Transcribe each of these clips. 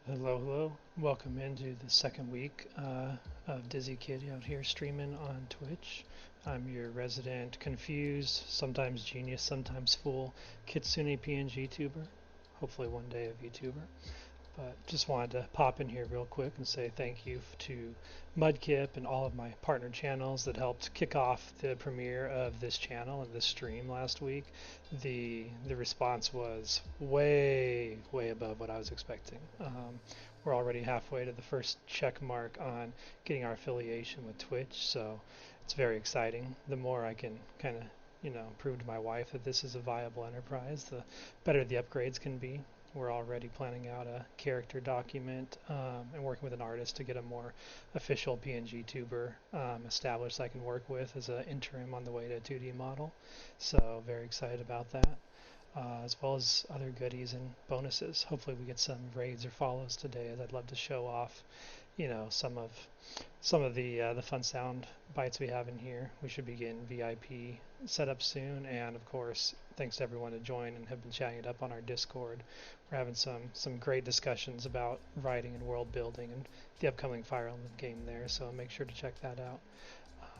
Hello, hello. Welcome into the second week of Dizzy Kid out here streaming on Twitch. I'm your resident confused, sometimes genius, sometimes fool, Kitsune PNG tuber. Hopefully one day a VTuber. But just wanted to pop in here real quick and say thank you to Mudkip and all of my partner channels that helped kick off the premiere of this channel and this stream last week. The response was way above what I was expecting. We're already halfway to the first check mark on getting our affiliation with Twitch, so it's very exciting. The more I can kind of prove to my wife that this is a viable enterprise, the better the upgrades can be. We're already planning out a character document and working with an artist to get a more official PNG tuber established I can work with as an interim on the way to a 2D model. So very excited about that, as well as other goodies and bonuses. Hopefully we get some raids or follows today, as I'd love to show off, some of the fun sound bites we have in here. We should be getting VIP set up soon, and of course, thanks to everyone to join and have been chatting it up on our Discord. We're having some great discussions about writing and world building and the upcoming Fire Emblem game there, so make sure to check that out.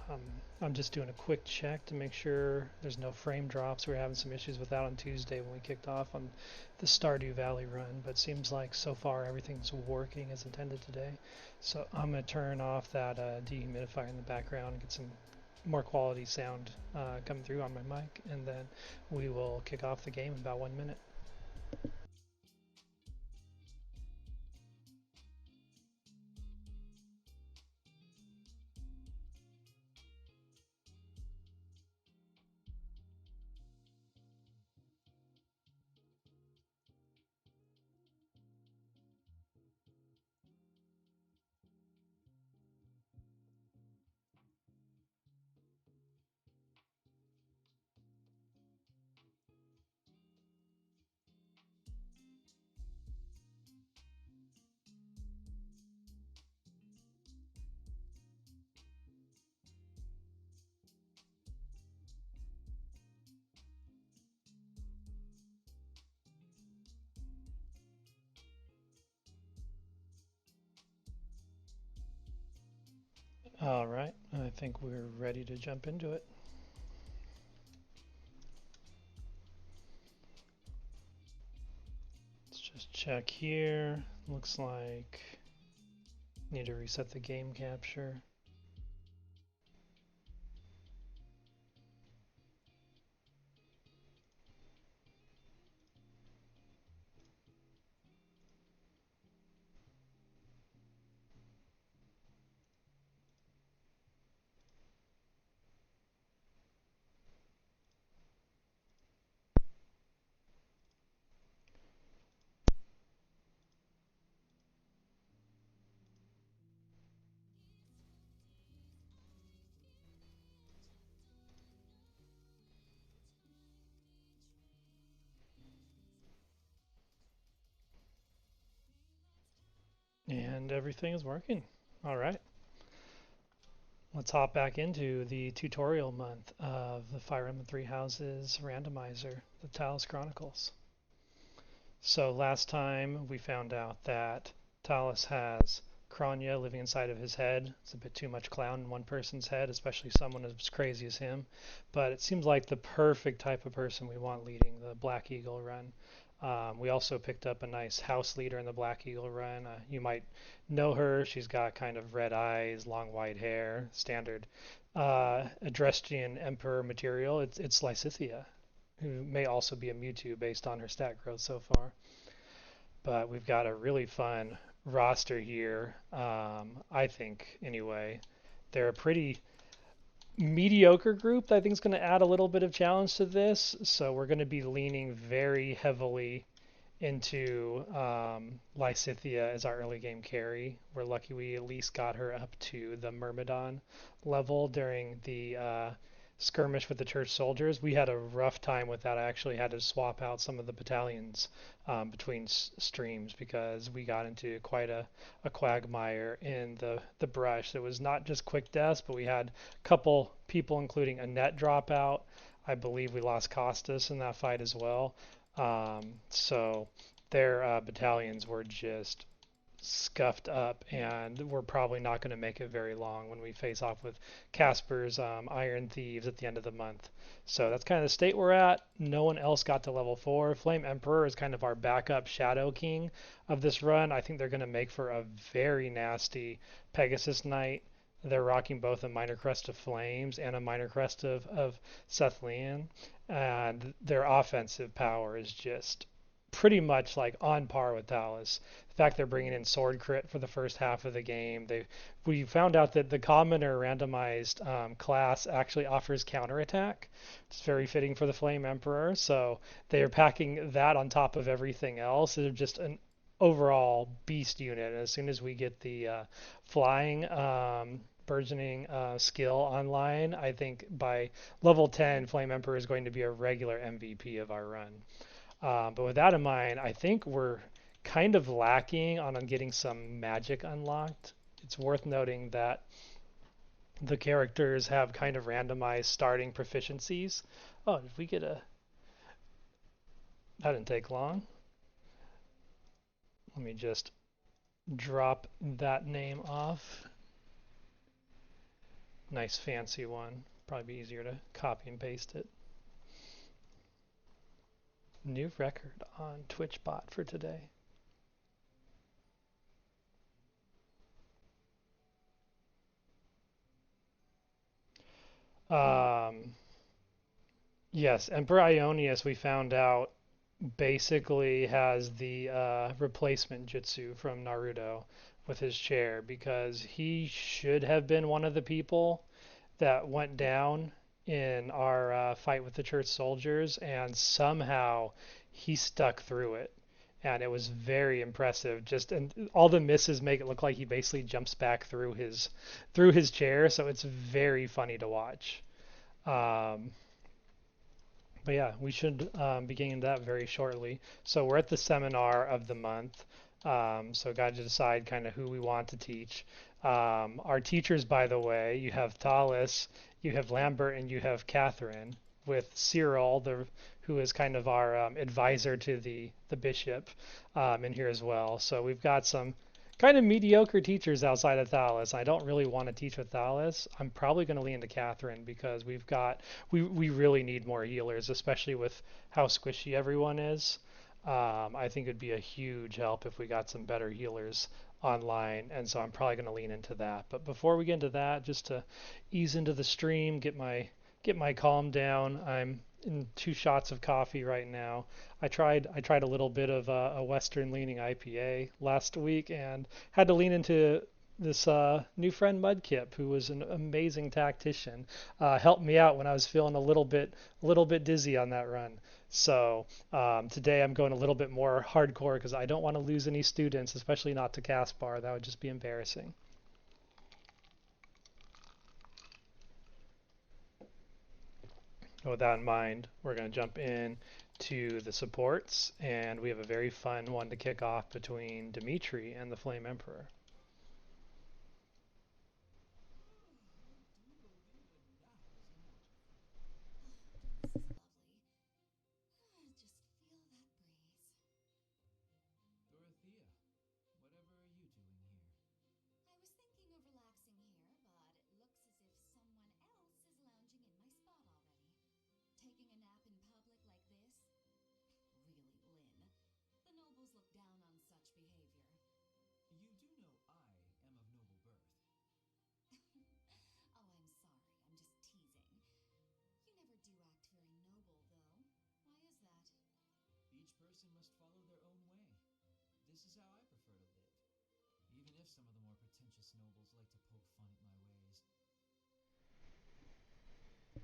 Um, I'm just doing a quick check to make sure there's no frame drops. We were having some issues with that on Tuesday when we kicked off on the Stardew Valley run, but seems like so far everything's working as intended today. So I'm going to turn off that dehumidifier in the background and get some more quality sound coming through on my mic, and then we will kick off the game in about 1 minute. All right, I think we're ready to jump into it. Let's just check here. Looks like need to reset the game capture. And everything is working. All right. Let's hop back into the tutorial month of the Fire Emblem Three Houses Randomizer, the Thales Chronicles. So last time we found out that Thales has Kronya living inside of his head. It's a bit too much clown in one person's head, especially someone as crazy as him. But it seems like the perfect type of person we want leading the Black Eagle run. We also picked up a nice house leader in the Black Eagle run. You might know her. She's got kind of red eyes, long white hair, standard Adrestian Emperor material. It's Lysithea, who may also be a Mewtwo based on her stat growth so far. But we've got a really fun roster here, I think, anyway. They're a pretty mediocre group that I think is going to add a little bit of challenge to this. So we're going to be leaning very heavily into Lysithea as our early game carry. We're lucky we at least got her up to the Myrmidon level during the skirmish with the church soldiers. We had a rough time with that. I actually had to swap out some of the battalions between streams because we got into quite a quagmire in the brush. It was not just quick deaths, but we had a couple people, including a net dropout. I believe we lost Costas in that fight as well. So their battalions were just scuffed up, and we're probably not going to make it very long when we face off with Caspar's Iron Thieves at the end of the month. So that's kind of the state we're at. No one else got to level 4. Flame Emperor is kind of our backup Shadow King of this run. I think they're going to make for a very nasty Pegasus Knight. They're rocking both a Minor Crest of Flames and a Minor Crest of Cethlean, and their offensive power is just pretty much like on par with Thales. The fact they're bringing in sword crit for the first half of the game. We found out that the commoner randomized class actually offers counterattack. It's very fitting for the Flame Emperor. So they are packing that on top of everything else. They're just an overall beast unit. And as soon as we get the flying burgeoning skill online, I think by level 10, Flame Emperor is going to be a regular MVP of our run. But with that in mind, I think we're kind of lacking on getting some magic unlocked. It's worth noting that the characters have kind of randomized starting proficiencies. Oh, did we get a... That didn't take long. Let me just drop that name off. Nice fancy one. Probably be easier to copy and paste it. New record on TwitchBot for today. Yes, Emperor Ionius, we found out, basically has the replacement jutsu from Naruto with his chair, because he should have been one of the people that went down in our fight with the church soldiers, and somehow he stuck through it. And it was very impressive. And all the misses make it look like he basically jumps back through his chair, so it's very funny to watch. Um, but yeah, we should be getting into that very shortly. So we're at the seminar of the month. So got to decide kind of who we want to teach. Our teachers, by the way, you have Thales, you have Lambert, and you have Catherine, with Cyril, who is kind of our advisor to the bishop, in here as well. So we've got some kind of mediocre teachers outside of Thales. I don't really want to teach with Thales. I'm probably going to lean to Catherine, because we really need more healers, especially with how squishy everyone is. I think it'd be a huge help if we got some better healers online, and so I'm probably going to lean into that. But before we get into that, just to ease into the stream, get my calm down. I'm in 2 shots of coffee right now. I tried a little bit of a Western leaning IPA last week and had to lean into this new friend Mudkip, who was an amazing tactician. Helped me out when I was feeling a little bit dizzy on that run. So today I'm going a little bit more hardcore, because I don't want to lose any students, especially not to Caspar. That would just be embarrassing. With that in mind, we're going to jump in to the supports, and we have a very fun one to kick off between Dimitri and the Flame Emperor.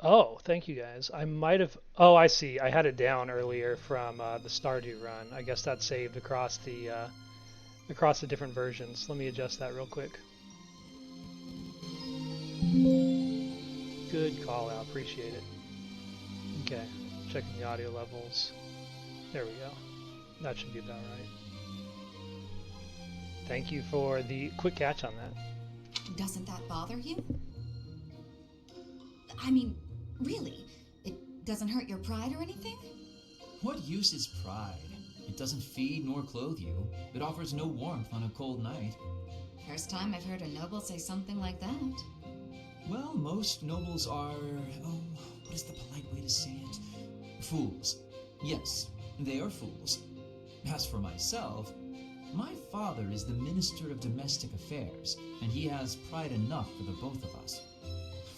Oh, thank you guys. I might have. Oh, I see. I had it down earlier from the Stardew run. I guess that saved across the different versions. Let me adjust that real quick. Good call out. Appreciate it. Okay, checking the audio levels. There we go. That should be about right. Thank you for the quick catch on that. Doesn't that bother you? I mean, really? It doesn't hurt your pride or anything? What use is pride? It doesn't feed nor clothe you. It offers no warmth on a cold night. First time I've heard a noble say something like that. Well, most nobles are... oh, what is the polite way to say it? Fools. Yes, they are fools. As for myself, my father is the Minister of Domestic Affairs, and he has pride enough for the both of us.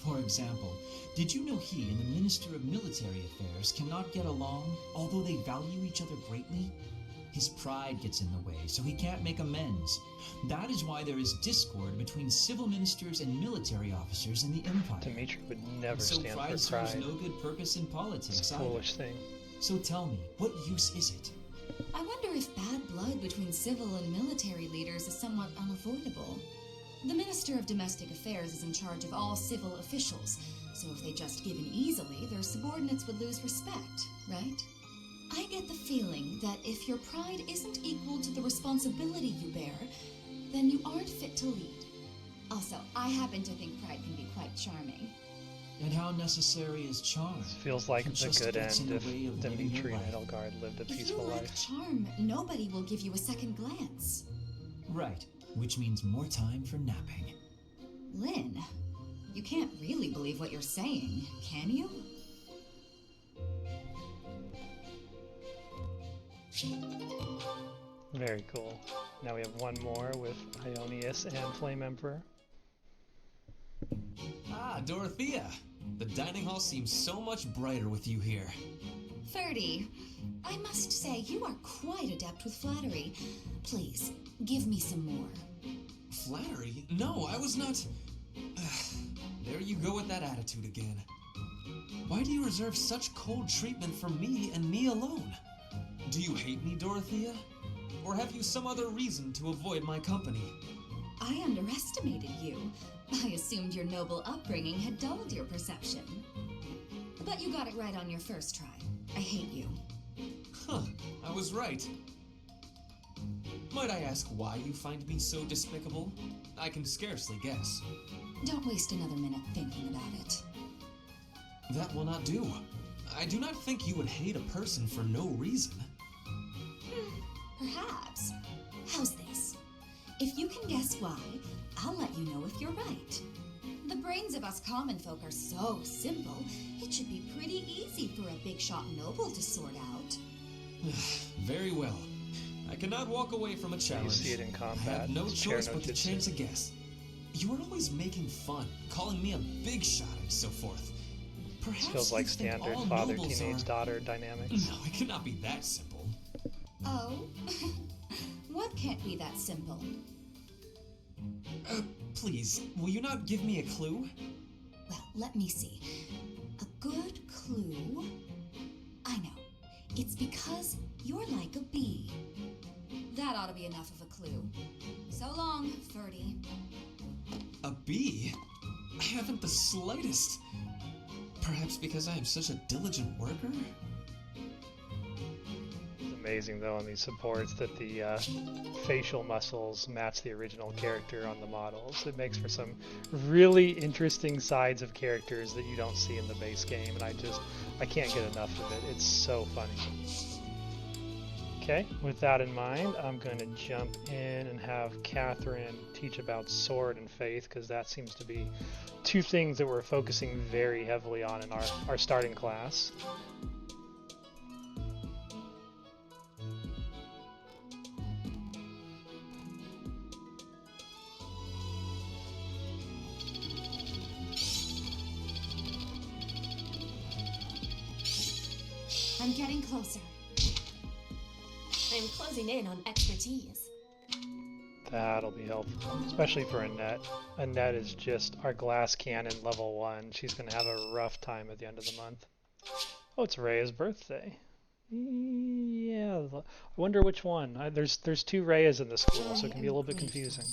For example, did you know he and the Minister of Military Affairs cannot get along, although they value each other greatly? His pride gets in the way, so he can't make amends. That is why there is discord between civil ministers and military officers in the Empire. Dimitri would never So stand pride for pride. serves no good purpose in politics It's a either. foolish thing. So tell me, what use is it? I wonder if bad blood between civil and military leaders is somewhat unavoidable. The Minister of Domestic Affairs is in charge of all civil officials, so if they just give in easily, their subordinates would lose respect, right? I get the feeling that if your pride isn't equal to the responsibility you bear, then you aren't fit to lead. Also, I happen to think pride can be quite charming. And how necessary is charm? This feels like It the just good gets in end the if way of living your Dimitri and life. Edelgard lived a If you peaceful lack life. charm, nobody will give you a second glance. Right, which means more time for napping. Lynn, you can't really believe what you're saying, can you? Very cool. Now we have one more with Ionius and Flame Emperor. Ah, Dorothea! The dining hall seems so much brighter with you here. Ferdy, I must say you are quite adept with flattery. Please, give me some more. Flattery? No, I was not... There you go with that attitude again. Why do you reserve such cold treatment for me and me alone? Do you hate me, Dorothea? Or have you some other reason to avoid my company? I underestimated you. I assumed your noble upbringing had dulled your perception. But you got it right on your first try. I hate you. Huh, I was right. Might I ask why you find me so despicable? I can scarcely guess. Don't waste another minute thinking about it. That will not do. I do not think you would hate a person for no reason. Perhaps. How's this? If you can guess why, I'll let you know if you're right. The brains of us common folk are so simple, it should be pretty easy for a big shot noble to sort out. Very well. I cannot walk away from a You challenge. see it in I combat. have no It's choice but to Chernotitsu. chance a guess. You are always making fun, calling me a big shot and so forth. Perhaps This feels like you think standard all father nobles teenage are... daughter dynamics. No, it cannot be that simple. Oh? What can't be that simple? Please, will you not give me a clue? Well, let me see. A good clue? I know. It's because you're like a bee. That ought to be enough of a clue. So long, Ferdy. A bee? I haven't the slightest. Perhaps because I am such a diligent worker? It's amazing though on these supports that the facial muscles match the original character on the models. It makes for some really interesting sides of characters that you don't see in the base game, and I can't get enough of it. It's so funny. Okay, with that in mind, I'm going to jump in and have Catherine teach about sword and faith, because that seems to be two things that we're focusing very heavily on in our starting class. I'm getting closer. I'm closing in on expertise. That'll be helpful, especially for Annette. Annette is just our glass cannon level 1. She's going to have a rough time at the end of the month. Oh, it's Rhea's birthday. Yeah, I wonder which one. There's two Rheas in the school, so it can be a little bit confusing.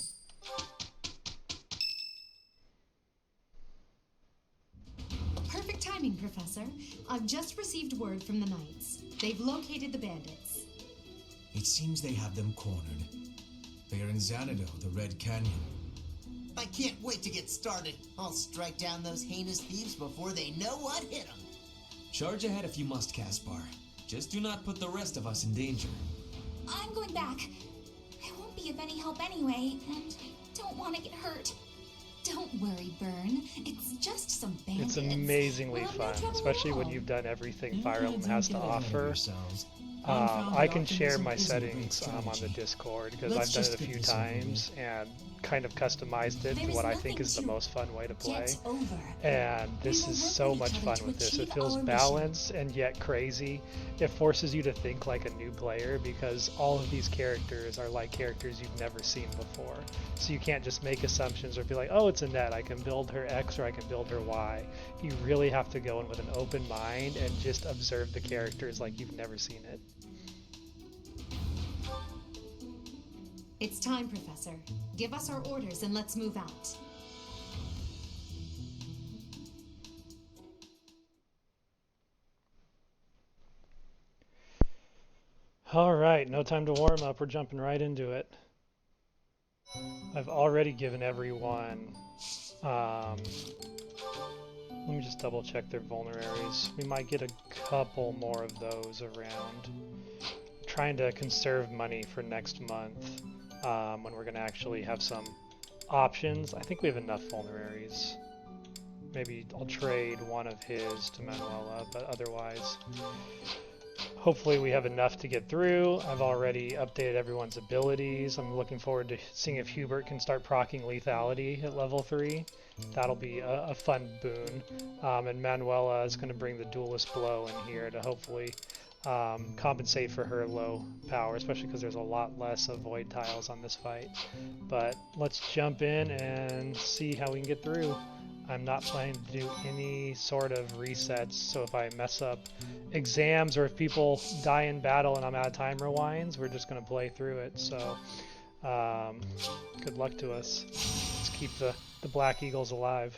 Perfect timing, Professor. I've just received word from the Knights. They've located the bandits. It seems they have them cornered. They are in Xanadu, the Red Canyon. I can't wait to get started. I'll strike down those heinous thieves before they know what hit them. Charge ahead if you must, Caspar. Just do not put the rest of us in danger. I'm going back. I won't be of any help anyway, and I don't want to get hurt. Don't worry, Byrne. It's just some bandits. It's amazingly No fun, trouble especially at when all. you've done everything Yeah, Fire Emblem don't has to get ahead of offer. yourselves. I can Unfounded share optimism my isn't a great settings on the strategy. Discord because Let's I've done just it a get few this over times and kind of customized it There to is what I think nothing is the to most fun way to play. Get over. And this We is will work so with much each fun other to with this. It achieve feels our mission. balanced and yet crazy. It forces you to think like a new player because all of these characters are like characters you've never seen before. So you can't just make assumptions or be like, oh, it's Annette, I can build her X or I can build her Y. You really have to go in with an open mind and just observe the characters like you've never seen it. It's time, Professor. Give us our orders and let's move out. All right, no time to warm up. We're jumping right into it. I've already given everyone. Let me just double check their vulneraries. We might get a couple more of those around. I'm trying to conserve money for next month when we're going to actually have some options. I think we have enough vulneraries. Maybe I'll trade one of his to Manuela, but otherwise, hopefully we have enough to get through. I've already updated everyone's abilities. I'm looking forward to seeing if Hubert can start proccing lethality at level 3. That'll be a fun boon. And Manuela is going to bring the duelist blow in here to hopefully compensate for her low power, especially because there's a lot less of void tiles on this fight. But let's jump in and see how we can get through. I'm not planning to do any sort of resets, so if I mess up exams or if people die in battle and I'm out of time rewinds, we're just going to play through it. So good luck to us. Let's keep the Black Eagles alive.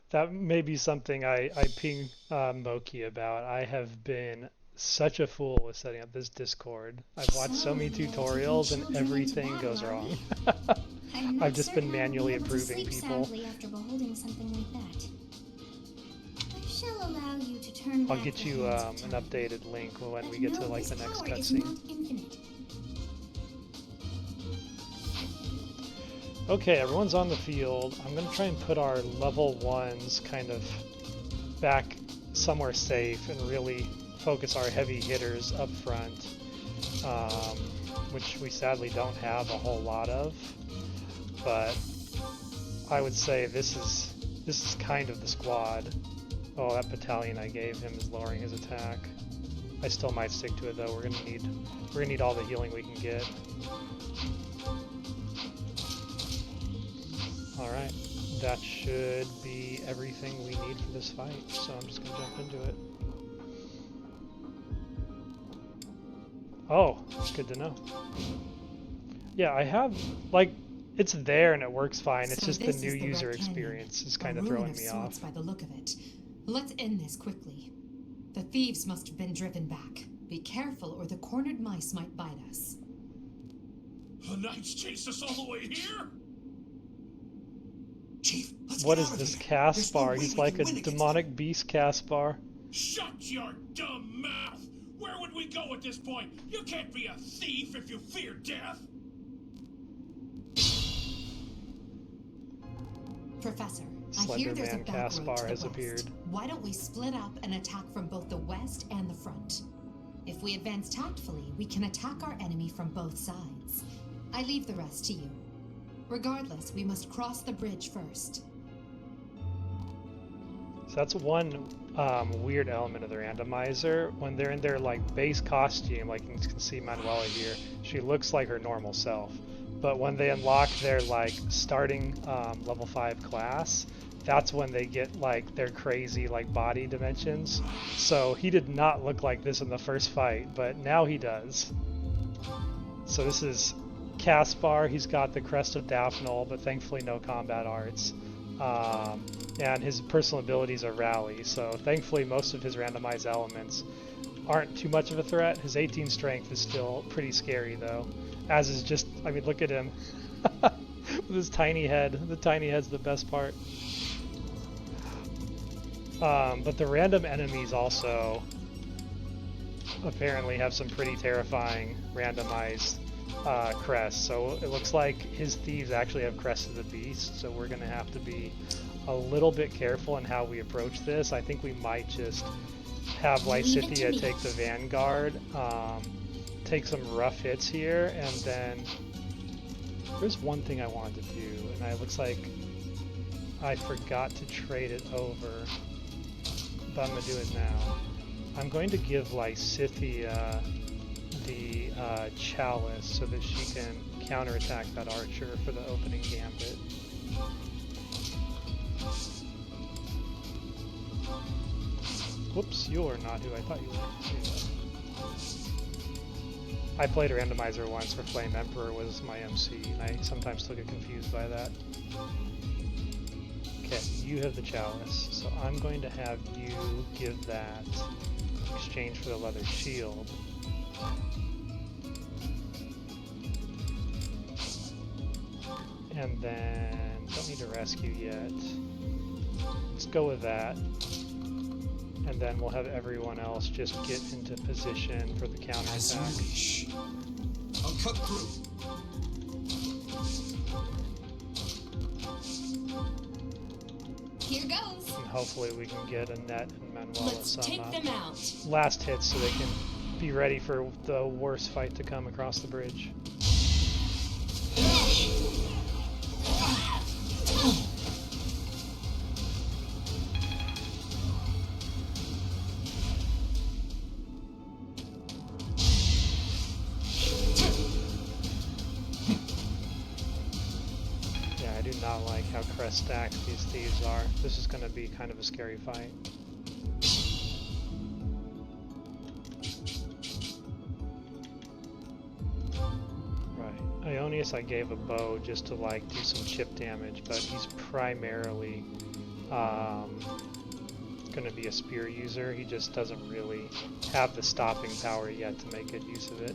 That may be something I ping Moki about. I have been such a fool with setting up this Discord. I've watched so many tutorials and everything goes wrong. I've just been manually approving people. After beholding something like that. I shall allow you to turn I'll back get the you hands an of time. updated link when we But get to know like his the next power is cutscene. not infinite. Okay, everyone's on the field. I'm going to try and put our level 1s kind of back somewhere safe and really focus our heavy hitters up front, which we sadly don't have a whole lot of. But I would say this is kind of the squad. Oh, that battalion I gave him is lowering his attack. I still might stick to it though. We're gonna need all the healing we can get. Alright, that should be everything we need for this fight, so I'm just going to jump into it. Oh, good to know. Yeah, I have, like, it's there and it works fine, it's So just the this new is the user Red Canyon, experience is a kind of ruin throwing of me sorts off. by the look of it. Let's end this quickly. The thieves must have been driven back. Be careful or the cornered mice might bite us. The knights chased us all the way here? Chief, let's What get is out of this here. Caspar? There's no way He's we like can a win against demonic beast Caspar. Shut your dumb mouth! Where would we go at this point? You can't be a thief if you fear death! Professor, I Slender hear there's a Man back road Caspar to the has west. appeared. Why don't we split up and attack from both the west and the front? If we advance tactfully, we can attack our enemy from both sides. I leave the rest to you. Regardless, we must cross the bridge first. So that's one weird element of the randomizer. When they're in their like base costume, like you can see Manuela here, she looks like her normal self. But when they unlock their like starting level 5 class, that's when they get like their crazy like body dimensions. So he did not look like this in the first fight, but now he does. So this is Caspar. He's got the crest of Daphnel, but thankfully no combat arts. And his personal abilities are rally, so thankfully most of his randomized elements aren't too much of a threat. His 18 strength is still pretty scary though. As is just, I mean, look at him. With his tiny head. The tiny head's the best part. But the random enemies also apparently have some pretty terrifying randomized crests. So it looks like his thieves actually have Crest of the Beast, so we're going to have to be a little bit careful in how we approach this. I think we might just have Lysithea take the Vanguard, take some rough hits here, and then there's one thing I wanted to do, and it looks like I forgot to trade it over, but I'm going to do it now. I'm going to give Lysithea the Chalice so that she can counterattack that archer for the opening gambit. Whoops, you're not who I thought you were. I played a randomizer once where Flame Emperor was my MC, and I sometimes still get confused by that. Okay, you have the Chalice, so I'm going to have you give that in exchange for the leather shield. And then, don't need to rescue yet. Let's go with that. And then we'll have everyone else just get into position for the counterattack. As you wish. I'll cut through. Here goes. And hopefully we can get Annette and Manuel at Let's some take them out. last hits so they can be ready for the worst fight to come across the bridge. Yeah, I do not like how crest stacked these thieves are. This is going to be kind of a scary fight. Ionius I gave a bow just to like do some chip damage, but he's primarily going to be a spear user. He just doesn't really have the stopping power yet to make good use of it.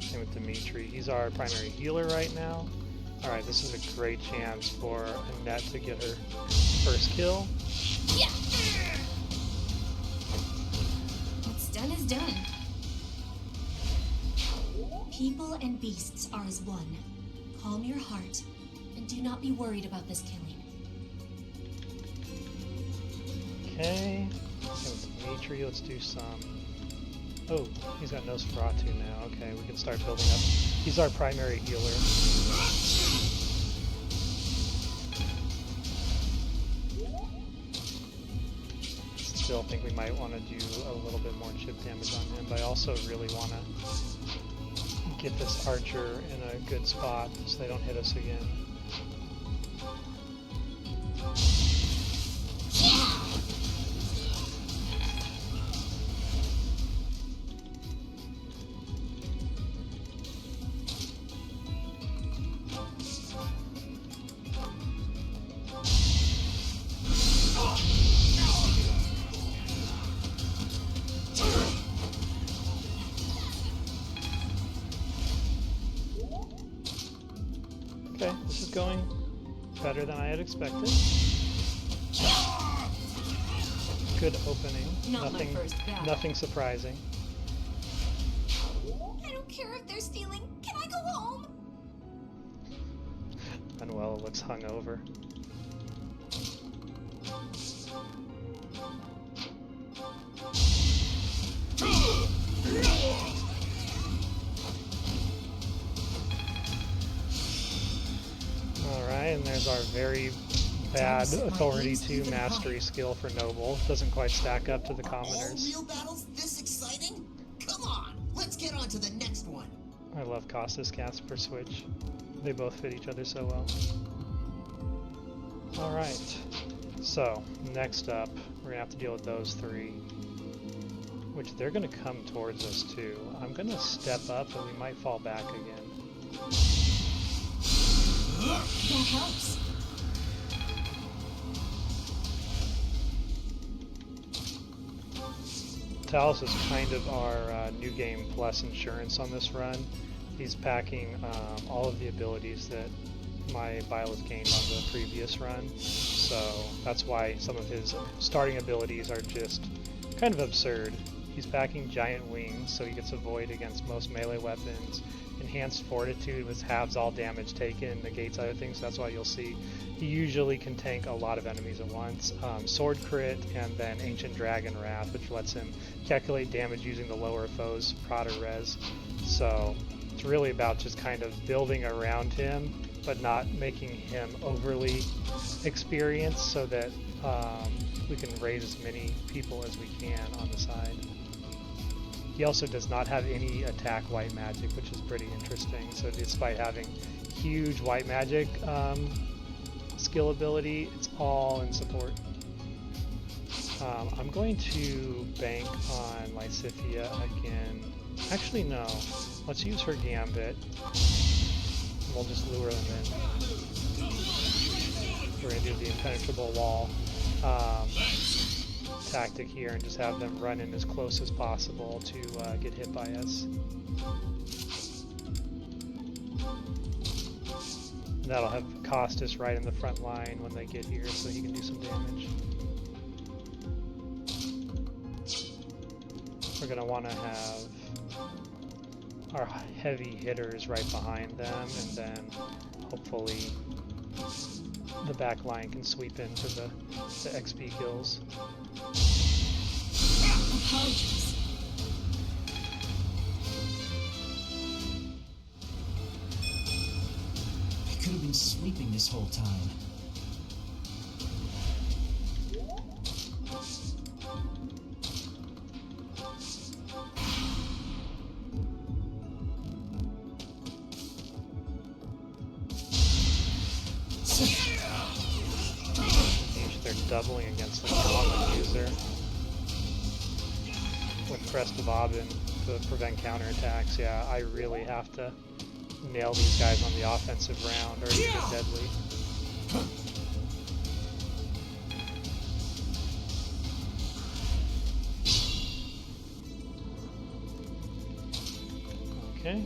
Same with Dimitri. He's our primary healer right now. Alright, this is a great chance for Annette to get her first kill. Yeah. What's done is done. People and beasts are as one. Calm your heart, and do not be worried about this killing. Okay, so Dimitri, let's do some... Oh, he's got Nosferatu now. Okay, we can start building up. He's our primary healer. Still think we might want to do a little bit more chip damage on him, but I also really want to get this archer in a good spot so they don't hit us again. Okay, this is going better than I had expected. Good opening. Not my first battle. Nothing surprising. I don't care if they're stealing. Can I go home? Manuel looks hungover. Alright, and there's our very bad Authority 2 Mastery skill for Noble. Doesn't quite stack up to the All commoners. real battles this exciting? Come on, let's get on to the next one. I love Costas Caspar switch. They both fit each other so well. Alright, so next up, we're gonna have to deal with those three. Which they're gonna come towards us too. I'm gonna step up, but we might fall back again. That helps. Thales is kind of our new game plus insurance on this run. He's packing all of the abilities that my Violet gained on the previous run, so that's why some of his starting abilities are just kind of absurd. He's packing Giant Wings, so he gets a void against most melee weapons. Enhanced Fortitude, which halves all damage taken, negates other things, so that's why you'll see he usually can tank a lot of enemies at once. Sword Crit, and then Ancient Dragon Wrath, which lets him calculate damage using the lower foes prod or res. So it's really about just kind of building around him, but not making him overly experienced, so that we can raise as many people as we can on the side. He also does not have any attack white magic, which is pretty interesting. So despite having huge white magic skill ability, it's all in support. I'm going to bank on Lysithia again. Actually, no. Let's use her Gambit. We'll just lure them in. We're going to do the impenetrable wall tactic here and just have them run in as close as possible to get hit by us. That'll have Costas right in the front line when they get here, so he can do some damage. We're going to want to have our heavy hitters right behind them, and then hopefully the back line can sweep in for the XP kills. Apologies. I could have been sleeping this whole time. They're doubling against the common user with Crest of Aubin to prevent counterattacks. Yeah, I really have to nail these guys on the offensive round or it's get deadly. Okay.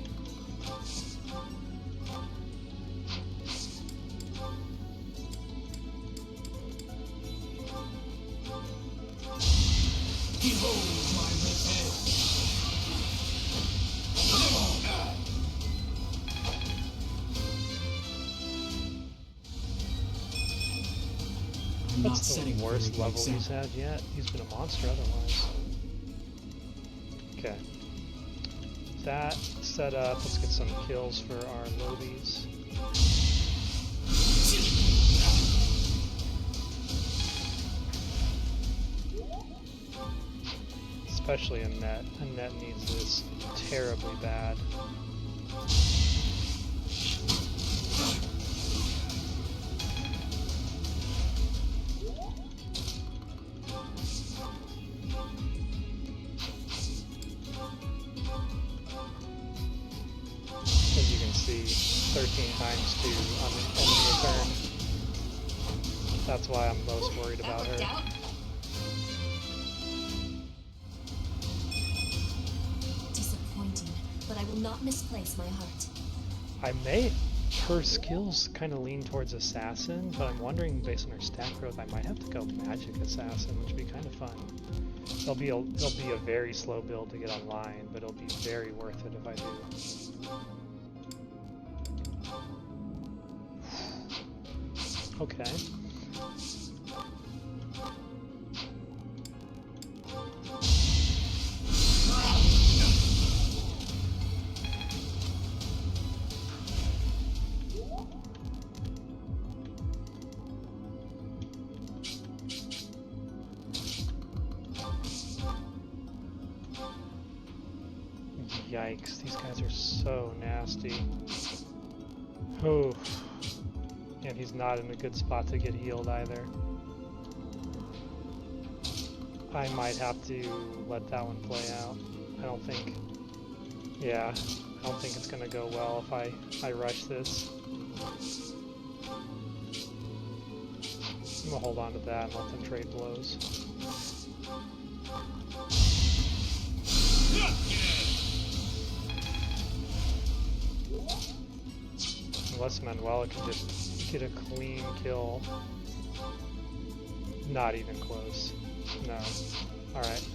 That's the worst level he's had yet. He's been a monster otherwise. Okay. That set up. Let's get some kills for our lobies. Especially a net. A net needs this terribly bad. As you can see, 13 times 2 on the enemy turn. That's why I'm most worried about her. Out. Disappointing, but I will not misplace my heart. I may... Her skills kind of lean towards Assassin, but I'm wondering, based on her stat growth, I might have to go Magic Assassin, which would be kind of fun. It'll be a very slow build to get online, but it'll be very worth it if I do. Okay. Yikes, these guys are so nasty. Oh. And he's not in a good spot to get healed either. I might have to let that one play out. I don't think... Yeah, I don't think it's gonna go well if I rush this. I'm gonna hold on to that and let them trade blows. Unless Manuela can just get a clean kill. Not even close. No. Alright.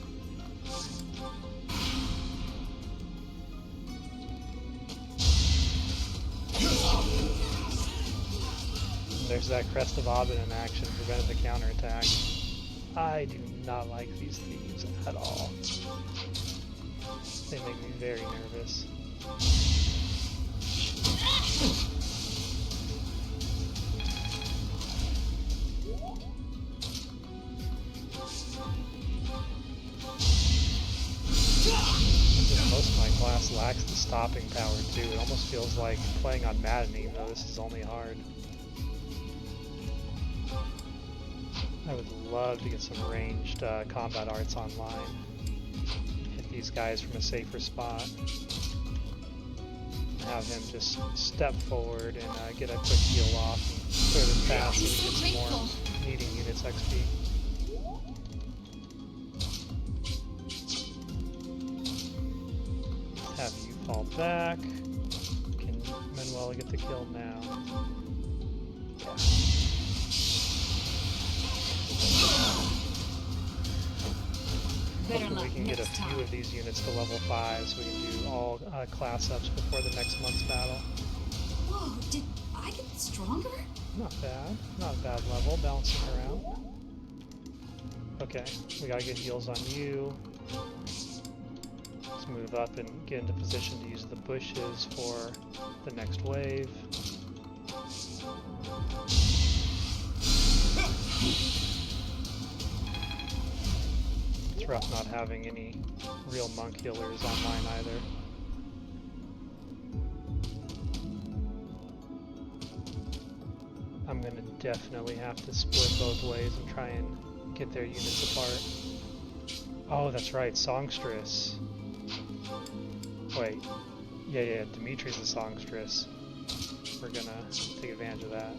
There's that Crest of Aubin in action, prevented the counterattack. I do not like these Thieves at all. They make me very nervous. Most of my class lacks the stopping power too. It almost feels like playing on Madden, even though this is only hard. I would love to get some ranged combat arts online. Hit these guys from a safer spot. Have him just step forward and get a quick heal off and clear this path so we get some more needing units XP. Have you fall back. Can Manuela get the kill now? Yeah. Hopefully we can get a few of these units to level 5 so we can do all class ups before the next month's battle. Whoa, did I get stronger? Not bad. Not a bad level, balancing around. Okay, we gotta get heals on you. Let's move up and get into position to use the bushes for the next wave. It's rough not having any real monk healers online either. I'm gonna definitely have to split both ways and try and get their units apart. Oh, that's right, Songstress. Wait, yeah, Dimitri's a Songstress. We're gonna take advantage of that.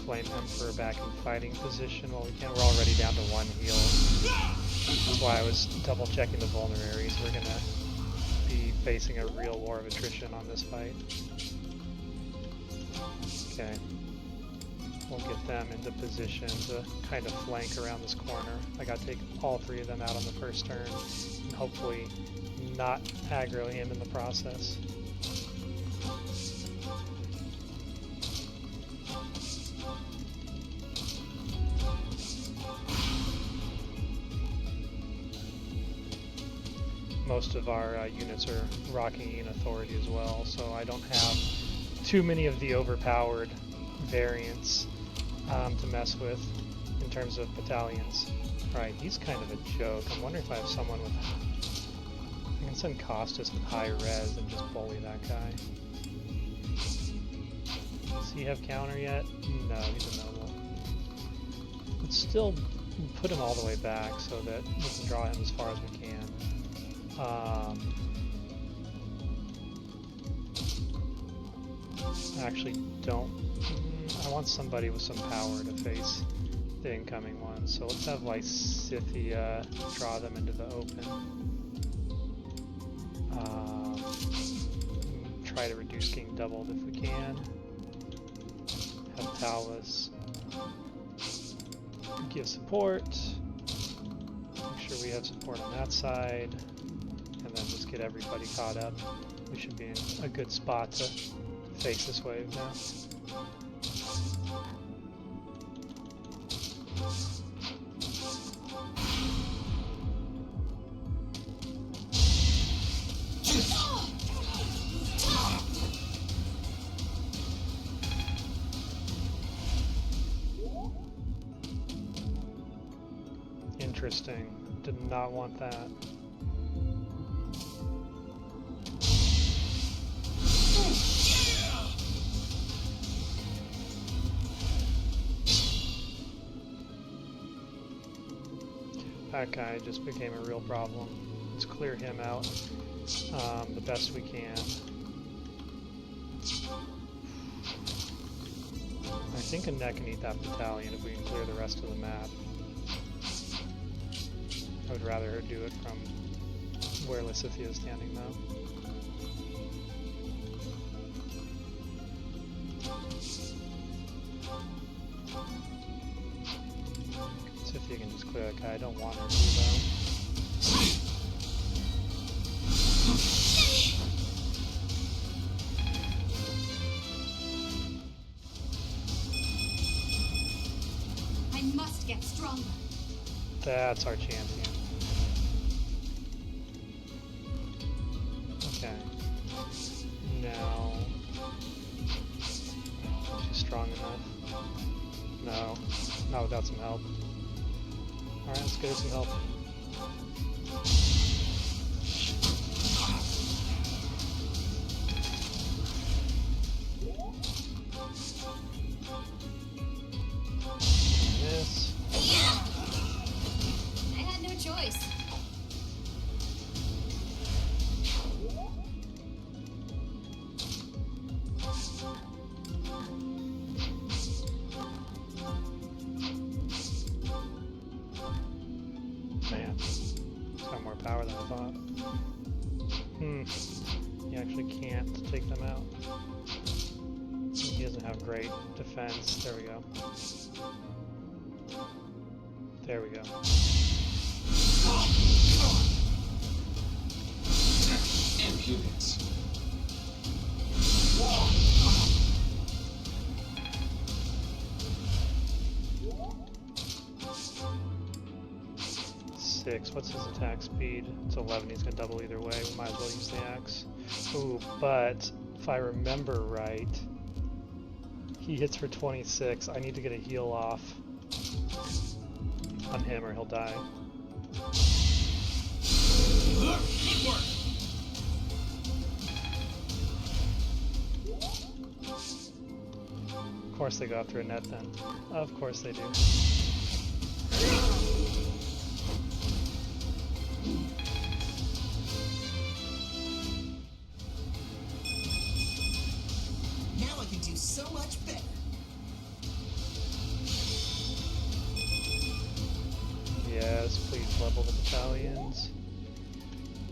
Flame Emperor back in fighting position while we can. We're already down to 1 heal. That's why I was double checking the vulneraries. We're gonna be facing a real war of attrition on this fight. Okay. We'll get them into position to kind of flank around this corner. I gotta take all 3 of them out on the first turn and hopefully not aggro him in the process. Most of our units are rocking in authority as well, so I don't have too many of the overpowered variants to mess with in terms of battalions. Alright, he's kind of a joke. I'm wondering if I have someone with... I can send Costas with high res and just bully that guy. Does he have counter yet? No, he's a noble. Let's still put him all the way back so that we can draw him as far as we can. I actually don't... I want somebody with some power to face the incoming ones, so let's have like Scythia draw them into the open. Try to reduce getting doubled if we can. Have Thales give support. Make sure we have support on that side. And then just get everybody caught up. We should be in a good spot to face this wave now. Interesting. Did not want that. That guy just became a real problem. Let's clear him out the best we can. I think a neck can eat that battalion if we can clear the rest of the map. I would rather her do it from where Lysithea is standing though. Lysithea can just clear that guy. I don't want her to though. I must get stronger. That's our champion. Okay. Now... She's strong enough. No. Not without some help. Alright, let's get her some help. Miss. I had no choice. Man, it's got more power than I thought. You actually can't take them out. He doesn't have great defense. There we go. There we go. Impudence. 6. What's his attack speed? It's 11. He's gonna double either way. We might as well use the axe. Ooh, but if I remember right, he hits for 26. I need to get a heal off on him or he'll die. Good work. Of course they go after a net then. Of course they do. Now I can do so much better. Yes, please level the battalions.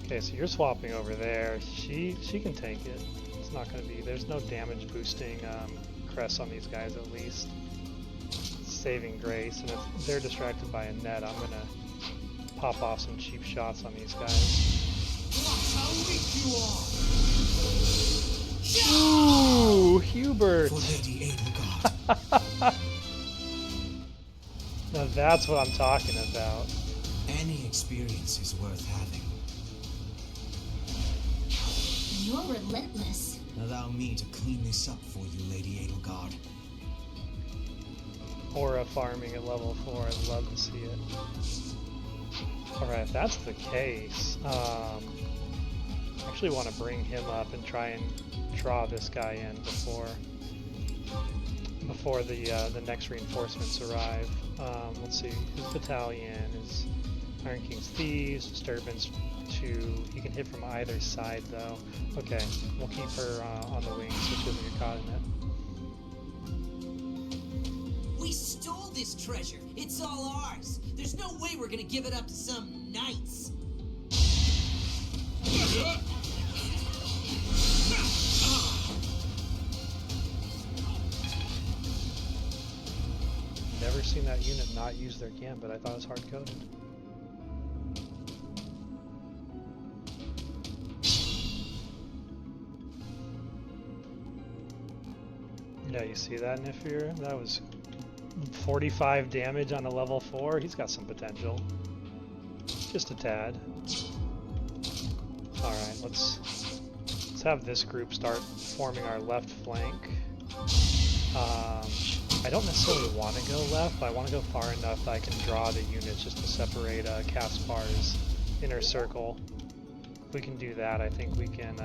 Okay, so you're swapping over there. She can tank it. It's not going to be... There's no damage boosting crest on these guys at least. It's saving grace, and if they're distracted by a net, I'm going to pop off some cheap shots on these guys. Watch how weak you are! Ooh, Hubert! For Lady Edelgard. Now that's what I'm talking about. Any experience is worth having. You're relentless. Allow me to clean this up for you, Lady Edelgard. Aura farming at level 4, I'd love to see it. Alright, if that's the case, I actually want to bring him up and try and draw this guy in before the next reinforcements arrive. Let's see, his battalion is Iron King's Thieves, Disturbance 2. He can hit from either side though. Okay, we'll keep her on the wings so she doesn't get caught in it. We stole this treasure. It's all ours. There's no way we're gonna give it up to some knights. Never seen that unit not use their gambit. I thought it was hard-coded. Yeah, you see that, Nifir? That was 45 damage on a level 4. He's got some potential. Just a tad. Alright, let's have this group start forming our left flank. I don't necessarily want to go left, but I want to go far enough that I can draw the units just to separate Caspar's inner circle. If we can do that, I think we can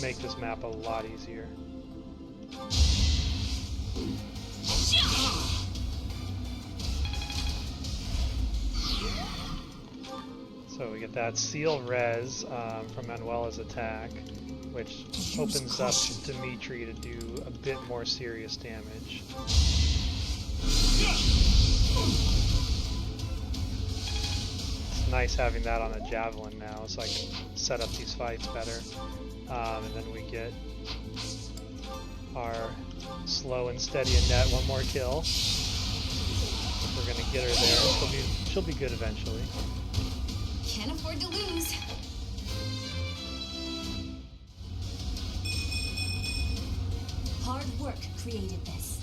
make this map a lot easier. So we get that seal res from Manuela's attack, which opens up Dimitri to do a bit more serious damage. It's nice having that on a javelin now, so I can set up these fights better. And then we get our slow and steady Annette, one more kill. We're gonna get her there. She'll be good eventually. Can't afford to lose. Hard work created this.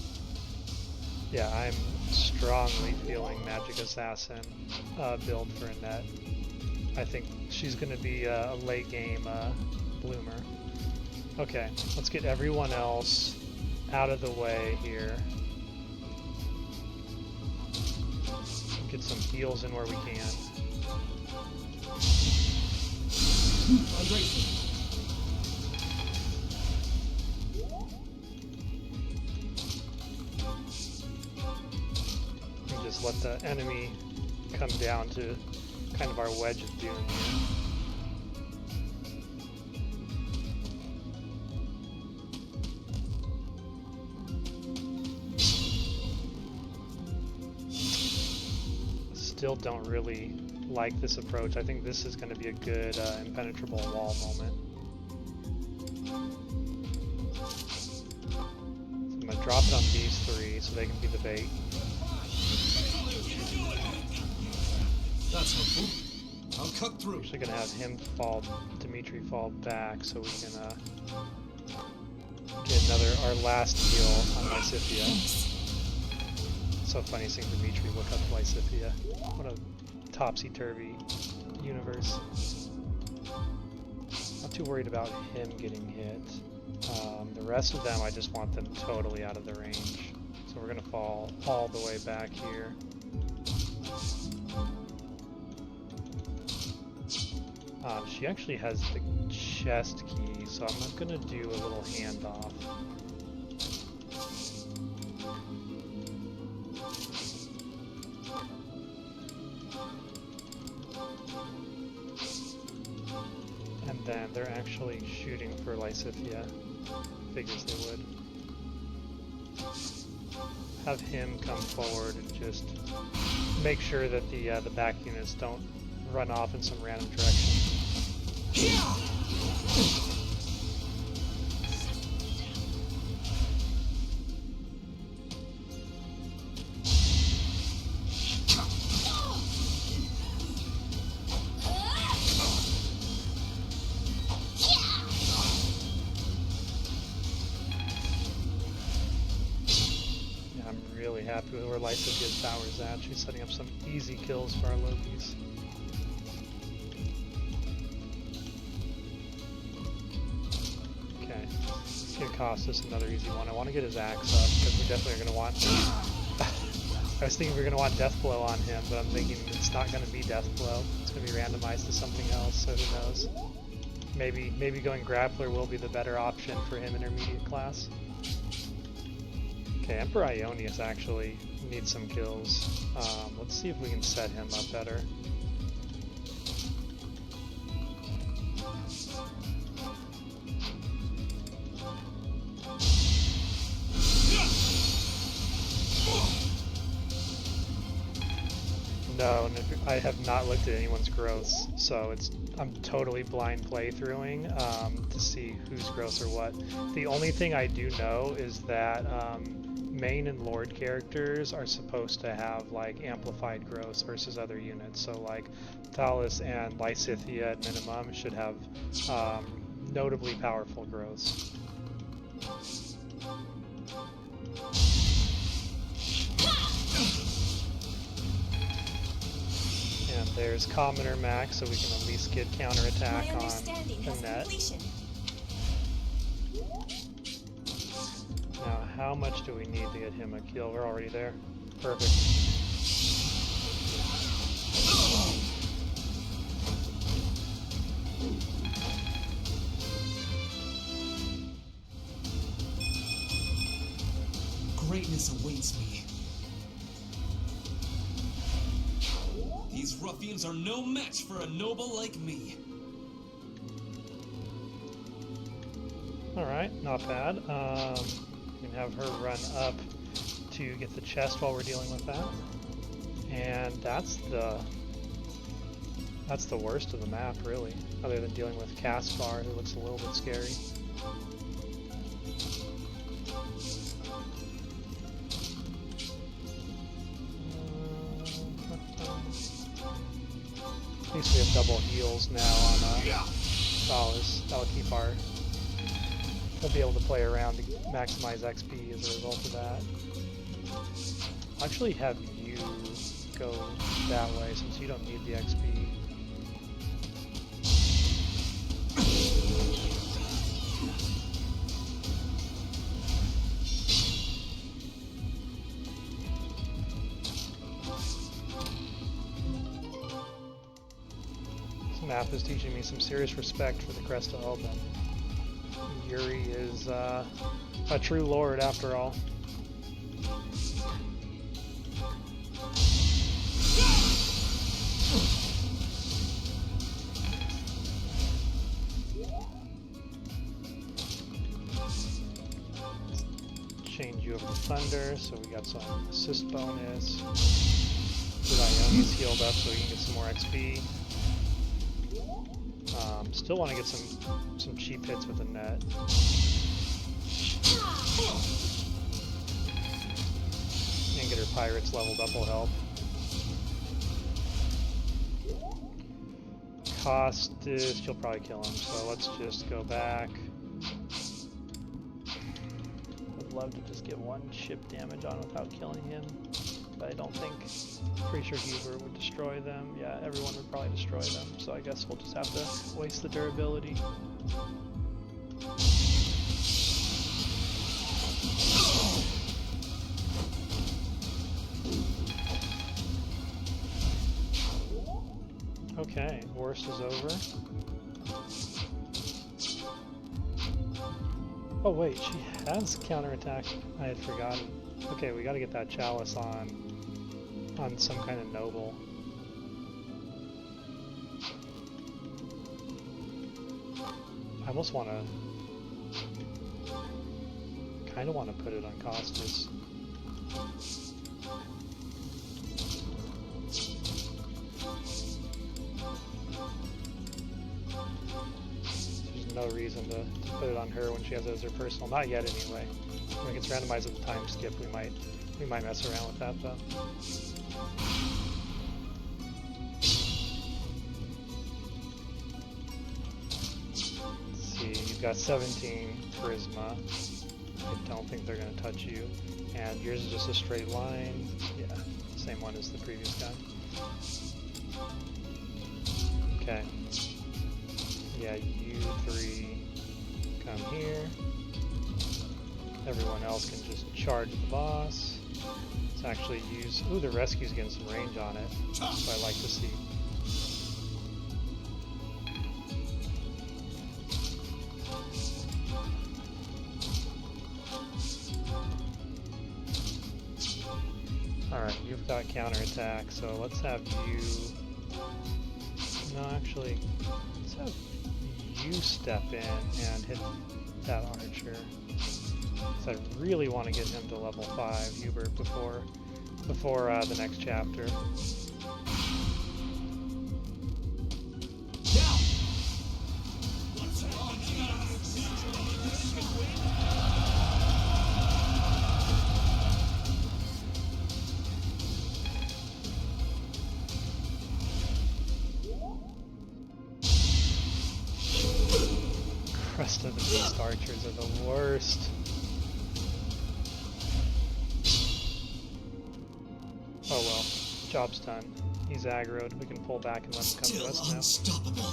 Yeah, I'm strongly feeling Magic Assassin build for Annette. I think she's going to be a late game bloomer. Okay, let's get everyone else out of the way here. Get some heals in where we can. And just let the enemy come down to kind of our wedge of doom here. Still don't really like this approach. I think this is going to be a good impenetrable wall moment. So I'm going to drop it on these three so they can be the bait. That's helpful. I'll cut through. Actually going to have him fall, Dimitri fall back so we can get our last heal on Lysithia. So funny seeing Dimitri look up Lysithia. What a topsy-turvy universe. Not too worried about him getting hit. The rest of them, I just want them totally out of the range. So we're going to fall all the way back here. She actually has the chest key, so I'm going to do a little handoff. And then they're actually shooting for Lysithia. Figures they would. Have him come forward and just make sure that the back units don't run off in some random direction. Happy with where Lysithia's power's at. She's setting up some easy kills for our Lokis. Okay, it's gonna cost us another easy one. I want to get his axe up because we definitely are gonna want. I was thinking we are gonna want Death Blow on him, but I'm thinking it's not gonna be Death Blow. It's gonna be randomized to something else. So who knows? Maybe going Grappler will be the better option for him intermediate class. Okay, Emperor Ionius actually needs some kills. Let's see if we can set him up better. No, I have not looked at anyone's growths, so I'm totally blind playthroughing to see whose growths are what. The only thing I do know is that main and lord characters are supposed to have like amplified growths versus other units. So like Thales and Lysithia at minimum should have notably powerful growths. And there's Commoner Max, so we can at least get counterattack on Annette. Now, how much do we need to get him a kill? We're already there. Perfect. Greatness awaits me. These ruffians are no match for a noble like me. Alright, not bad. We can have her run up to get the chest while we're dealing with that. And that's the worst of the map, really, other than dealing with Caspar, who looks a little bit scary. At least we have double heals now on Thales. That'll keep our... We'll be able to play around to maximize XP as a result of that. I'll actually have you go that way since you don't need the XP. This map is teaching me some serious respect for the Crest of Emblem. Yuri is a true lord after all. Change you over to Thunder, so we got some assist bonus. Ioni's healed up so we can get some more XP. Still want to get some cheap hits with the net. And get her pirates leveled up will help. Costas, she'll probably kill him, so let's just go back. Would love to just get one ship damage on without killing him, but I don't think... Pretty sure Huber would destroy them. Yeah, everyone would probably destroy them, so I guess we'll just have to waste the durability. Okay, worst is over. Oh wait, she has counterattack. I had forgotten. Okay, we gotta get that chalice on some kind of noble. I almost want to... kind of want to put it on Costas. There's no reason to put it on her when she has it as her personal. Not yet, anyway. When it gets randomized with the time skip, we might mess around with that, though. Let's see, you've got 17 charisma. I don't think they're going to touch you. And yours is just a straight line. Yeah, same one as the previous guy. Okay. Yeah, you three come here. Everyone else can just charge the boss. Let's actually use... Ooh, the rescue's getting some range on it. That's what I like to see. Alright, you've got counterattack, so let's have you... No, actually, let's have you step in and hit that archer. So I really want to get him to level 5, Hubert, before the next chapter. Crest of the Beast archers are the worst. Oh well, job's done. He's aggroed. We can pull back and let him come to us now. Unstoppable.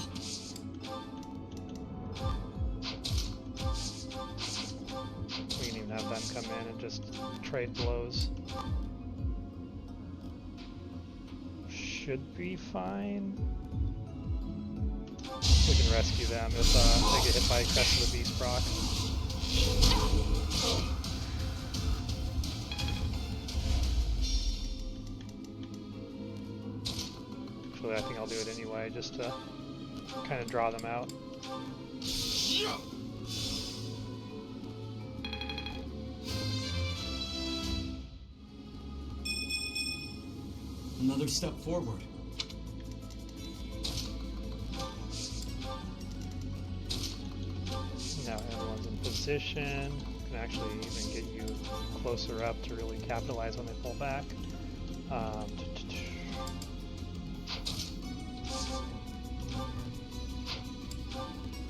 We can even have them come in and just trade blows. Should be fine. We can rescue them if they get hit by Crest of the Beast proc. eventually I think I'll do it anyway, just to kind of draw them out. Another step forward. Now everyone's in position. Can actually even get you closer up to really capitalize when they pull back.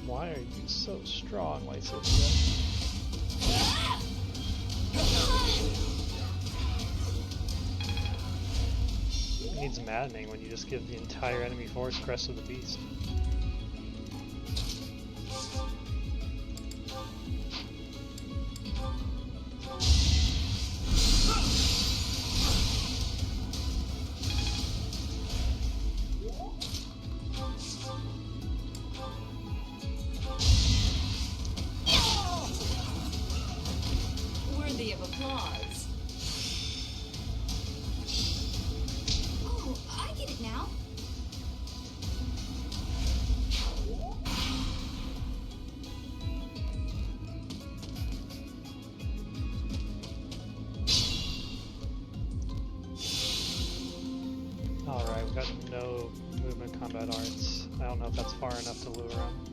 Why are you so strong, Lysithia? It needs maddening when you just give the entire enemy force Crest of the Beast. Worthy of applause. Oh, I get it now. Alright, we've got no movement combat arts. I don't know if that's far enough to lure him.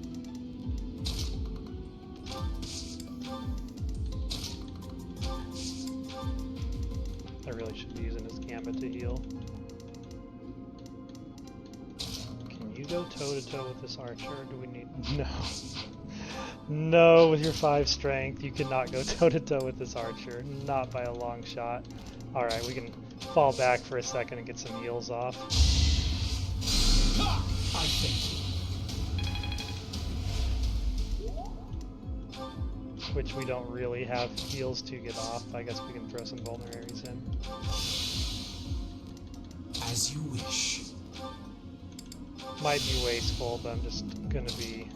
I really should be using his gambit to heal. Can you go toe-to-toe with this archer, or do we need... No. No, with your 5 strength, you cannot go toe-to-toe with this archer. Not by a long shot. Alright, we can fall back for a second and get some heals off. I thank you. Which we don't really have heals to get off. I guess we can throw some vulneraries in. As you wish. Might be wasteful, but I'm just gonna be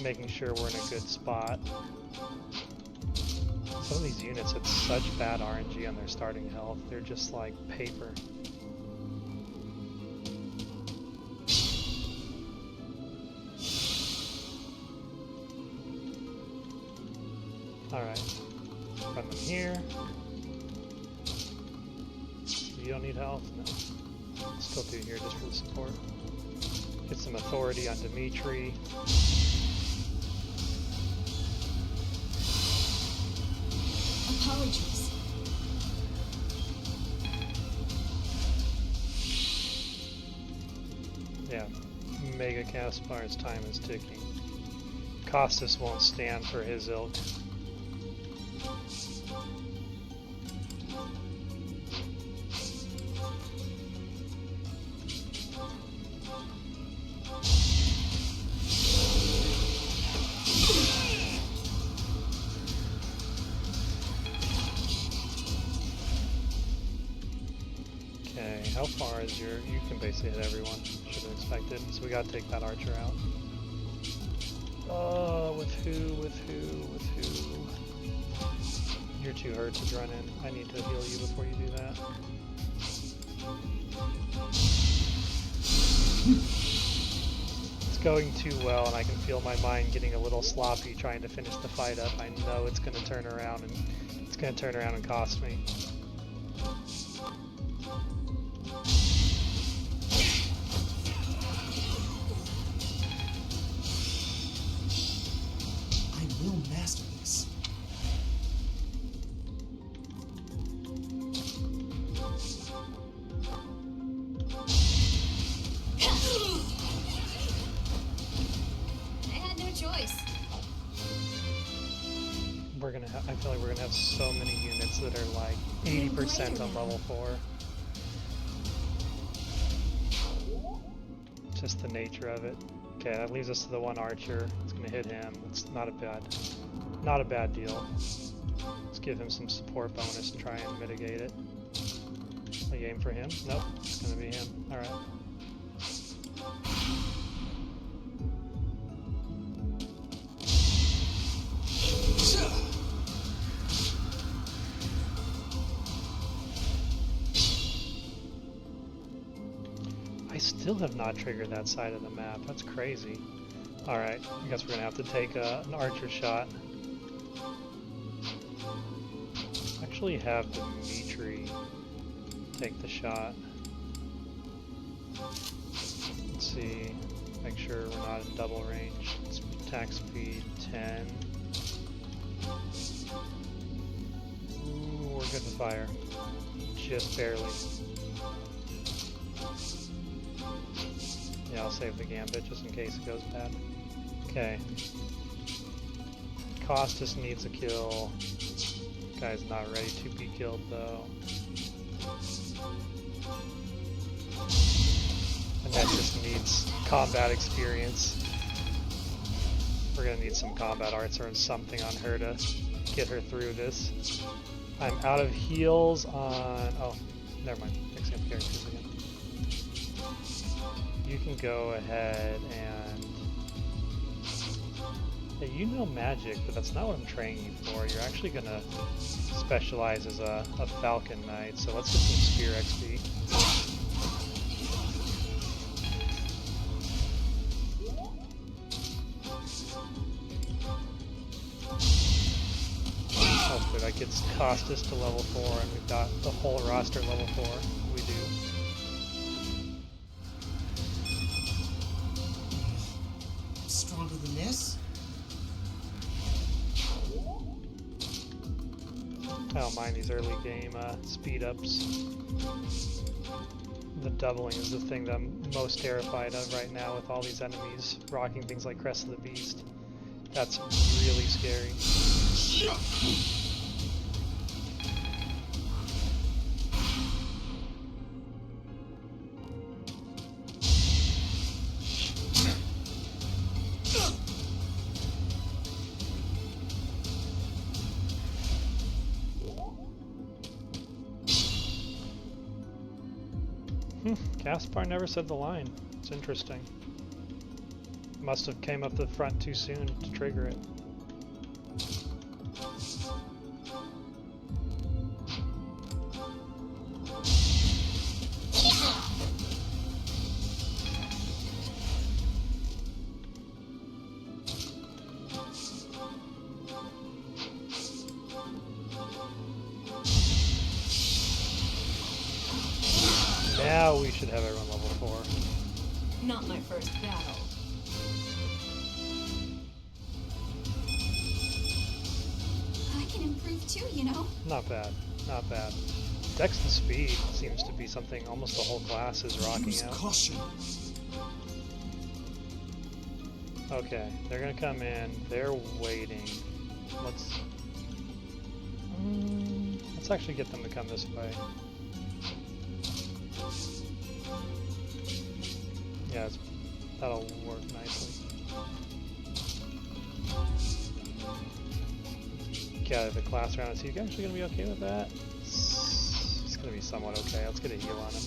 making sure we're in a good spot. Some of these units have such bad RNG on their starting health. They're just like paper. Alright. Run them here. You don't need health? No. Still do here just for the support. Get some authority on Dimitri. Apologies. Yeah. Mega Caspar's time is ticking. Costas won't stand for his ilk. Okay, how far is your... You can basically hit everyone. Should have expected. So we gotta take that archer out. With who, with who, with who? You're too hurt to run in. I need to heal you before you do that. It's going too well, and I can feel my mind getting a little sloppy trying to finish the fight up. I know it's going to turn around, and it's going to turn around and cost me. I will master this. I had no choice. We're gonna I feel like we're gonna have so many units that are like 80% on level 4. Just the nature of it. Okay, that leaves us to the one archer. It's gonna hit him. It's not a bad deal. Let's give him some support bonus and try and mitigate it. I aim for him. Nope, it's gonna be him. All right. I still still have not triggered that side of the map. That's crazy. Alright, I guess we're gonna have to take an archer shot. Actually have Dimitri take the shot. Let's see, make sure we're not in double range. Attack speed 10. Ooh, we're good to fire. Just barely. Yeah, I'll save the gambit just in case it goes bad. Okay. Costas needs a kill. Guy's not ready to be killed though. And that just needs combat experience. We're gonna need some combat arts or something on her to get her through this. I'm out of heals on... oh, never mind. Mixing up characters again. You can go ahead and... yeah, you know magic, but that's not what I'm training you for. You're actually gonna specialize as a Falcon Knight, so let's get some Spear XP. Hopefully that gets Costas to level 4, and we've got the whole roster level 4. We do. Stronger than this? I don't mind these early game speed ups. The doubling is the thing that I'm most terrified of right now with all these enemies rocking things like Crest of the Beast. That's really scary. Caspar never said the line. It's interesting. Must have came up the front too soon to trigger it. Now we should have everyone level 4. Not my first battle. I can improve too, you know. Not bad, not bad. Dex and speed seems to be something almost the whole class is rocking Use out. caution. Okay, they're gonna come in. They're waiting. Let's actually get them to come this way. Yeah, that'll work nicely. Get out of the class round. Is he actually gonna be okay with that? It's gonna be somewhat okay. Let's get a heal on him.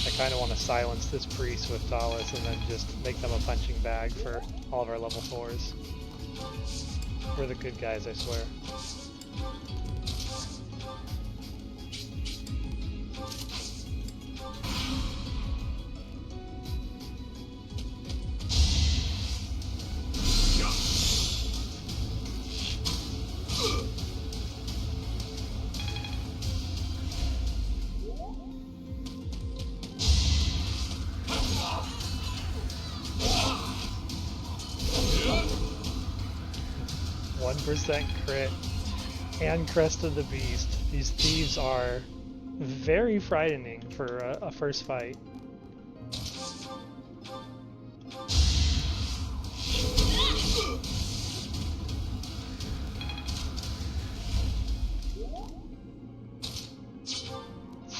I kind of want to silence this priest with Thales and then just make them a punching bag for all of our level 4s. We're the good guys, I swear. Crit and Crest of the Beast. These thieves are very frightening for a first fight.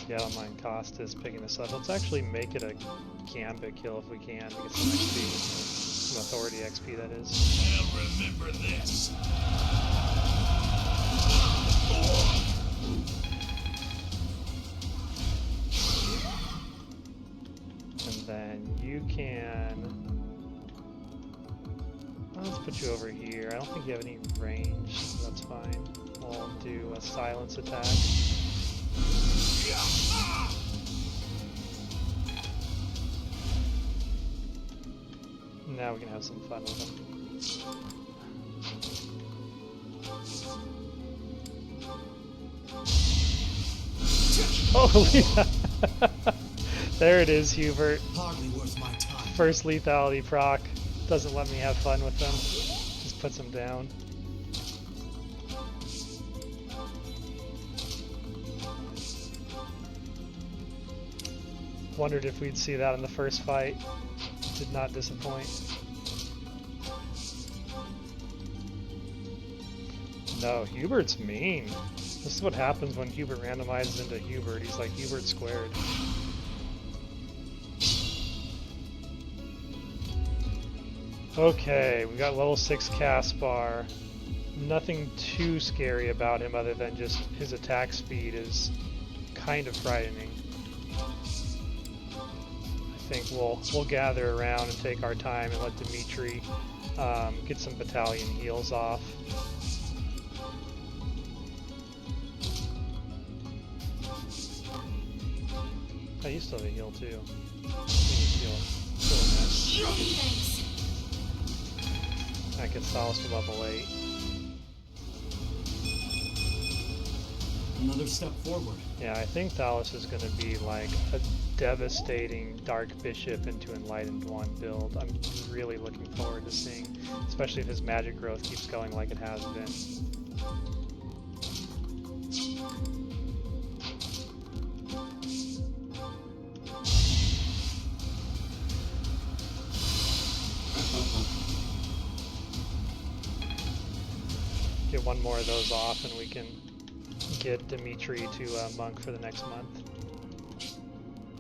Yeah, I don't mind Costas picking this up. Let's actually make it a gambit kill if we can to get some XP. Some authority XP, that is. I'll remember this. And then you can... let's put you over here. I don't think you have any range, so that's fine. We'll do a silence attack. Now we can have some fun with him. Holy! There it is, Hubert. Hardly worth my time. First lethality proc. Doesn't let me have fun with them. Just puts him down. Wondered if we'd see that in the first fight. Did not disappoint. No, Hubert's mean. This is what happens when Hubert randomizes into Hubert. He's like Hubert squared. Okay, we got level 6 Caspar. Nothing too scary about him other than just his attack speed is kind of frightening. I think we'll gather around and take our time and let Dimitri get some battalion heals off. Oh, you still have a heal too. You heal. Thanks. That gets Thales to level 8. Another step forward. Yeah, I think Thales is going to be like a devastating Dark Bishop into Enlightened One build. I'm really looking forward to seeing, especially if his magic growth keeps going like it has been. Get one more of those off and we can get Dimitri to Monk for the next month.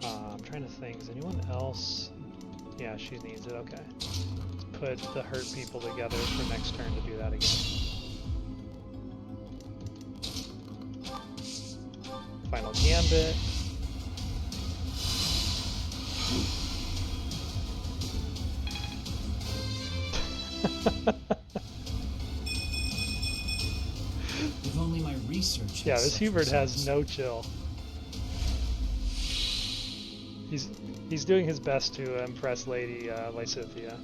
I'm trying to think, is anyone else? Yeah, she needs it, okay. Let's put the hurt people together for next turn to do that again. Final Gambit. If only my research. Yeah, had this such Hubert has results. no chill. He's doing his best to impress Lady Lysithia.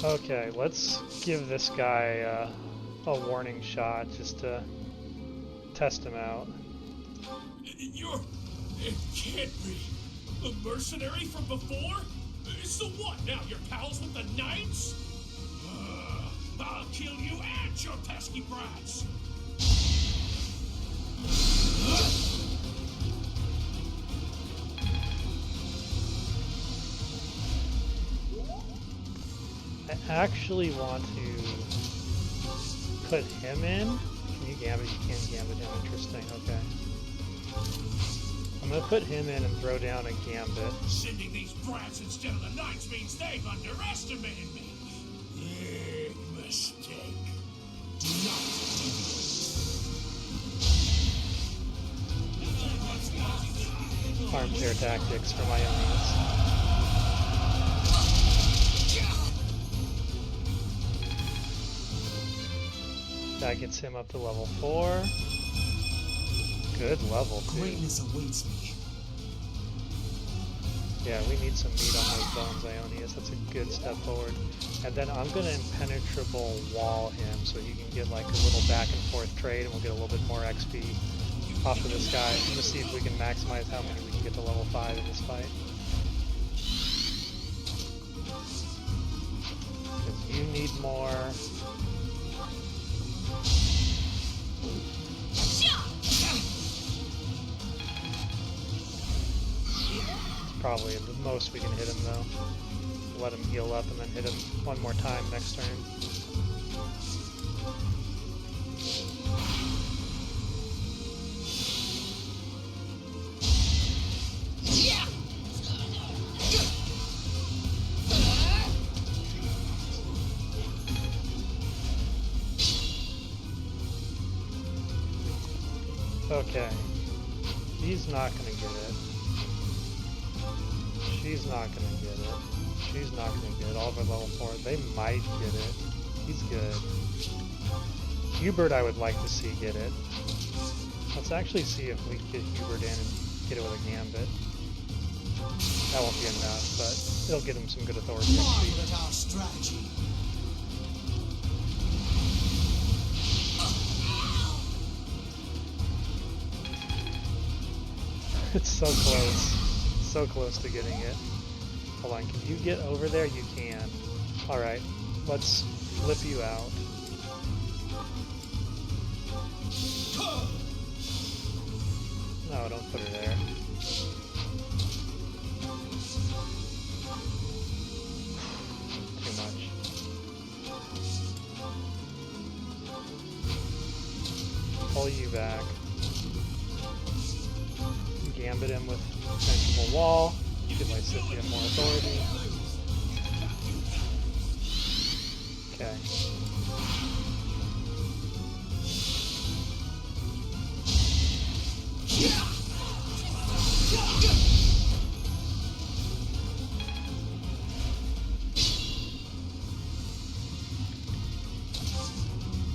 Okay, let's give this guy a warning shot just to test him out. It can't be. The mercenary from before? So what, now you're pals with the Knights? I'll kill you and your pesky brats! I actually want to put him in. Can you gambit? You can gambit him. Interesting. Okay. I'm gonna put him in and throw down a gambit. Sending these brats instead of the Knights means they've underestimated me. Big mistake. Do not deviate. Armchair tactics for my enemies. That gets him up to level 4. Good level, too. Greatness awaits me. Yeah, we need some meat on those bones, Ionius. That's a good step forward. And then I'm going to impenetrable wall him so he can get like a little back and forth trade and we'll get a little bit more XP off of this guy. I'm going to see if we can maximize how many we can get to level 5 in this fight. Because you need more. Probably the most we can hit him though. Let him heal up and then hit him one more time next turn. Okay. He's not gonna get it. She's not gonna get it. She's not gonna get it. All of our level 4. They might get it. He's good. Hubert I would like to see get it. Let's actually see if we can get Hubert in and get it with a gambit. That won't be enough, but it'll get him some good authority Marvel XP. at our strategy. It's so close. So close to getting it. Hold on, can you get over there? You can. Alright, let's flip you out. No, don't put her there. Too much. Pull you back. Gambit him with Sensible Wall. Give Lysithia more authority. Okay.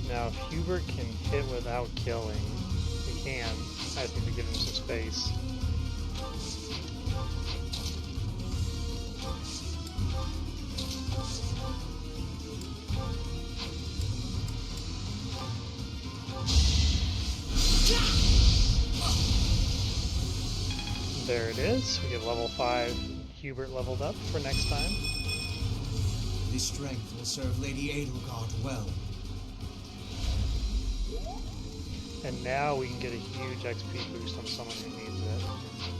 Now, if Hubert can hit without killing, he can. I just need to give him some space. There it is. We get level 5 Hubert leveled up for next time. This strength will serve Lady Edelgard well. And now we can get a huge XP boost on someone who needs it,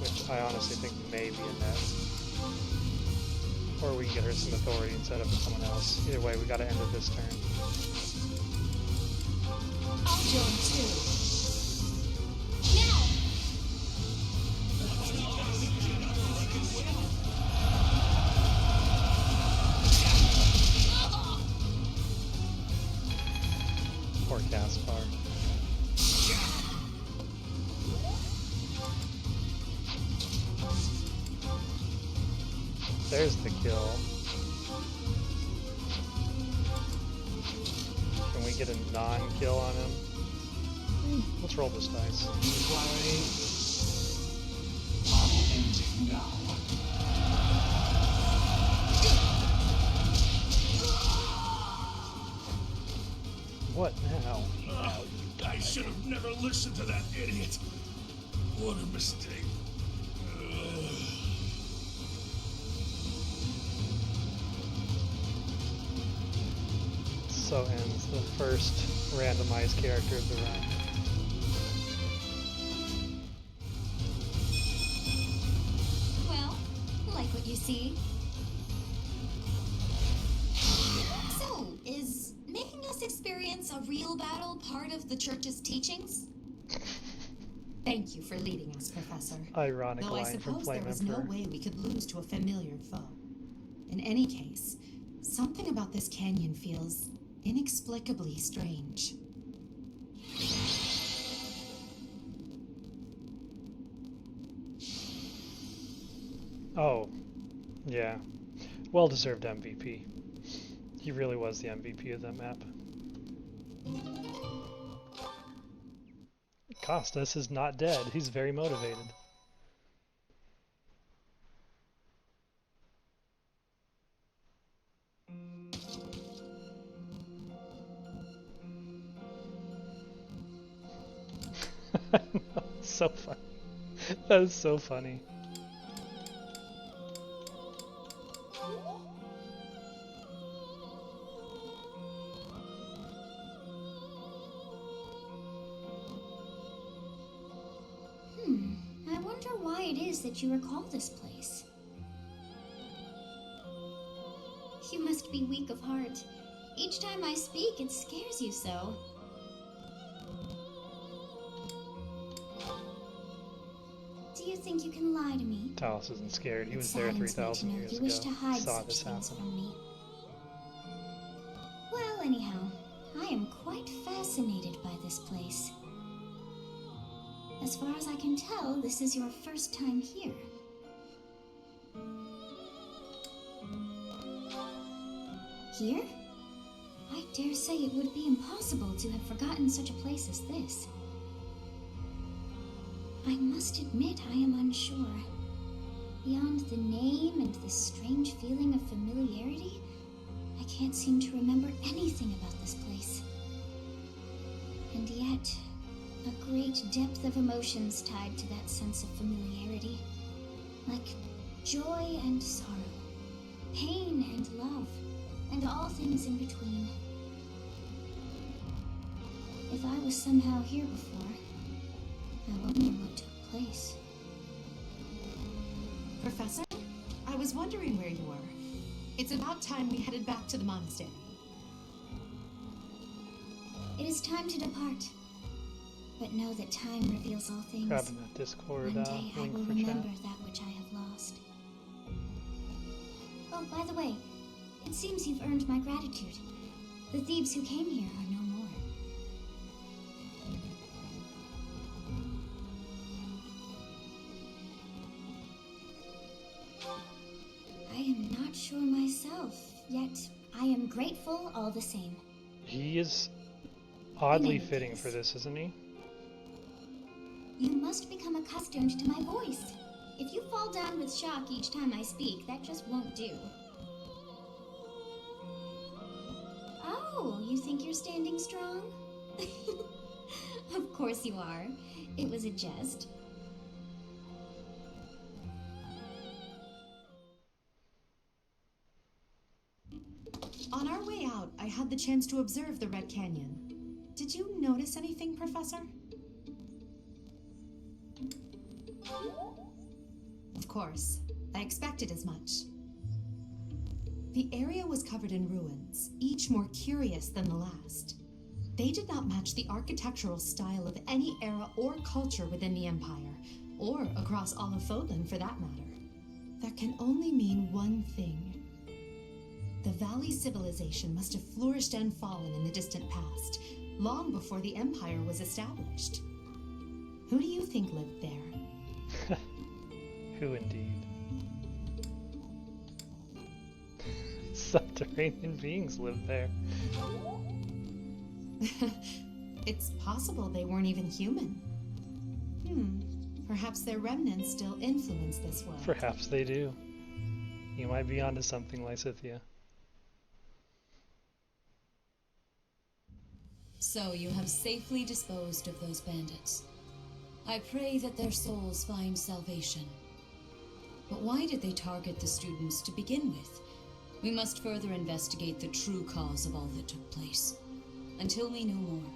which I honestly think may be a net. Or we can get her some authority and set up with someone else. Either way, we gotta end it this turn. I'll join too. Now! Poor Caspar. There's the kill. Can we get a non-kill on him? Let's roll this dice. What now? I should have never listened to that idiot. What a mistake. So ends the first randomized character of the run. Well, like what you see. So, is making us experience a real battle part of the church's teachings? Thank you for leading us, Professor. Ironic Though I line from suppose Flame there was Emperor. no way we could lose to a familiar foe. In any case, something about this canyon feels inexplicably strange. Oh, yeah. Well-deserved MVP. He really was the MVP of that map. Costas is not dead. He's very motivated. I know, it's so funny. That is so funny. I wonder why it is that you recall this place. You must be weak of heart. Each time I speak, it scares you so. Do you think you can lie to me? Talos isn't scared. He It was there saddens me to 3,000 know years you ago. wish to hide Saw such this things happen. from me. Well, anyhow, I am quite fascinated by this place. As far as I can tell, this is your first time here. Here? I dare say it would be impossible to have forgotten such a place as this. I must admit I am unsure. Beyond the name and this strange feeling of familiarity, I can't seem to remember anything about this place. And yet, a great depth of emotions tied to that sense of familiarity. Like joy and sorrow, pain and love, and all things in between. If I was somehow here before, I wonder what took place. Professor, I was wondering where you were. It's about time we headed back to the monastery. It is time to depart. But know that time reveals all things. Grabbing that Discord One day I link will for remember chat. that which I have lost. Oh, by the way, it seems you've earned my gratitude. The thieves who came here are no more. I am not sure myself, yet I am grateful all the same. He is oddly In any fitting case. for this, isn't he? You must become accustomed to my voice. If you fall down with shock each time I speak, that just won't do. Oh, you think you're standing strong? Of course you are. It was a jest. On our way out, I had the chance to observe the Red Canyon. Did you notice anything, Professor? Of course. I expected as much. The area was covered in ruins, each more curious than the last. They did not match the architectural style of any era or culture within the Empire, or across all of Fodlan for that matter. That can only mean one thing. The Valley civilization must have flourished and fallen in the distant past, long before the Empire was established. Who do you think lived there? Who indeed? Subterranean beings live there. It's possible they weren't even human. Perhaps their remnants still influence this world. Perhaps they do. You might be onto something, Lysithia. So you have safely disposed of those bandits. I pray that their souls find salvation. But why did they target the students to begin with? We must further investigate the true cause of all that took place. Until we know more,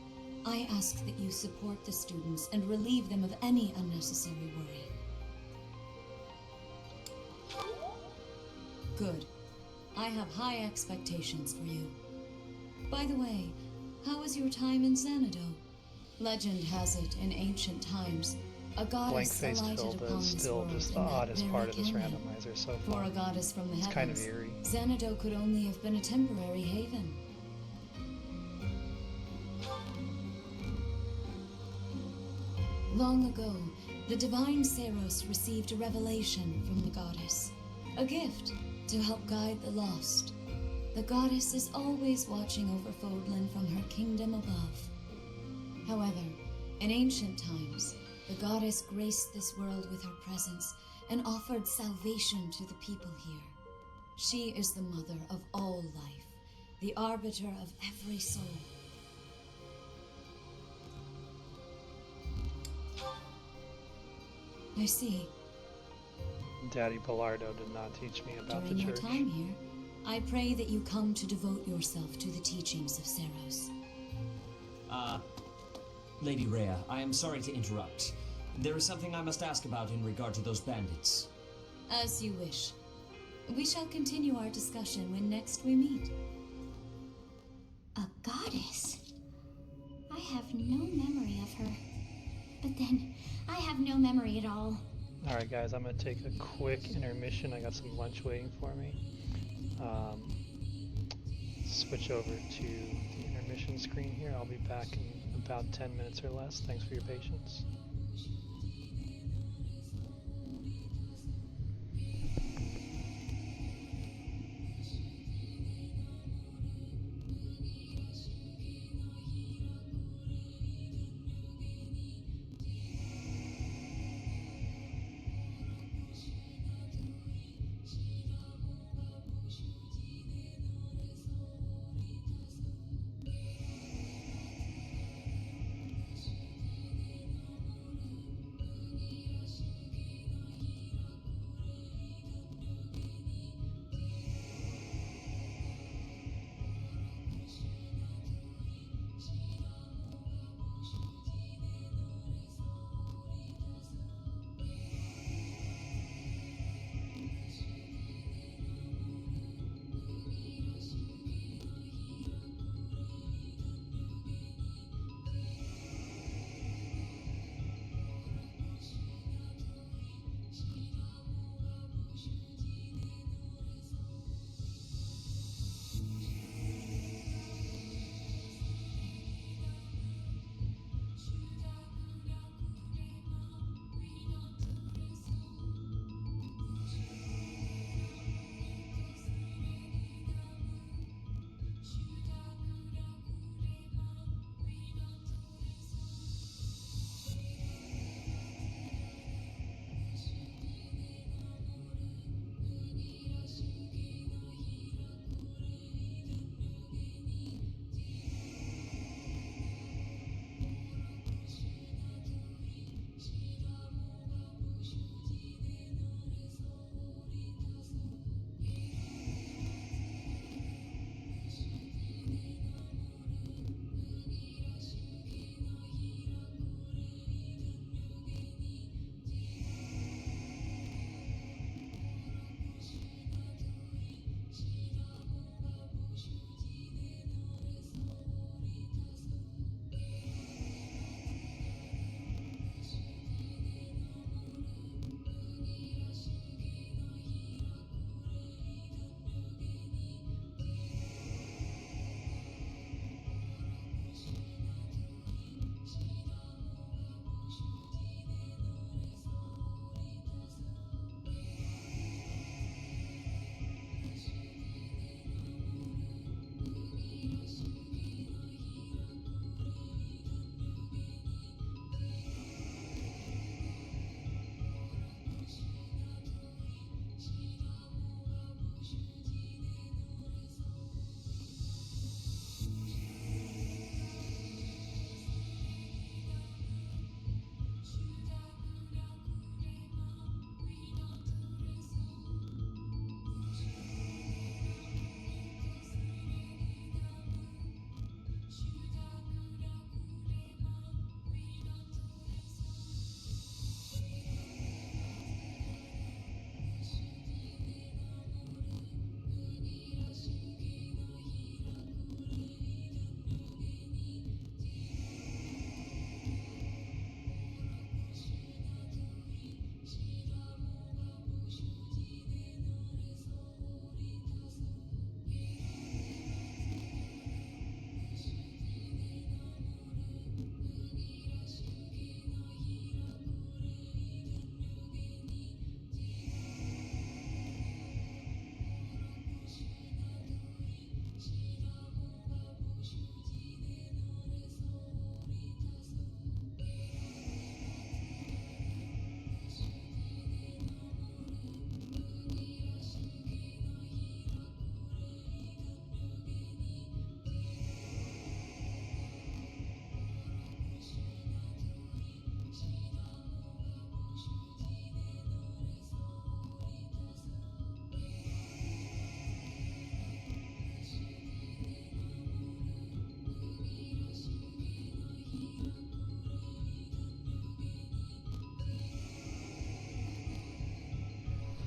I ask that you support the students and relieve them of any unnecessary worry. Good. I have high expectations for you. By the way, how was your time in Xanadu? Legend has it, in ancient times, a goddess Blank-faced alighted Hilda upon is this still world just the in that oddest very part of this canyon. randomizer so For far. a goddess from the It's heavens, kind of eerie. Xanadu could only have been a temporary haven. Long ago, the divine Seros received a revelation from the goddess, a gift to help guide the lost. The goddess is always watching over Fodlan from her kingdom above. However, in ancient times, the goddess graced this world with her presence and offered salvation to the people here. She is the mother of all life, the arbiter of every soul. I see. Daddy Bellardo did not teach me about During the your church. time here, I pray that you come to devote yourself to the teachings of Seros. Lady Rhea, I am sorry to interrupt. There is something I must ask about in regard to those bandits. As you wish. We shall continue our discussion when next we meet. A goddess? I have no memory of her. But then, I have no memory at all. Alright guys, I'm going to take a quick intermission. I got some lunch waiting for me. Switch over to the intermission screen here. I'll be back in about 10 minutes or less. Thanks for your patience.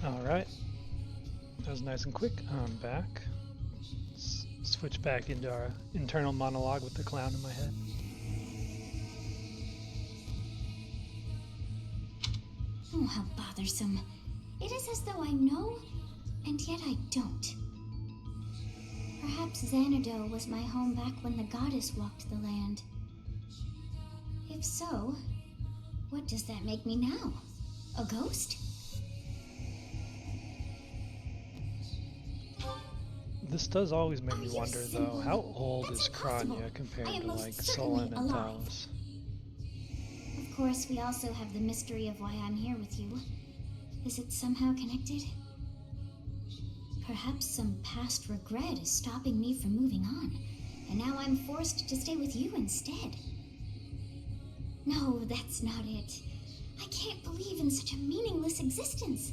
Alright, that was nice and quick. I'm back. Let's switch back into our internal monologue with the clown in my head. Oh, how bothersome. It is as though I know, and yet I don't. Perhaps Xanadu was my home back when the goddess walked the land. If so, what does that make me now? A ghost? This does always make me Are you wonder, though, simply- how old That's is impossible. Kronya compared I am to, most like, certainly Solon and alive. Thales? Of course, we also have the mystery of why I'm here with you. Is it somehow connected? Perhaps some past regret is stopping me from moving on, and now I'm forced to stay with you instead. No, that's not it. I can't believe in such a meaningless existence.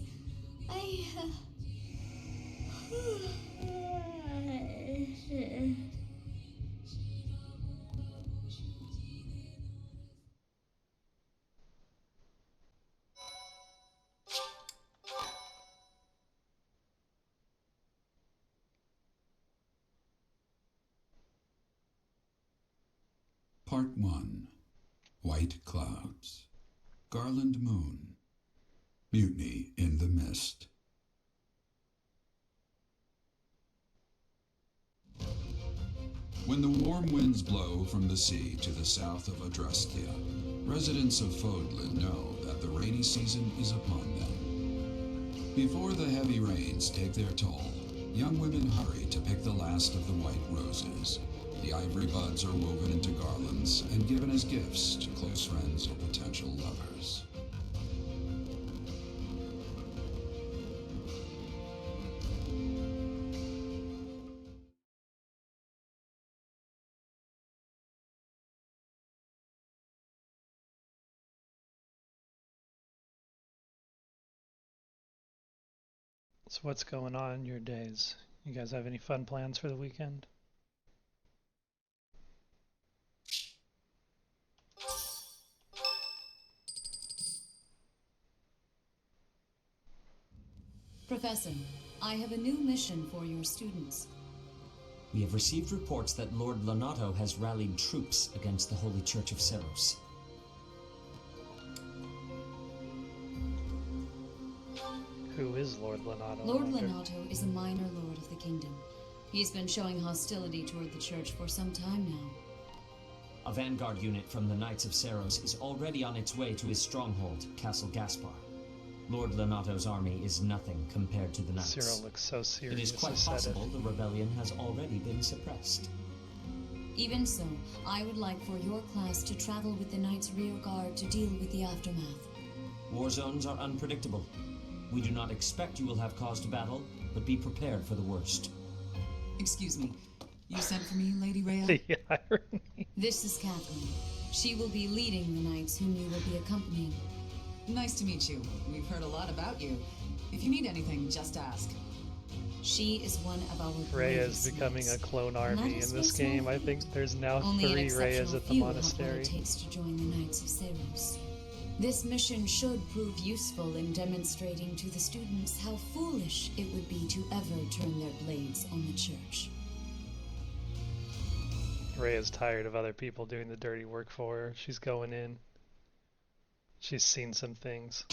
Part 1. White Clouds. Garland Moon. Mutiny in the Mist. When the warm winds blow from the sea to the south of Adrastia, residents of Fodlin know that the rainy season is upon them. Before the heavy rains take their toll, young women hurry to pick the last of the white roses. The ivory buds are woven into garlands and given as gifts to close friends or potential lovers. So what's going on in your days? You guys have any fun plans for the weekend? Professor, I have a new mission for your students. We have received reports that Lord Lonato has rallied troops against the Holy Church of Seros. Who is Lord Lonato? Lord Lonato is a minor lord of the kingdom. He's been showing hostility toward the church for some time now. A vanguard unit from the Knights of Seros is already on its way to his stronghold, Castle Caspar. Lord Lonato's army is nothing compared to the Knights. Cyril looks so serious. It is quite possible the rebellion has already been suppressed. Even so, I would like for your class to travel with the Knights' rear guard to deal with the aftermath. War zones are unpredictable. We do not expect you will have cause to battle, but be prepared for the worst. Excuse me. You sent for me, Lady Rhea? The irony. This is Catherine. She will be leading the knights whom you will be accompanying. Nice to meet you. We've heard a lot about you. If you need anything, just ask. She is one of our Rhea is becoming a clone army in this game. I think there's now Only 3 an Rheas at the few have what monastery. it takes to join the Knights of Seros. This mission should prove useful in demonstrating to the students how foolish it would be to ever turn their blades on the church. Rhea's tired of other people doing the dirty work for her. She's going in. She's seen some things.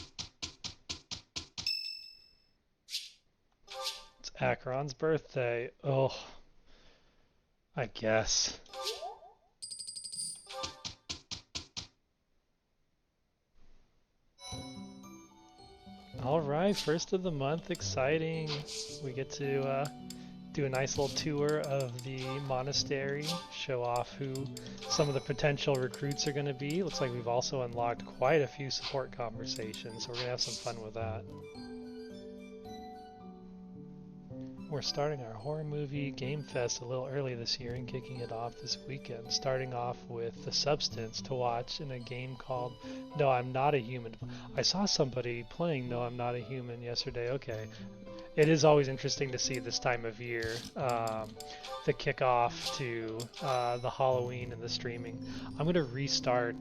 It's Acheron's birthday. Oh, I guess. Alright, first of the month, exciting. We get to do a nice little tour of the monastery, show off who some of the potential recruits are going to be. Looks like we've also unlocked quite a few support conversations, so we're going to have some fun with that. We're starting our horror movie game fest a little early this year and kicking it off this weekend, starting off with The Substance to watch in a game called No, I'm Not a Human. I saw somebody playing No, I'm Not a Human yesterday. Okay. It is always interesting to see this time of year, the kickoff to the Halloween and the streaming. I'm going to restart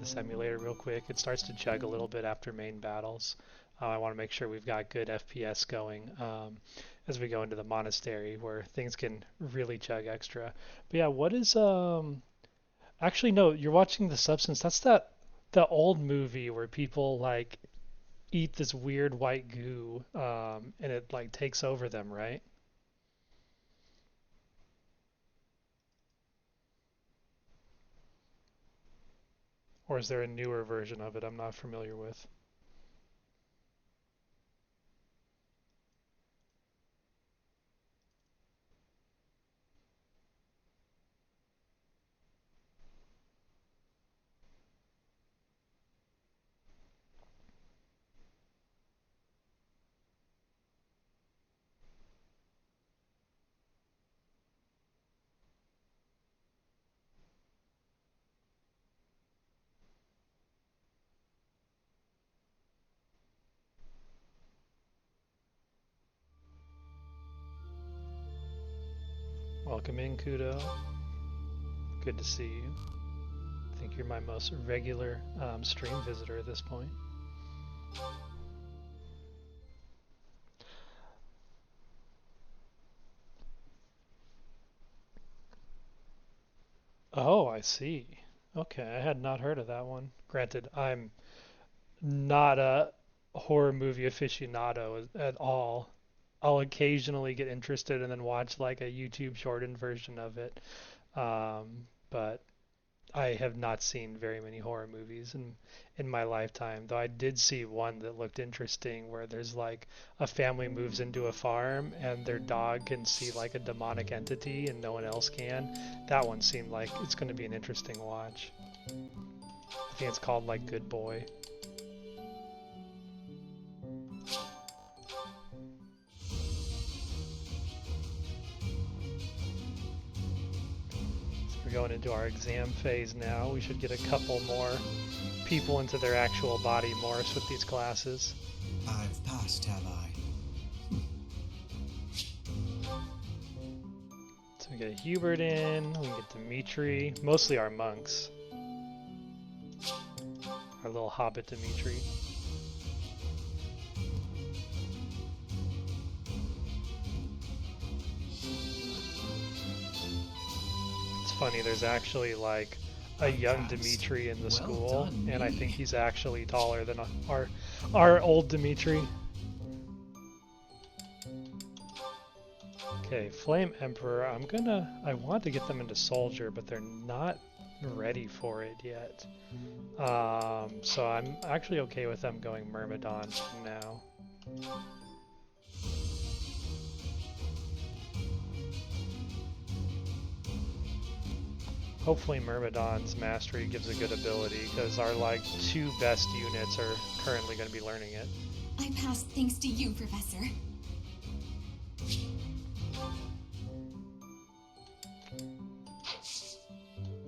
this emulator real quick. It starts to chug a little bit after main battles. I want to make sure we've got good FPS going as we go into the monastery where things can really chug extra. But yeah, what is actually no, you're watching The Substance. That's the old movie where people like eat this weird white goo and it like takes over them, right? Or is there a newer version of it I'm not familiar with? Welcome in, Kudo. Good to see you. I think you're my most regular stream visitor at this point. Oh, I see. Okay, I had not heard of that one. Granted, I'm not a horror movie aficionado at all. I'll occasionally get interested and then watch like a YouTube shortened version of it. But I have not seen very many horror movies in my lifetime, though I did see one that looked interesting where there's like a family moves into a farm and their dog can see like a demonic entity and no one else can. That one seemed like it's going to be an interesting watch. I think it's called like Good Boy. We're going into our exam phase now. We should get a couple more people into their actual body morphs with these classes. I've passed, have I? So we get Hubert in, we get Dimitri, mostly our monks. Our little hobbit Dimitri. Funny, there's actually like a young Dimitri in the school, and I think he's actually taller than our old Dimitri. Okay, Flame Emperor, I want to get them into Soldier, but they're not ready for it yet. So I'm actually okay with them going Myrmidon for now. Hopefully Myrmidon's mastery gives a good ability, because our like 2 best units are currently going to be learning it. I passed thanks to you, Professor.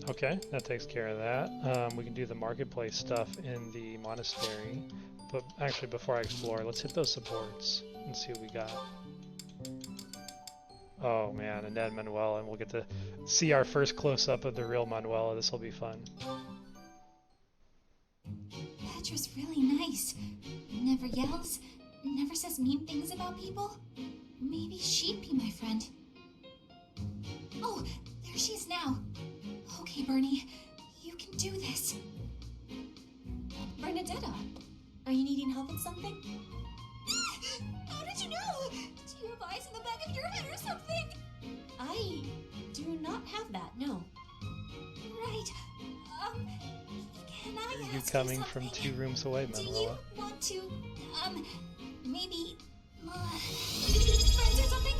Okay, that takes care of that. We can do the marketplace stuff in the monastery, but actually before I explore, let's hit those supports and see what we got. Oh man, and then Manuela, and we'll get to see our first close-up of the real Manuela. This will be fun. Petra's really nice. Never yells, never says mean things about people. Maybe she'd be my friend. Oh, there she is now. Okay, Bernie, you can do this. Bernadetta, are you needing help with something? How did you know? Do you have eyes in the back of your head or something? I do not have that, no. Right. Can I ask you coming from 2 rooms away, Manuela? Do you want to, maybe, friends or something?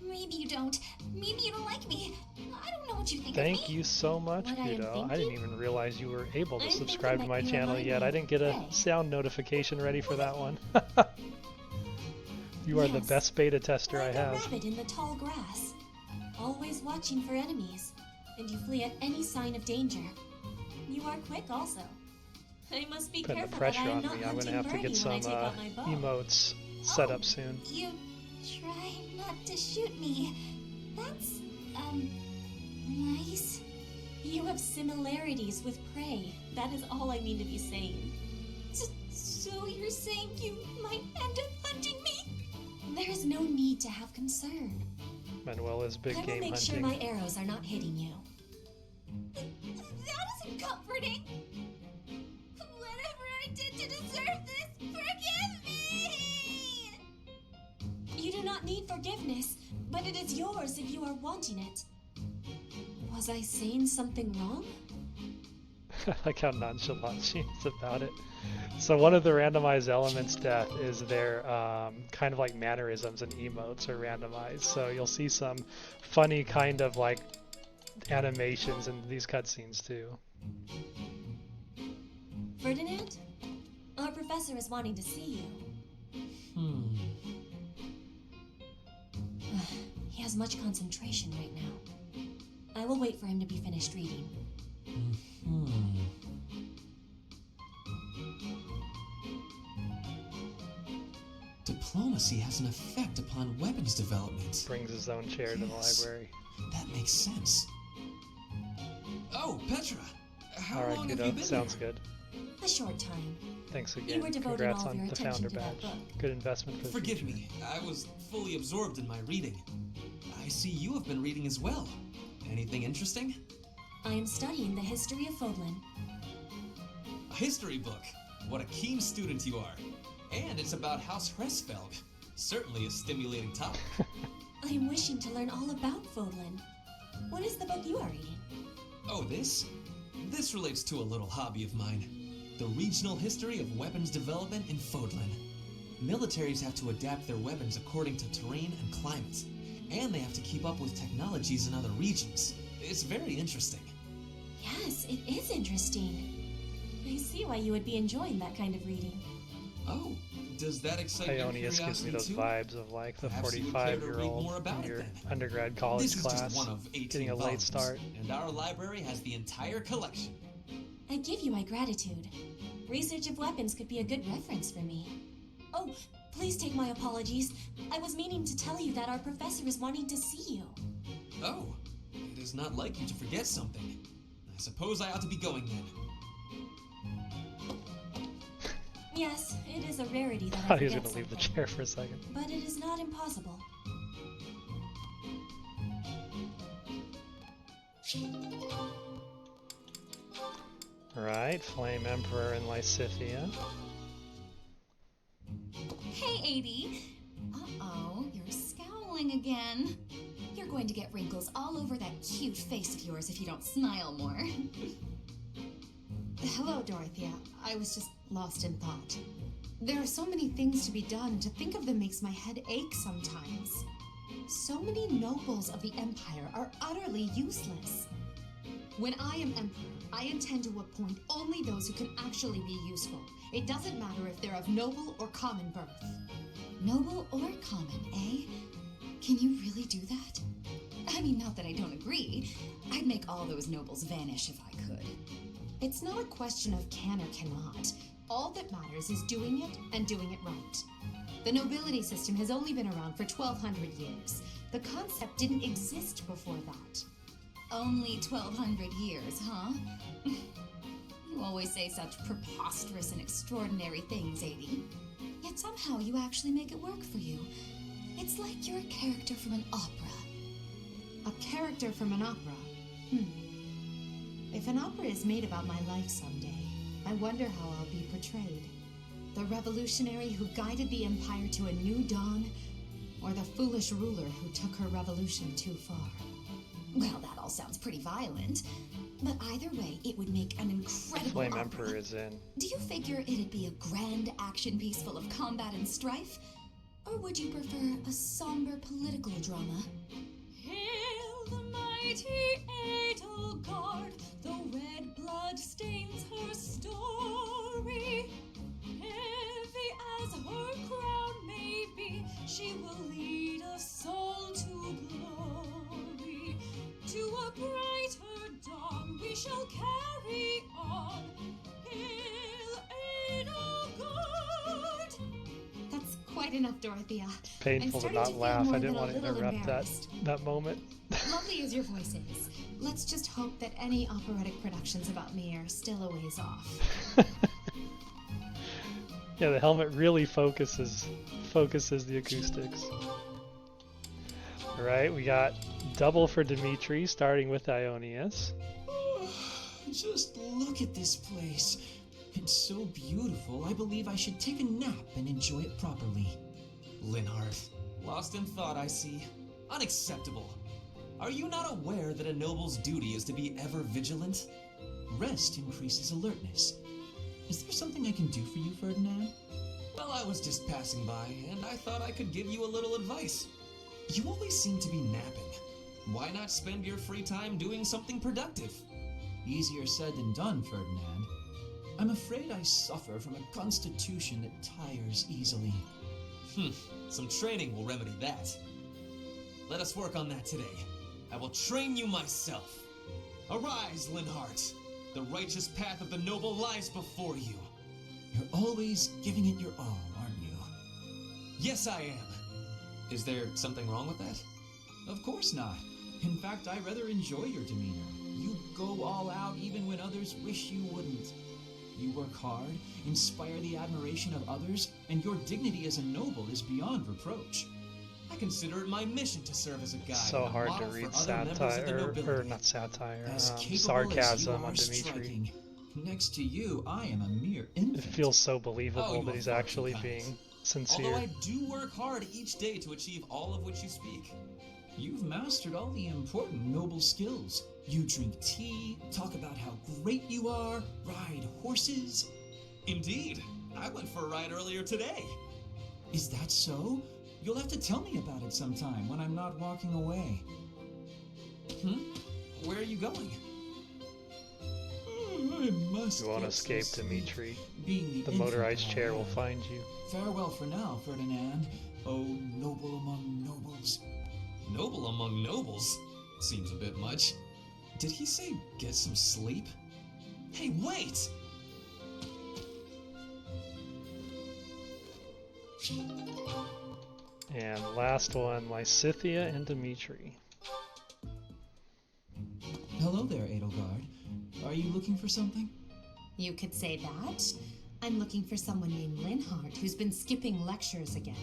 Maybe you don't. Maybe you don't like me. I don't know what you think Thank of me. you so much, Kudo. I didn't even realize you were able to subscribe to my channel yet. I didn't get a sound notification ready for that one. You are the best beta tester I have. Like a rabbit in the tall grass, always watching for enemies, and you flee at any sign of danger. You are quick also. I must be Putting the careful pressure that I am on not me. I'm gonna hunting have to Bernie get when I some take out my bow. emotes set up soon. You try not to shoot me. That's, nice. You have similarities with prey. That is all I mean to be saying. So you're saying you might end up hunting me? There's no need to have concern. Manuel is big I will game make sure hunting. my arrows are not hitting you. That isn't comforting. Whatever I did to deserve this, forgive me! You do not need forgiveness, but it is yours if you are wanting it. Was I saying something wrong? I like how nonchalant she is about it. So one of the randomized elements death is their kind of like mannerisms and emotes are randomized. So you'll see some funny kind of like animations in these cutscenes too. Ferdinand? Our professor is wanting to see you. He has much concentration right now. I will wait for him to be finished reading. Diplomacy has an effect upon weapons development. Brings his own chair to the library. That makes sense. Oh, Petra! How Alright, long have kiddo. you been Sounds here? good. A short time. Thanks You again. were devoting Congrats all of on your the attention founder to that badge. book. Good investment for the Forgive future. me, I was fully absorbed in my reading. I see you have been reading as well. Anything interesting? I am studying the history of Fodlan. A history book. What a keen student you are. And it's about House Hresfelg. Certainly a stimulating topic. I am wishing to learn all about Fodlan. What is the book you are reading? Oh, this? This relates to a little hobby of mine. The regional history of weapons development in Fodlan. Militaries have to adapt their weapons according to terrain and climate. And they have to keep up with technologies in other regions. It's very interesting. Yes, it is interesting. I see why you would be enjoying that kind of reading. Oh, does that excite your Ionius gives me curiosity those too? vibes of like the Perhaps you would care to read 45-year-old more about in it your then. undergrad college This is class just one of 18 getting a late volumes, start. and our library has the entire collection. I give you my gratitude. Research of weapons could be a good reference for me. Oh, please take my apologies. I was meaning to tell you that our professor is wanting to see you. Oh, it is not like you to forget something. I suppose I ought to be going then. Yes, it is a rarity that I thought he was forget going to leave the something, chair for a second. but it is not impossible. Right, Flame Emperor and Lysithia. Hey, Adie. Uh-oh, you're scowling again. You're going to get wrinkles all over that cute face of yours if you don't smile more. Hello, Dorothea. I was just lost in thought. There are so many things to be done. To think of them makes my head ache sometimes. So many nobles of the Empire are utterly useless. When I am Emperor, I intend to appoint only those who can actually be useful. It doesn't matter if they're of noble or common birth. Noble or common, eh? Can you really do that? I mean, not that I don't agree. I'd make all those nobles vanish if I could. It's not a question of can or cannot. All that matters is doing it and doing it right. The nobility system has only been around for 1,200 years. The concept didn't exist before that. Only 1,200 years, huh? You always say such preposterous and extraordinary things, Adie. Yet somehow you actually make it work for you. It's like you're a character from an opera. A character from an opera? If an opera is made about my life someday, I wonder how I'll be portrayed. The revolutionary who guided the Empire to a new dawn, or the foolish ruler who took her revolution too far? Well, that all sounds pretty violent. But either way, it would make an incredible Flame opera. Emperor is in. Do you figure it'd be a grand action piece full of combat and strife? Or would you prefer a somber political drama? Hail the mighty Edelgard, the red blood stains her story. Heavy as her crown may be, she will lead us soul to glory. To a brighter dawn we shall carry on. Hail Edelgard! That's quite enough, Dorothea. Painful to I'm starting not feel laugh. more I didn't than a want to little interrupt embarrassed. that moment. Lovely as your voice is, let's just hope that any operatic productions about me are still a ways off. Yeah, the helmet really focuses the acoustics. Alright, we got double for Dimitri, starting with Ionius. Just look at this place. It's so beautiful, I believe I should take a nap and enjoy it properly. Linhardt, lost in thought, I see. Unacceptable. Are you not aware that a noble's duty is to be ever vigilant? Rest increases alertness. Is there something I can do for you, Ferdinand? Well, I was just passing by, and I thought I could give you a little advice. You always seem to be napping. Why not spend your free time doing something productive? Easier said than done, Ferdinand. I'm afraid I suffer from a constitution that tires easily. Some training will remedy that. Let us work on that today. I will train you myself. Arise, Linhardt. The righteous path of the noble lies before you. You're always giving it your all, aren't you? Yes, I am. Is there something wrong with that? Of course not. In fact, I rather enjoy your demeanor. You go all out even when others wish you wouldn't. You work hard, inspire the admiration of others, and your dignity as a noble is beyond reproach. I consider it my mission to serve as a guide. So hard to read satire, or not satire, sarcasm on Dimitri. Striking. Next to you, I am a mere infant. It feels so believable that he's actually being sincere. Although I do work hard each day to achieve all of which you speak. You've mastered all the important noble skills. You drink tea, talk about how great you are, ride horses. Indeed. I went for a ride earlier today. Is that so? You'll have to tell me about it sometime when I'm not walking away. Where are you going? I must. You won't escape, Dimitri. The motorized chair will find you. Farewell for now, Ferdinand. Oh, noble among nobles. Noble among nobles? Seems a bit much. Did he say get some sleep? Hey, wait! And last one, Lysithea and Dimitri. Hello there, Edelgard. Are you looking for something? You could say that. I'm looking for someone named Linhardt who's been skipping lectures again.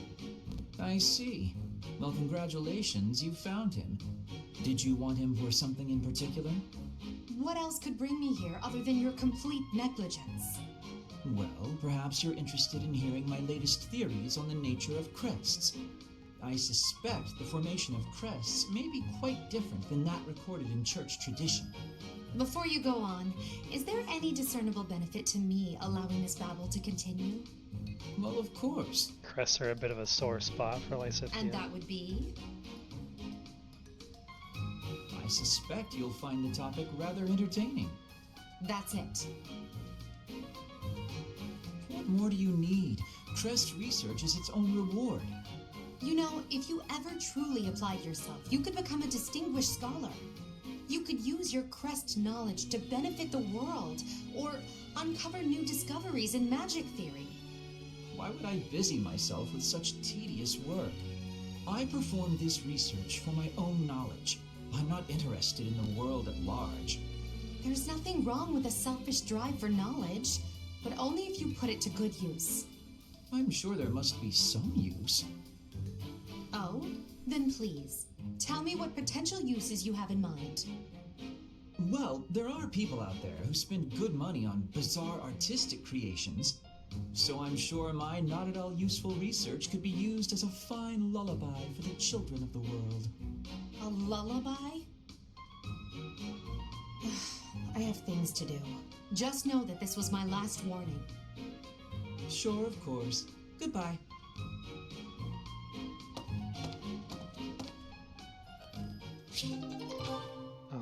I see. Well, congratulations, you found him. Did you want him for something in particular? What else could bring me here other than your complete negligence? Well, perhaps you're interested in hearing my latest theories on the nature of crests. I suspect the formation of crests may be quite different than that recorded in church tradition. Before you go on, is there any discernible benefit to me allowing this babble to continue? Well, of course. Crests are a bit of a sore spot for Lysithea. And that would be? I suspect you'll find the topic rather entertaining. That's it. What more do you need? Crest research is its own reward. You know, if you ever truly applied yourself, you could become a distinguished scholar. You could use your crest knowledge to benefit the world, or uncover new discoveries in magic theory. Why would I busy myself with such tedious work? I perform this research for my own knowledge. I'm not interested in the world at large. There's nothing wrong with a selfish drive for knowledge, but only if you put it to good use. I'm sure there must be some use. Oh? Then please, tell me what potential uses you have in mind. Well, there are people out there who spend good money on bizarre artistic creations, so I'm sure my not at all useful research could be used as a fine lullaby for the children of the world. A lullaby? I have things to do. Just know that this was my last warning. Sure, of course. Goodbye.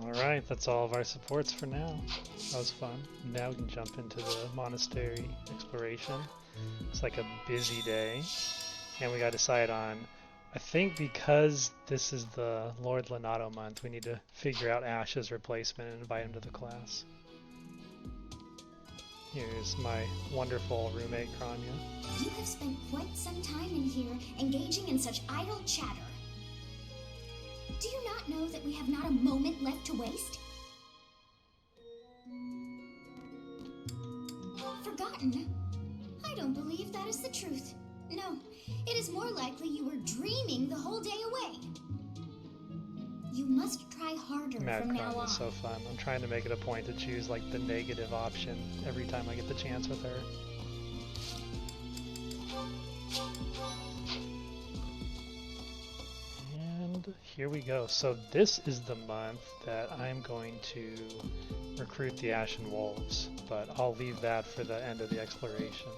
Alright, that's all of our supports for now. That was fun. Now we can jump into the monastery exploration. It's like a busy day. And we got to decide on, I think because this is the Lord Lenato month, we need to figure out Ash's replacement and invite him to the class. Here's my wonderful roommate, Kronya. You have spent quite some time in here, engaging in such idle chatter. Do you not know that we have not a moment left to waste? Forgotten? I don't believe that is the truth. No, it is more likely you were dreaming the whole day away. You must try harder Mad from now Kronya on. is so fun. I'm trying to make it a point to choose like the negative option every time I get the chance with her. And here we go. So this is the month that I'm going to recruit the Ashen Wolves, but I'll leave that for the end of the exploration.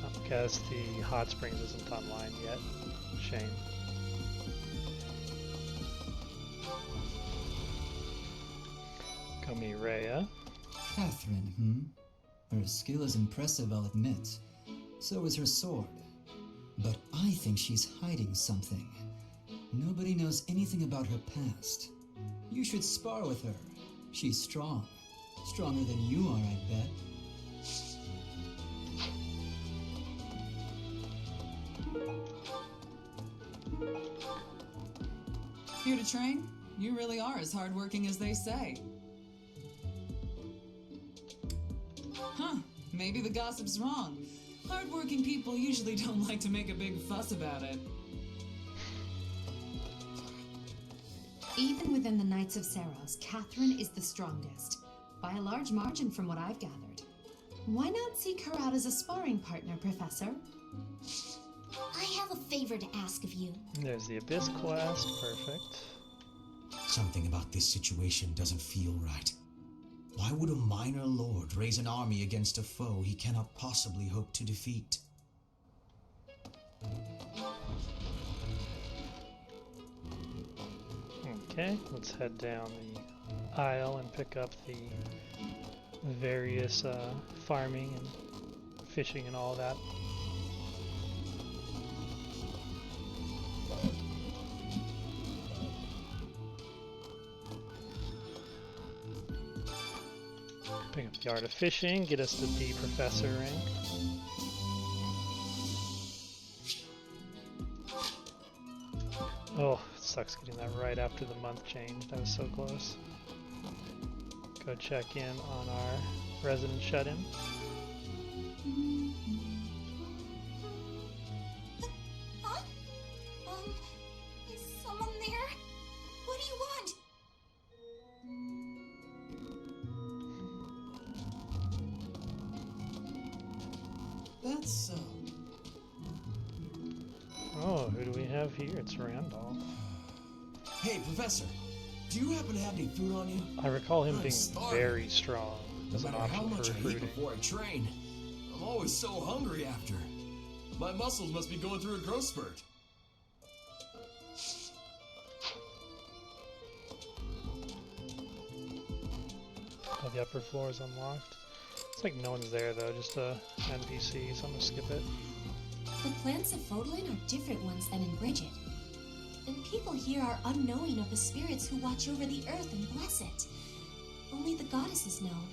I guess the hot springs isn't online yet. Shame. Go meet Rhea. Catherine, Her skill is impressive, I'll admit. So is her sword. But I think she's hiding something. Nobody knows anything about her past. You should spar with her. She's strong. Stronger than you are, I bet. Here to train? You really are as hardworking as they say. Huh, maybe the gossip's wrong. Hardworking people usually don't like to make a big fuss about it. Even within the Knights of Seros, Catherine is the strongest, by a large margin from what I've gathered. Why not seek her out as a sparring partner, Professor? I have a favor to ask of you. There's the Abyss quest. Perfect. Something about this situation doesn't feel right. Why would a minor lord raise an army against a foe he cannot possibly hope to defeat? Okay, let's head down the aisle and pick up the various farming and fishing and all that. Pick up the art of fishing, get us to the professor rank. Oh, it sucks getting that right after the month change. That was so close. Go check in on our resident shut-in. Huh? Is someone there? What do you want? That's, Oh, who do we have here? It's Randolph. Hey, Professor, do you happen to have any food on you? I recall him I'm being starving. very strong No as an matter how option much for I eat recruiting. before I train, I'm always so hungry after. My muscles must be going through a growth spurt. Oh, the upper floor is unlocked. It's like no one's there though, just a NPC, so I'm gonna skip it. The plants of Fodlin are different ones than in Bridget. And people here are unknowing of the spirits who watch over the earth and bless it. Only the goddess is known.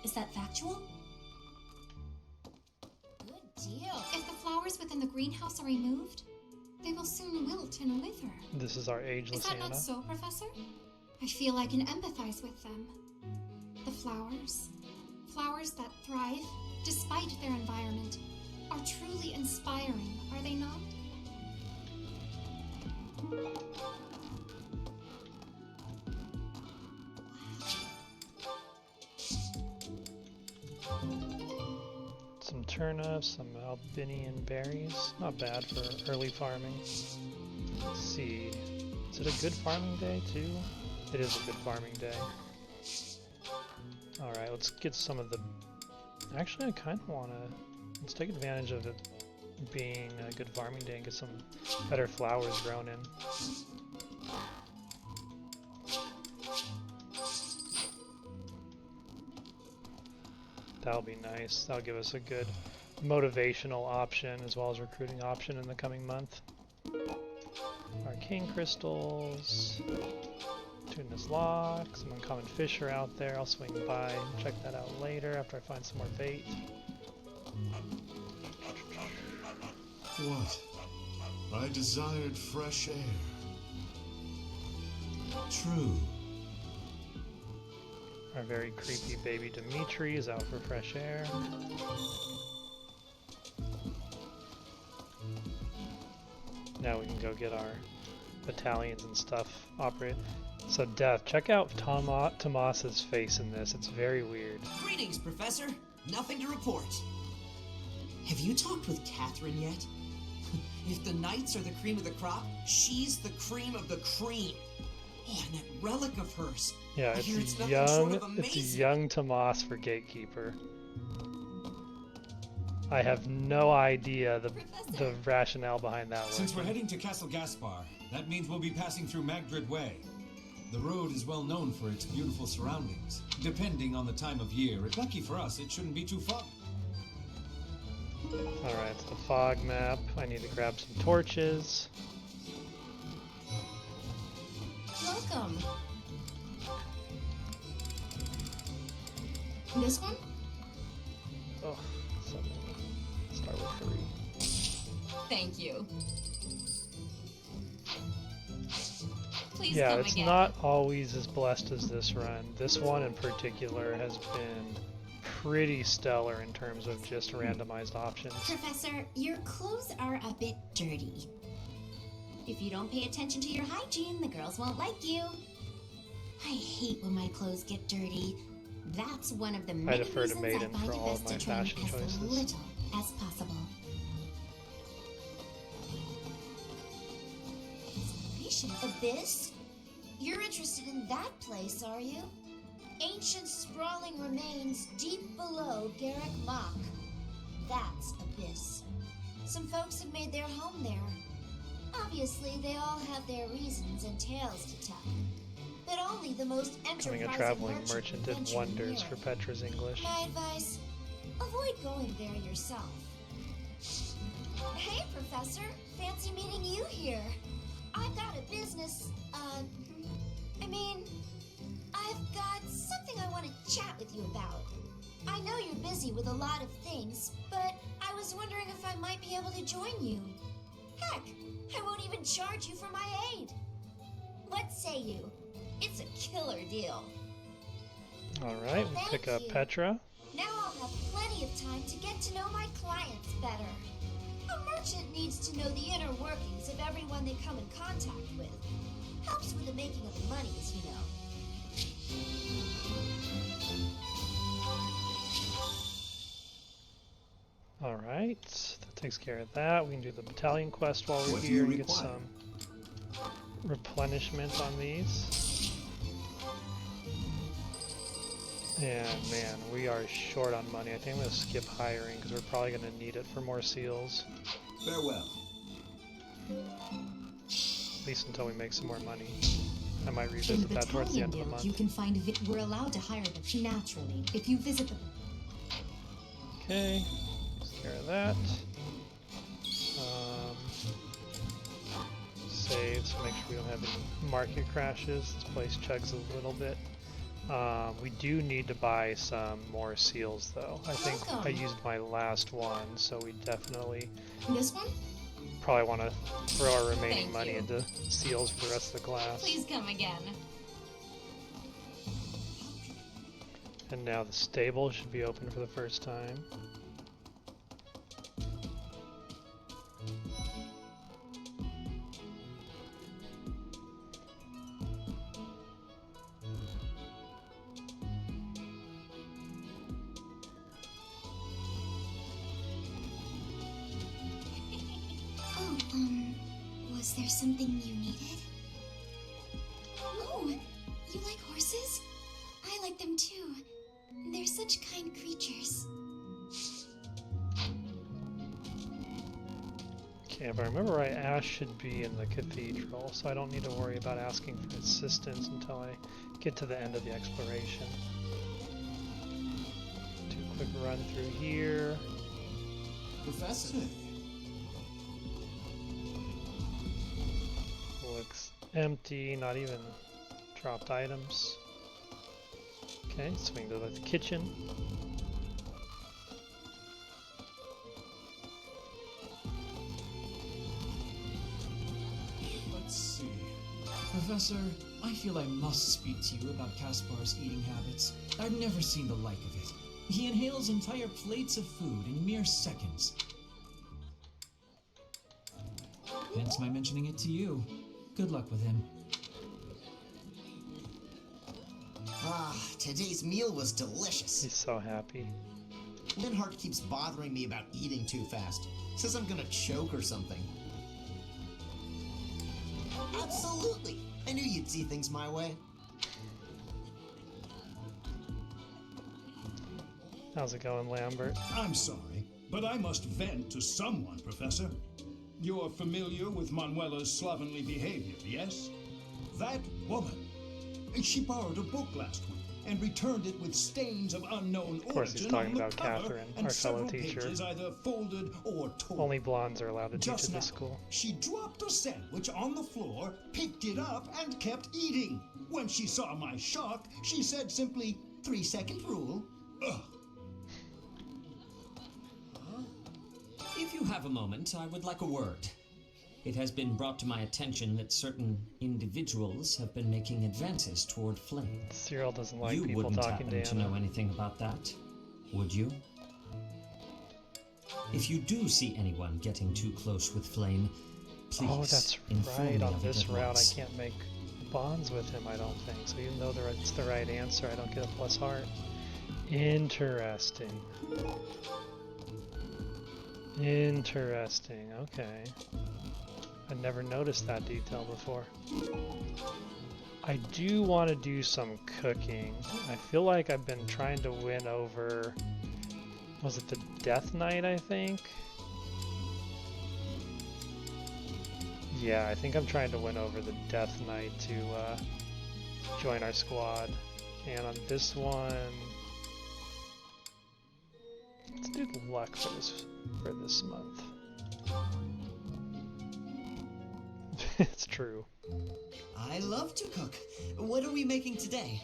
Is that factual? Good deal. If the flowers within the greenhouse are removed, they will soon wilt and wither. This is our Is ageless that Anna. not so, Professor? I feel I can empathize with them. The flowers that thrive despite their environment, are truly inspiring, are they not? Some turnips, some albinian berries. Not bad for early farming. Let's see. Is it a good farming day too? It is a good farming day. Alright, let's get some of the... Actually, I kind of want to... Let's take advantage of it being a good farming day and get some better flowers grown in. That'll be nice. That'll give us a good motivational option as well as recruiting option in the coming month. Arcane crystals. Tuna's lock. Some uncommon fish are out there. I'll swing by and check that out later after I find some more bait. What? I desired fresh air. True. Our very creepy baby Dimitri is out for fresh air. Now we can go get our battalions and stuff operated. So Death, check out Tomas's face in this. It's very weird. Greetings, Professor. Nothing to report. Have you talked with Catherine yet? If the Knights are the cream of the crop, she's the cream of the cream. Oh, and that relic of hers. Yeah, it's young Tomas for Gatekeeper. I have no idea the rationale behind that one. Since we're heading to Castle Caspar, that means we'll be passing through Magdred Way. The road is well known for its beautiful surroundings. Depending on the time of year, lucky for us, it shouldn't be too far. Alright, it's the fog map. I need to grab some torches. Welcome. This one? Oh, so many. Start with 3. Thank you. Please yeah, come it's again. not always as blessed as this run. This one in particular has been pretty stellar in terms of just randomized options. Professor, your clothes are a bit dirty. If you don't pay attention to your hygiene, the girls won't like you. I hate when my clothes get dirty. That's one of the many defer to reasons Maiden I find for it all best of my to trim fashion as choices. little as possible. Abyss? You're interested in that place, are you? Ancient sprawling remains deep below Garrick Mach. That's Abyss. Some folks have made their home there. Obviously, they all have their reasons and tales to tell. But only the most Becoming enterprising a traveling merchant merchant would did venture wonders near for it. Petra's English. My advice, avoid going there yourself. Hey, Professor. Fancy meeting you here. I've got a business, I've got something I want to chat with you about. I know you're busy with a lot of things, but I was wondering if I might be able to join you. Heck, I won't even charge you for my aid. What say you? It's a killer deal. Alright, we pick up you. Petra. Now I'll have plenty of time to get to know my clients better. A merchant needs to know the inner workings of everyone they come in contact with. Helps with the making of the money, as you know. Alright, that takes care of that. We can do the battalion quest while we're What do here you and get require? some replenishment on these. And man, we are short on money. I think I'm going to skip hiring because we're probably going to need it for more seals. Farewell. At least until we make some more money. I might In revisit the that towards the end of the Guild, month. you can find we're allowed to hire them naturally if you visit the. Okay, takes care of that. Save, so make sure we don't have any market crashes. This place chugs a little bit. We do need to buy some more seals though. I think I used my last one, so we definitely This one? probably want to throw our remaining Thank money you. into seals for the rest of the class. Please come again. And now the stable should be open for the first time. Oh, was there something you needed? Oh, you like horses? I like them too. They're such kind creatures. Okay, if I remember right, Ash should be in the cathedral, so I don't need to worry about asking for assistance until I get to the end of the exploration. Do a quick run through here. Professor? Looks empty, not even dropped items. Okay, so we can go to the kitchen. Let's see. Professor, I feel I must speak to you about Caspar's eating habits. I've never seen the like of it. He inhales entire plates of food in mere seconds. Hence my mentioning it to you. Good luck with him. Ah, today's meal was delicious. He's so happy. Linhart keeps bothering me about eating too fast. Says I'm gonna choke or something. Absolutely! I knew you'd see things my way. How's it going, Lambert? I'm sorry, but I must vent to someone, Professor. You're familiar with Manuela's slovenly behavior, yes? That woman. She borrowed a book last week and returned it with stains of unknown origin. Of course, he's talking on the about cover, Catherine, and our fellow several teacher. pages either folded or torn. Only blondes are allowed to teach Just at now, this school. she dropped a sandwich on the floor, picked it up, and kept eating. When she saw my shock, she said simply, 3-second rule. ugh. If you have a moment, I would like a word. It has been brought to my attention that certain individuals have been making advances toward Flame. Cyril doesn't like you people wouldn't talking happen to to know anything about that, would you? If you do see anyone getting too close with Flame, please Oh, that's inform right. me On of this it at route, once. I can't make bonds with him, I don't think. So even though it's the right answer, I don't get a plus heart. Interesting. Interesting. Okay. I never noticed that detail before. I do want to do some cooking. I feel like I've been trying to win over... Was it the Death Knight, I think? Yeah, I think I'm trying to win over the Death Knight to join our squad. And on this one... Let's do luck for this month. It's true. I love to cook. What are we making today?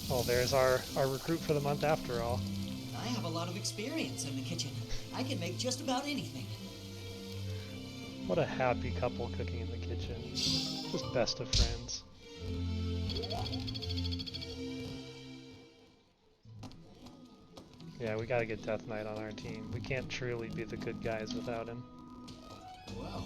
Well, there's our recruit for the month after all. I have a lot of experience in the kitchen. I can make just about anything. What a happy couple cooking in the kitchen. Just best of friends. Yeah, we gotta get Death Knight on our team. We can't truly be the good guys without him. Wow.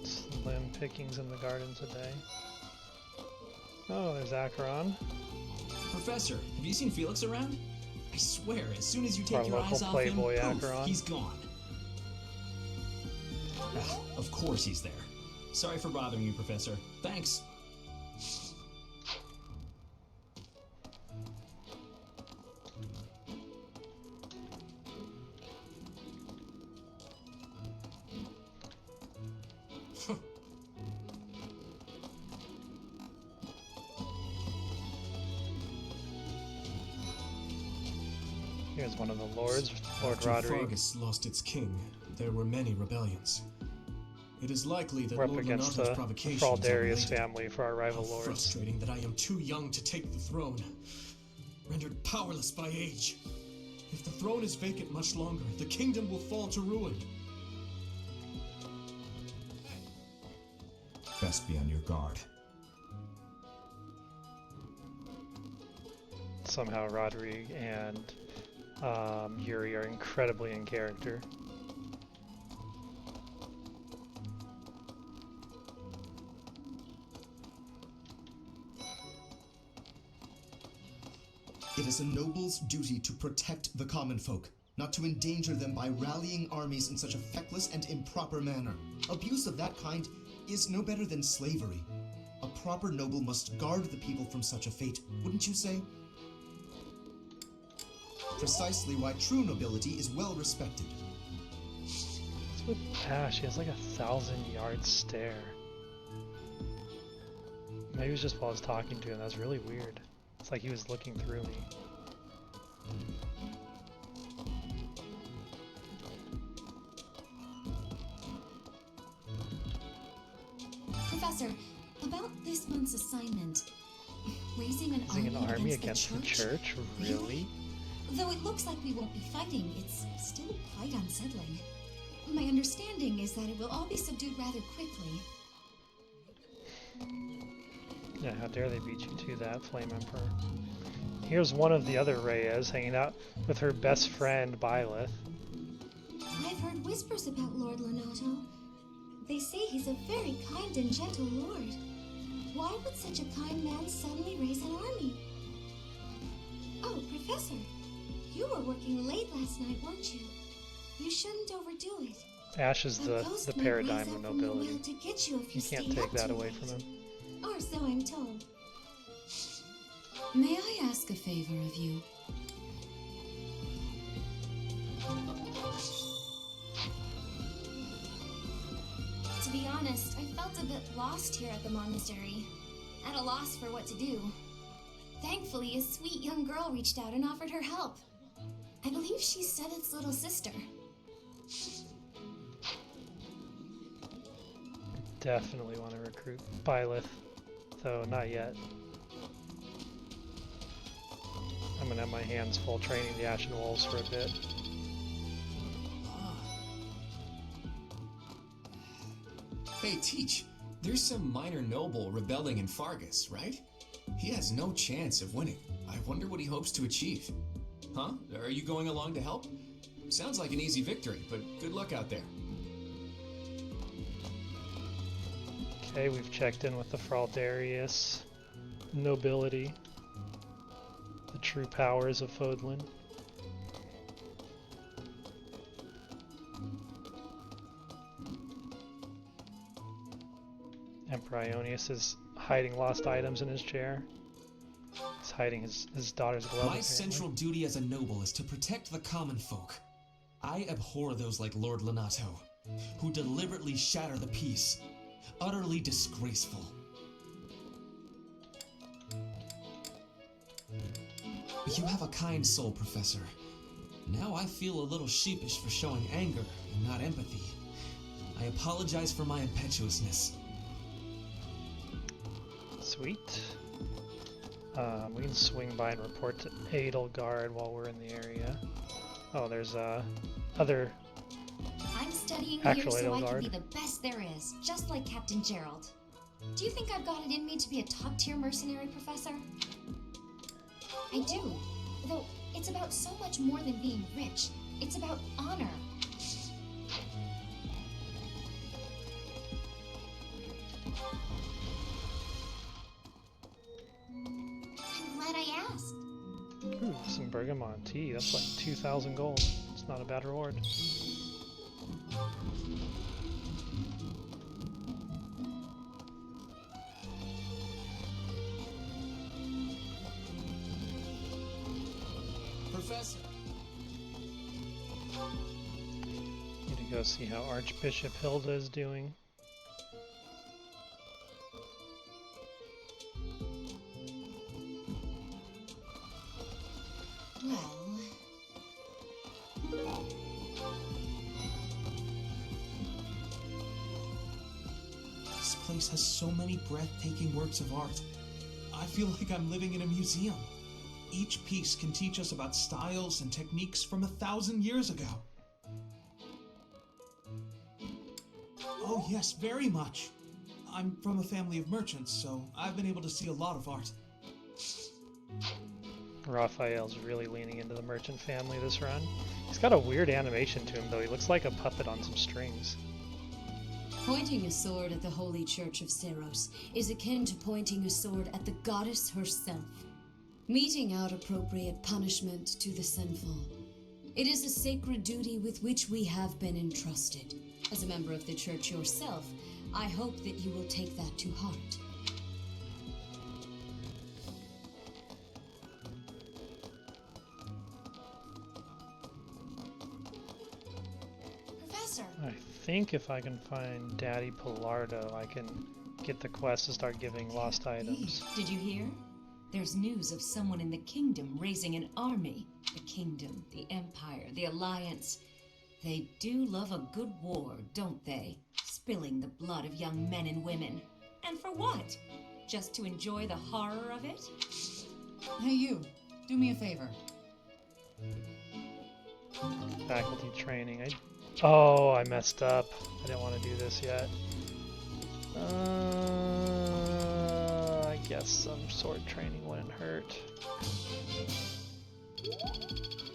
Slim pickings in the garden today. Oh, there's Acheron. Professor, have you seen Felix around? I swear, as soon as you Our take your local eyes off him, playboy poof, Acheron. he's gone. Ah, of course he's there. Sorry for bothering you, Professor. Thanks. Here's one of the lords, Lord After Roderick. Fargus lost its king, there were many rebellions. It is likely that We're up Lord against Lenato's the provocations are Fraldarius related. family for our rival How lords. frustrating that I am too young to take the throne, rendered powerless by age. If the throne is vacant much longer, the kingdom will fall to ruin. Best be on your guard. Somehow Roderick and Yuri are incredibly in character. It is a noble's duty to protect the common folk, not to endanger them by rallying armies in such a feckless and improper manner. Abuse of that kind is no better than slavery. A proper noble must guard the people from such a fate, wouldn't you say? Precisely why true nobility is well respected. What's with Ash? He has like 1,000-yard stare. Maybe it was just while I was talking to him. That was really weird. It's like he was looking through me. Professor, about this month's assignment. Raising an Raising an army against the church? Really? Though it looks like we won't be fighting, it's still quite unsettling. My understanding is that it will all be subdued rather quickly. Yeah, how dare they beat you to that, Flame Emperor. Here's one of the other Reyes hanging out with her best friend, Byleth. I've heard whispers about Lord Lonato. They say he's a very kind and gentle lord. Why would such a kind man suddenly raise an army? Oh, Professor, you were working late last night, weren't you? You shouldn't overdo it. Ash is the paradigm of nobility. To get you if You can't take that away from him. Or so I'm told. May I ask a favor of you? To be honest, I felt a bit lost here at the monastery. At a loss for what to do. Thankfully, a sweet young girl reached out and offered her help. I believe she's Seth's little sister. Definitely want to recruit Byleth, though not yet. I'm gonna have my hands full training the Ashen Wolves for a bit. Hey, Teach, there's some minor noble rebelling in Fargus, right? He has no chance of winning. I wonder what he hopes to achieve. Huh? Are you going along to help? Sounds like an easy victory, but good luck out there. Okay, we've checked in with the Fraldarius nobility. The true powers of Fodlan. Emperor Ionius is hiding lost items in his chair. He's hiding his daughter's glove. My central duty as a noble is to protect the common folk. I abhor those like Lord Lonato, who deliberately shatter the peace. Utterly disgraceful. You have a kind soul, Professor. Now I feel a little sheepish for showing anger and not empathy. I apologize for my impetuousness. Sweet. We can swing by and report to Edelgard while we're in the area. Oh, there's other I'm studying actual here so I can Edelgard. be the best there is, just like Captain Gerald. Do you think I've got it in me to be a top-tier mercenary, Professor? I do. Though it's about so much more than being rich. It's about honor. I'm glad I asked. Ooh, some bergamot tea. That's like 2,000 gold. It's not a bad reward. Professor! Need to go see how Archbishop Hilda is doing. Well... This place has so many breathtaking works of art. I feel like I'm living in a museum. Each piece can teach us about styles and techniques from 1,000 years ago. Oh yes, very much. I'm from a family of merchants, so I've been able to see a lot of art. Raphael's really leaning into the merchant family this run. He's got a weird animation to him, though. He looks like a puppet on some strings. Pointing a sword at the Holy Church of Seros is akin to pointing a sword at the goddess herself, meting out appropriate punishment to the sinful. It is a sacred duty with which we have been entrusted. As a member of the church yourself, I hope that you will take that to heart. Professor! I think if I can find Daddy Pilardo, I can get the quest to start giving lost items. Did you hear? There's news of someone in the kingdom raising an army. The kingdom, the empire, the alliance. They do love a good war, don't they? Spilling the blood of young men and women. And for what? Just to enjoy the horror of it? Hey, you. Do me a favor. Faculty training. Oh, I messed up. I didn't want to do this yet. I guess some sword training wouldn't hurt.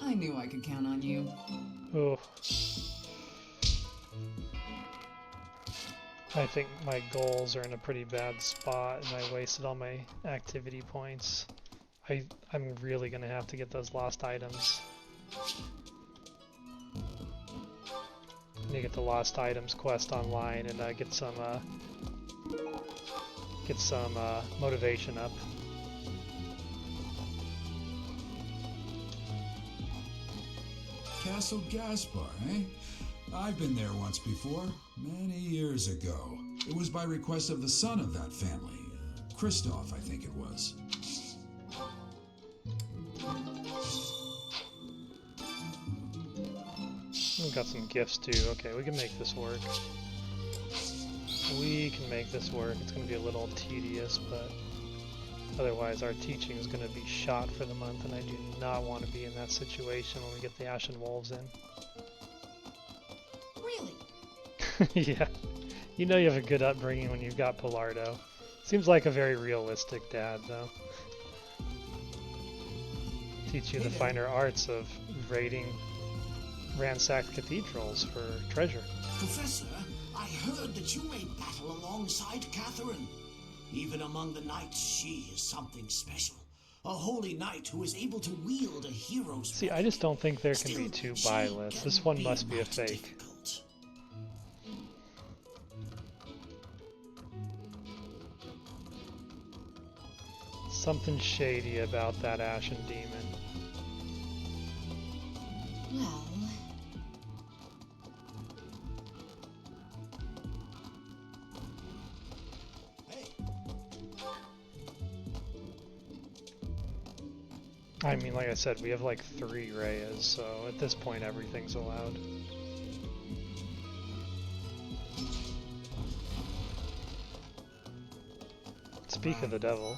I knew I could count on you. Oh. I think my goals are in a pretty bad spot, and I wasted all my activity points. I'm really gonna have to get those lost items. I need to get the lost items quest online and get some motivation up. Castle Caspar, eh? I've been there once before, many years ago. It was by request of the son of that family, Christoph, I think it was. We've got some gifts too. Okay, we can make this work. We can make this work. It's going to be a little tedious, but otherwise our teaching is going to be shot for the month, and I do not want to be in that situation when we get the Ashen Wolves in. Really? Yeah. You know you have a good upbringing when you've got Pilardo. Seems like a very realistic dad, though. Teach you the finer arts of raiding ransacked cathedrals for treasure. Professor, I heard that you made battle alongside Catherine. Even among the knights, she is something special. A holy knight who is able to wield a hero's See, I just don't think there can be two buy lists. This one must be a fake. Something shady about that Ashen Demon. Well... I mean, like I said, we have like 3 Reyes, so at this point everything's allowed. Speak of the devil.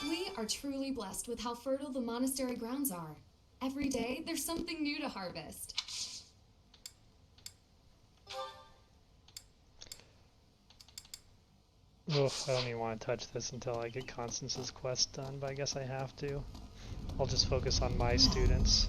We are truly blessed with how fertile the monastery grounds are. Every day, there's something new to harvest. Oof, I don't even want to touch this until I get Constance's quest done, but I guess I have to. I'll just focus on my students.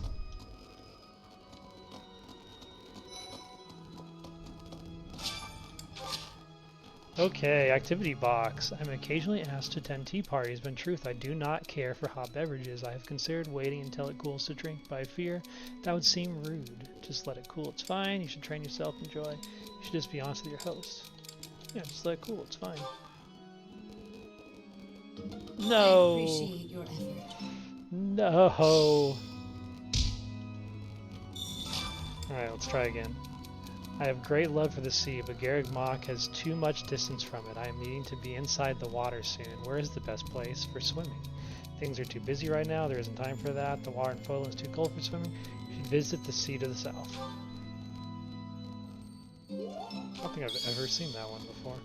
Okay, activity box. I'm occasionally asked to attend tea parties, but in truth I do not care for hot beverages. I have considered waiting until it cools to drink, but I fear that would seem rude. Just let it cool, it's fine. You should train yourself, enjoy. You should just be honest with your host. Yeah, just let it cool, it's fine. No! I appreciate your effort. No! Alright, let's try again. I have great love for the sea, but Garreg Mach has too much distance from it. I am needing to be inside the water soon. Where is the best place for swimming? Things are too busy right now. There isn't time for that. The water in Fodlan is too cold for swimming. You should visit the sea to the south. I don't think I've ever seen that one before.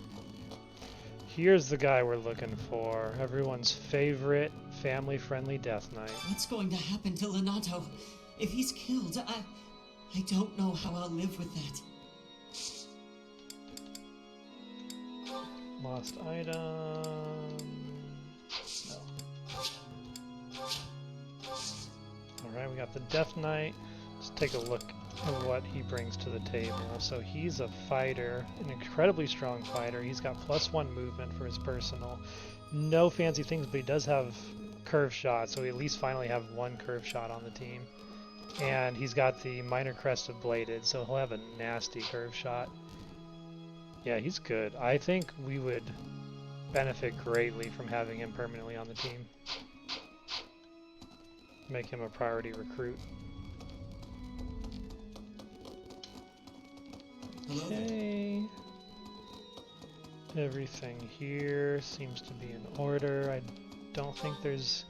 Here's the guy we're looking for. Everyone's favorite family-friendly Death Knight. What's going to happen to Lenato? If he's killed, I don't know how I'll live with that. Lost item. No. Alright, we got the Death Knight. Let's take a look at what he brings to the table. So he's a fighter, an incredibly strong fighter. He's got +1 movement for his personal. No fancy things, but he does have curve shot, so we at least finally have 1 curve shot on the team. And he's got the Minor Crest of Bladed, so he'll have a nasty curve shot. Yeah, he's good. I think we would benefit greatly from having him permanently on the team. Make him a priority recruit. Okay. Everything here seems to be in order. I don't think there's...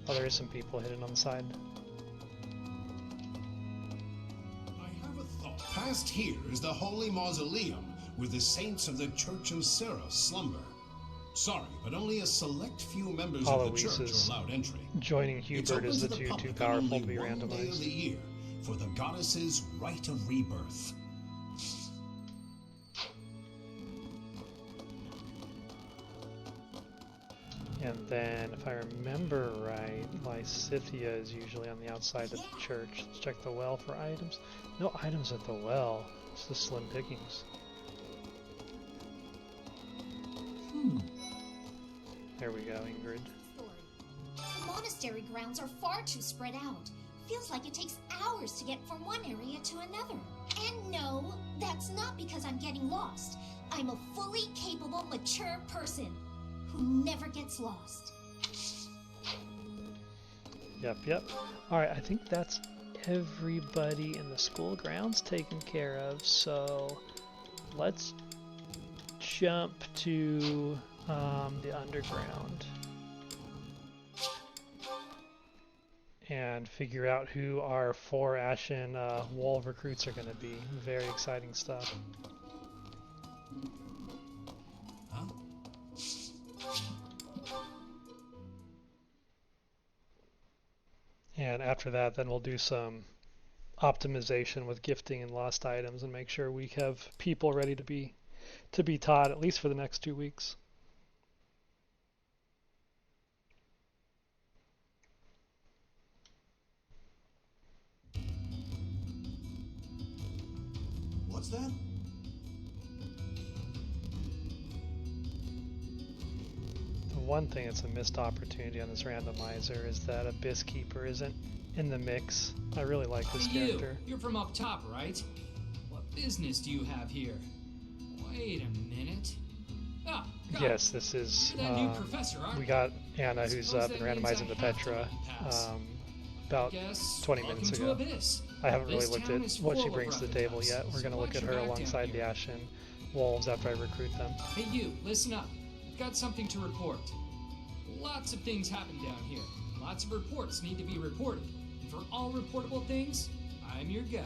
Oh, there is some people hidden on the side. Past here is the Holy Mausoleum, where the saints of the Church of Seros slumber. Sorry, but only a select few members of the church are allowed entry. Joining It's Hubert open is to the too public powerful on to be only one day of randomized. the year for the goddess's rite of rebirth. And then, if I remember right, Lysithia is usually on the outside of the church. Let's check the well for items. No items at the well. It's the slim pickings. There we go, Ingrid. The monastery grounds are far too spread out. Feels like it takes hours to get from one area to another. And no, that's not because I'm getting lost. I'm a fully capable, mature person who never gets lost. Yep. Alright, I think that's everybody in the school grounds taken care of, so let's jump to the underground and figure out who our 4 Ashen Wall recruits are going to be. Very exciting stuff. And after that, then we'll do some optimization with gifting and lost items and make sure we have people ready to be taught, at least for the next 2 weeks. What's that? The one thing that's a missed opportunity on this randomizer is that Abyss Keeper isn't in the mix. I really like this character. You're from up top, right? What business do you have here? Wait a minute. Ah, yes, this is. We got Anna, who's been randomizing to Petra about 20 minutes ago. I haven't really looked at what she brings to the table yet. We're going to look at her alongside the Ashen Wolves after I recruit them. Hey, you, listen up. I've got something to report. Lots of things happen down here. Lots of reports need to be reported. And for all reportable things, I'm your guy.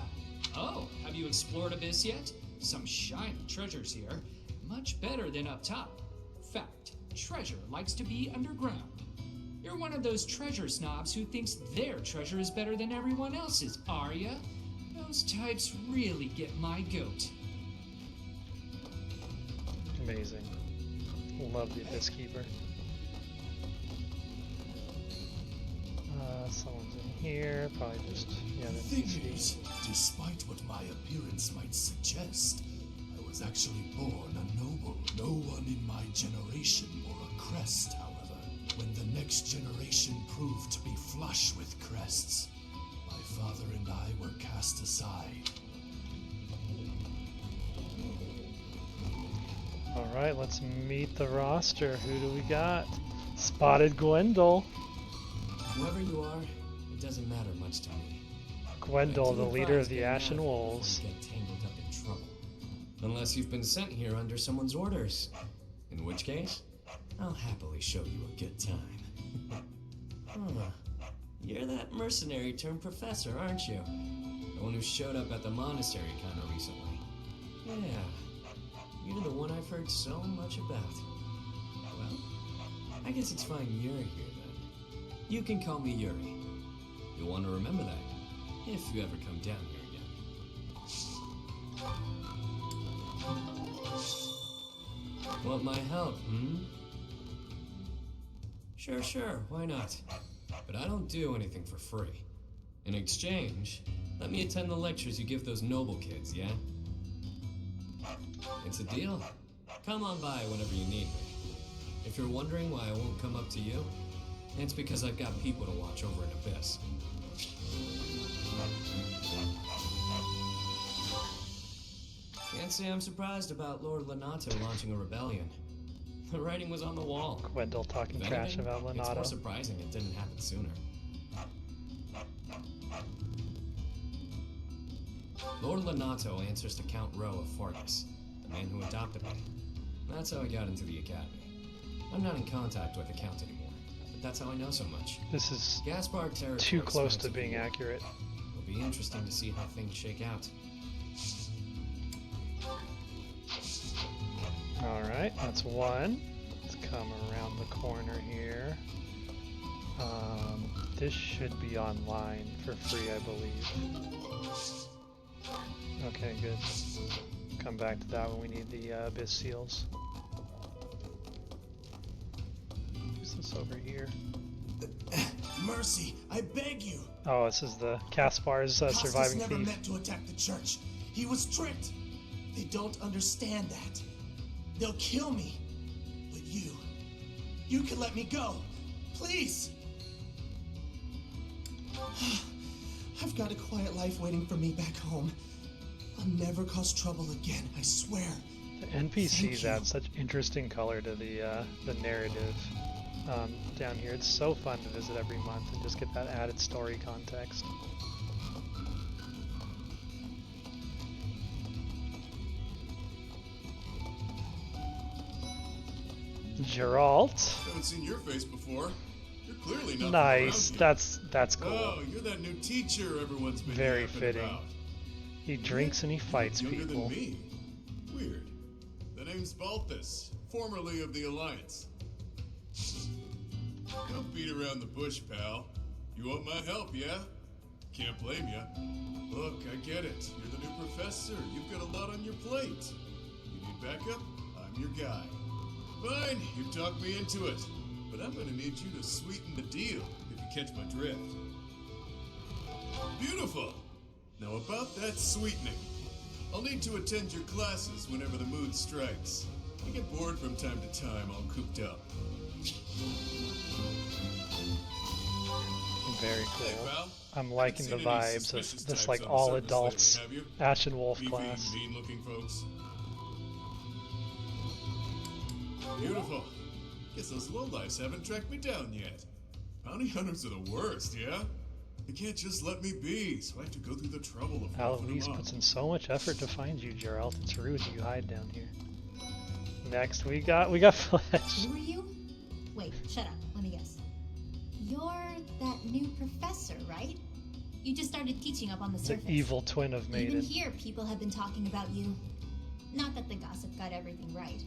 Oh, have you explored Abyss yet? Some shiny treasures here. Much better than up top. Fact, treasure likes to be underground. You're one of those treasure snobs who thinks their treasure is better than everyone else's, are ya? Those types really get my goat. Amazing. Love the Abyss Keeper. Someone's in here, probably just, yeah, The thing is, despite what my appearance might suggest, I was actually born a noble. No one in my generation wore a crest, however. When the next generation proved to be flush with crests, my father and I were cast aside. Alright, let's meet the roster. Who do we got? Spotted Gwendol. Whoever you are, it doesn't matter much to me. Gwendol, the leader of the Ashen Wolves. Get tangled up in trouble. Unless you've been sent here under someone's orders. In which case, I'll happily show you a good time. You're that mercenary turned professor, aren't you? The one who showed up at the monastery kinda recently. Yeah, you're the one I've heard so much about. Well, I guess it's fine you're here then. You can call me Yuri. You'll want to remember that, if you ever come down here again. Want my help, Sure, why not? But I don't do anything for free. In exchange, let me attend the lectures you give those noble kids, yeah? It's a deal. Come on by whenever you need me. If you're wondering why I won't come up to you, it's because I've got people to watch over in Abyss. Can't say I'm surprised about Lord Lenato launching a rebellion. The writing was on the wall. Gwendol talking If trash anything, about It's more Lenato. surprising it didn't happen sooner. Lord Lenato answers to Count Rowe of Fargus, the man who adopted me. That's how I got into the academy. I'm not in contact with the Count anymore, but that's how I know so much. This is Caspar too close to being accurate. It'll be interesting to see how things shake out. Alright, that's one. Let's come around the corner here. This should be online for free, I believe. Okay, good. Come back to that when we need the abyss seals. Who's this over here? Mercy, I beg you. Oh, this is the Caspar's surviving never thief. meant to attack the church. He was tricked. They don't understand that. They'll kill me. But you can let me go. Please. I've got a quiet life waiting for me back home. I'll never cause trouble again, I swear. The NPCs add such interesting color to the narrative down here. It's so fun to visit every month and just get that added story context. Geralt. Haven't seen your face before. You're clearly not Nice. from around That's cool. Oh, you're that new teacher everyone's been Very yapping fitting. about. He drinks and he fights Younger people. than me. Weird. The name's Balthus, formerly of the Alliance. Don't beat around the bush, pal. You want my help, yeah? Can't blame ya. Look, I get it. You're the new professor. You've got a lot on your plate. You need backup? I'm your guy. Fine, you talked me into it. But I'm gonna need you to sweeten the deal, if you catch my drift. Beautiful! Now about that sweetening. I'll need to attend your classes whenever the mood strikes. I get bored from time to time, all cooped up. Very cool. Hey, pal. I'm liking the Haven't seen any vibes suspicious of this types like on the all surface adults lately, have you? Ashen Wolf Beefy, class. mean-looking folks. Beautiful. Guess those lowlifes haven't tracked me down yet. Bounty hunters are the worst, yeah? They can't just let me be, so I have to go through the trouble of roughing Aloise them up. puts in so much effort to find you, Geralt. It's rude you hide down here. Next, we got Fletch. Who are you? Wait, shut up. Let me guess. You're that new professor, right? You just started teaching up on the The surface. evil twin of Even Maiden. here, people have been talking about you. Not that the gossip got everything right.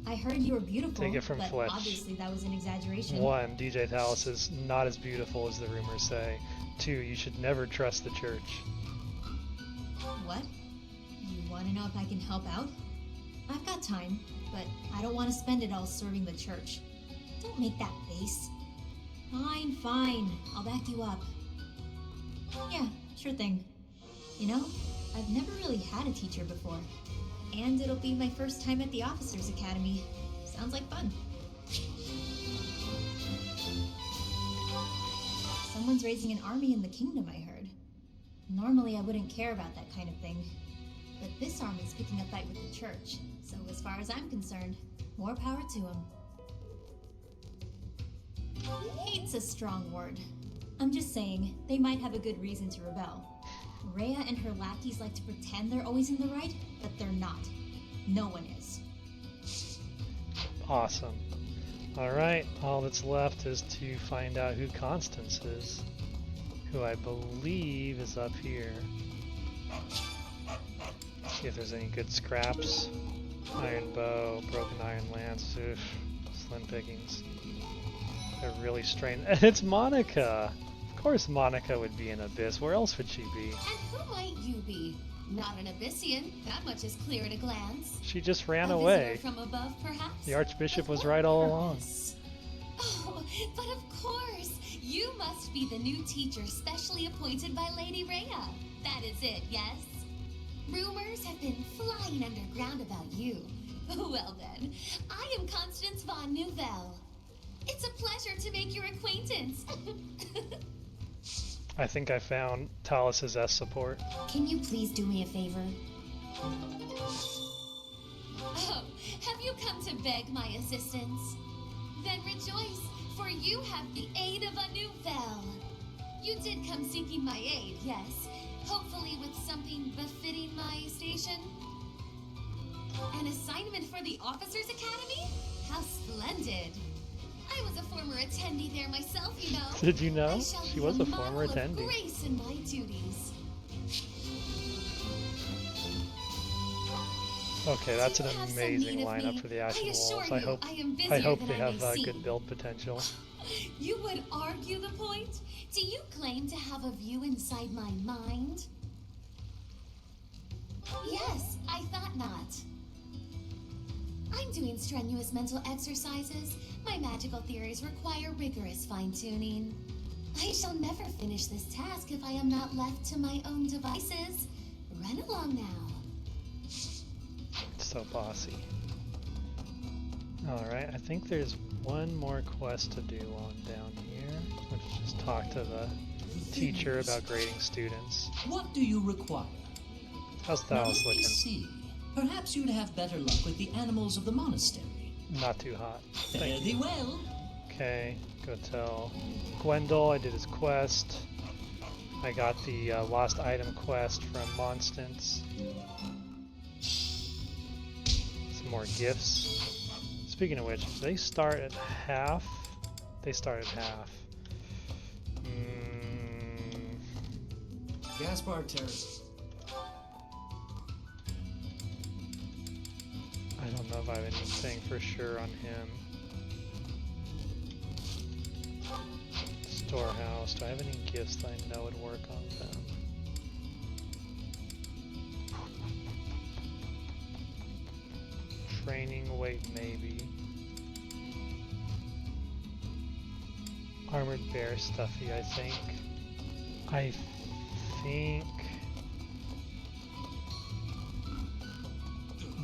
I heard you were beautiful, Take it from but Fletch. obviously that was an exaggeration. 1. DJ Thales is not as beautiful as the rumors say. 2. You should never trust the church. What? You want to know if I can help out? I've got time, but I don't want to spend it all serving the church. Don't make that face. Fine, fine. I'll back you up. Yeah, sure thing. You know, I've never really had a teacher before. And it'll be my first time at the Officers Academy. Sounds like fun. Someone's raising an army in the kingdom, I heard. Normally I wouldn't care about that kind of thing. But this army's picking a fight with the church. So as far as I'm concerned, more power to them. Hate's a strong word. I'm just saying, they might have a good reason to rebel. Rhea and her lackeys like to pretend they're always in the right, but they're not. No one is. Awesome. Alright, all that's left is to find out who Constance is, who I believe is up here. See if there's any good scraps. Iron bow, broken iron lance, oof, slim pickings. They're really strange. And it's Monica! Of course Monica would be in Abyss, where else would she be? And who might you be? Not an Abyssian, that much is clear at a glance. She just ran A away. visitor from above, perhaps? The Archbishop was right all along. Oh, but of course! You must be the new teacher specially appointed by Lady Rhea. That is it, yes? Rumors have been flying underground about you. Well then, I am Constance von Nouvelle. It's a pleasure to make your acquaintance. I think I found Thales' S support. Can you please do me a favor? Oh, have you come to beg my assistance? Then rejoice, for you have the aid of a Nouvelle. You did come seeking my aid, yes. Hopefully with something befitting my station. An assignment for the Officers Academy? How splendid. I was a former attendee there myself, you know. Did you know? I shall She be was a model former of attendee. grace in my duties. Okay, that's an Do you have some amazing need of lineup me? for the Ashen I assure Wolves. you, I I am I busier hope than they I have may seem. good build potential. You would argue the point? Do you claim to have a view inside my mind? Yes, I thought not. I'm doing strenuous mental exercises. My magical theories require rigorous fine-tuning. I shall never finish this task if I am not left to my own devices. Run along now. So bossy. Alright, I think there's one more quest to do while I'm down here, which is just talk to the teacher about grading students. What do you require? How's Now Thales let me looking? see. Perhaps you'd have better luck with the animals of the monastery. Not too hot. Fare thee well. Okay, go tell Gwendol I did his quest. I got the lost item quest from Monstance. Some more gifts. Speaking of which, they start at half. They start at half. Caspar Terrace. I don't know if I have anything for sure on him. Storehouse. Do I have any gifts that I know would work on them? Training weight, maybe. Armored bear stuffy, I think. I think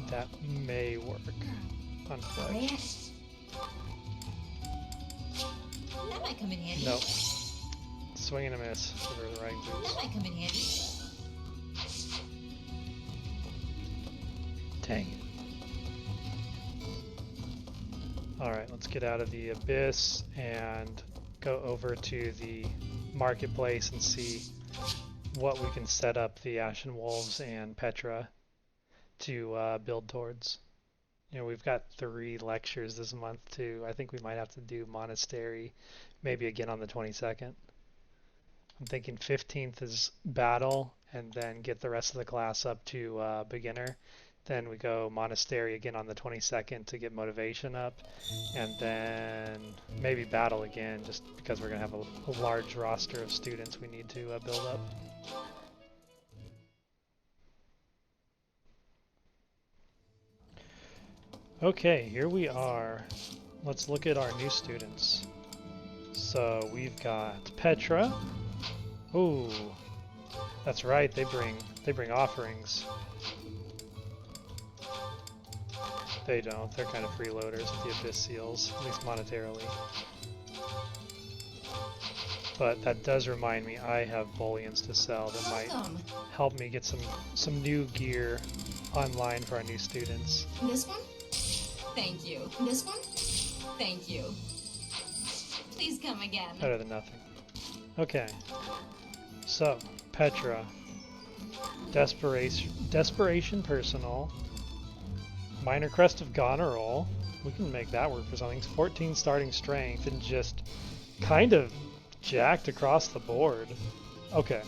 that may work on Fletch. That might come in handy. Nope. Swing and a miss for the right boots. That might come in handy. Dang it. Alright, let's get out of the abyss and go over to the marketplace and see what we can set up the Ashen Wolves and Petra to build towards. You know, we've got 3 lectures this month too. I think we might have to do Monastery maybe again on the 22nd. I'm thinking 15th is battle and then get the rest of the class up to beginner. Then we go Monastery again on the 22nd to get motivation up, and then maybe battle again just because we're going to have a large roster of students we need to build up. Okay, here we are. Let's look at our new students. So we've got Petra. Ooh, that's right. They bring offerings. They don't. They're kind of freeloaders with the Abyss Seals, at least monetarily. But that does remind me, I have bullions to sell that might help me get some new gear online for our new students. This one? Thank you. This one? Thank you. Please come again. Better than nothing. Okay. So, Petra. Desperation personal. Minor Crest of Goneril. We can make that work for something. 14 starting strength and just kind of jacked across the board. Okay.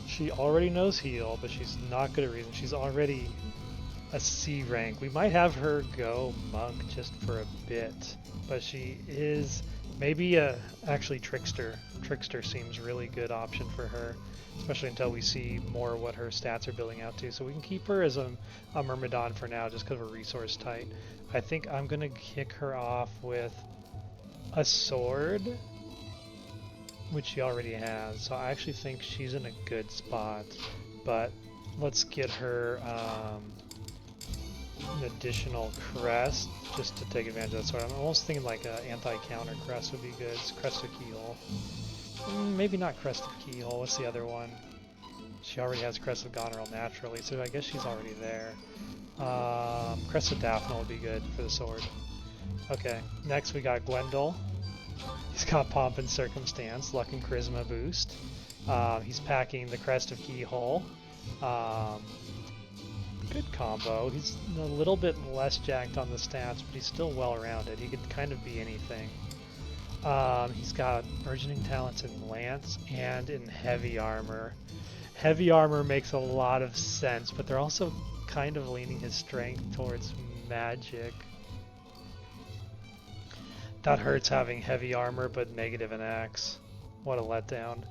She already knows heal, but she's not good at reason. She's already a C rank. We might have her go monk just for a bit, but she is maybe actually trickster. Trickster seems really good option for her, especially until we see more what her stats are building out to. So we can keep her as a Myrmidon for now just because we're resource tight. I think I'm gonna kick her off with a sword, which she already has. So I actually think she's in a good spot, but let's get her an additional crest just to take advantage of that sword. I'm almost thinking like an anti-counter crest would be good. It's Crest of Keyhole. Maybe not Crest of Keyhole. What's the other one? She already has Crest of Goneril naturally, so I guess she's already there. Crest of Daphne would be good for the sword. Okay, next we got Gwendol. He's got Pomp and Circumstance, Luck and Charisma boost. He's packing the Crest of Keyhole. Good combo. He's a little bit less jacked on the stats, but he's still well-rounded. He could kind of be anything. He's got Burgeoning Talents in Lance and in Heavy Armor. Heavy armor makes a lot of sense, but they're also kind of leaning his strength towards magic. That hurts having heavy armor, but negative an axe. What a letdown.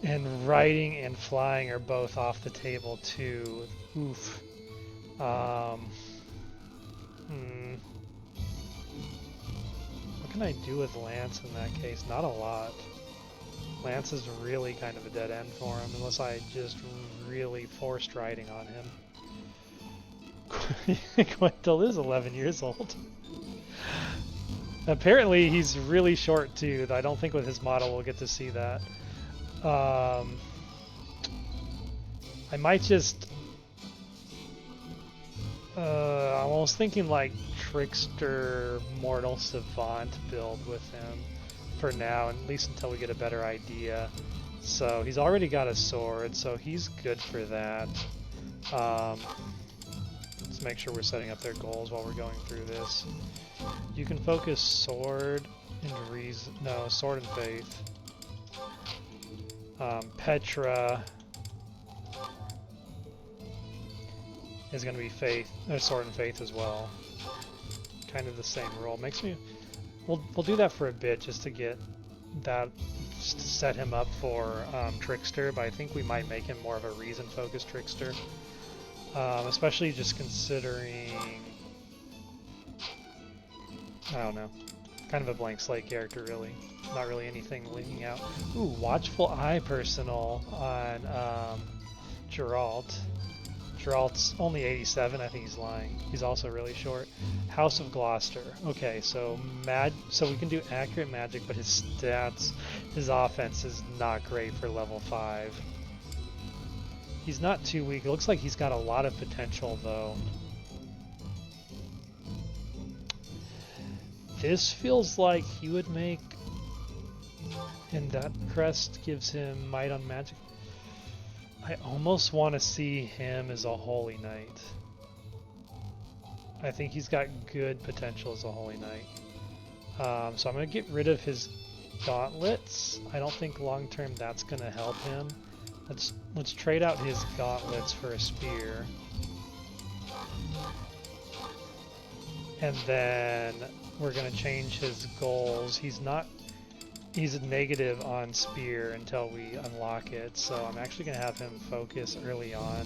And riding and flying are both off the table too. Oof. What can I do with Lance in that case? Not a lot. Lance is really kind of a dead end for him, unless I just really forced riding on him. Gwendol is 11 years old. Apparently he's really short too. I don't think with his model we'll get to see that. I might just... I was thinking like Trickster Mortal Savant build with him for now, at least until we get a better idea. So he's already got a sword, so he's good for that. Let's make sure we're setting up their goals while we're going through this. You can focus sword and reason. No, sword and faith. Petra is going to be faith, sword and faith as well. Kind of the same role. Makes me. We'll do that for a bit just to get that, just to set him up for Trickster. But I think we might make him more of a reason-focused Trickster, especially just considering. I don't know. Kind of a blank slate character, really. Not really anything leaning out. Ooh, Watchful Eye personal on Geralt. Geralt's only 87. I think he's lying. He's also really short. House of Gloucester. Okay, so we can do accurate magic, but his stats, his offense is not great for level 5. He's not too weak. It looks like he's got a lot of potential, though. This feels like he would make, and that crest gives him might on magic. I almost want to see him as a Holy Knight. I think he's got good potential as a Holy Knight. So I'm going to get rid of his gauntlets. I don't think long term that's going to help him. Let's trade out his gauntlets for a spear. And then we're going to change his goals. He's negative on spear until we unlock it, so I'm actually going to have him focus early on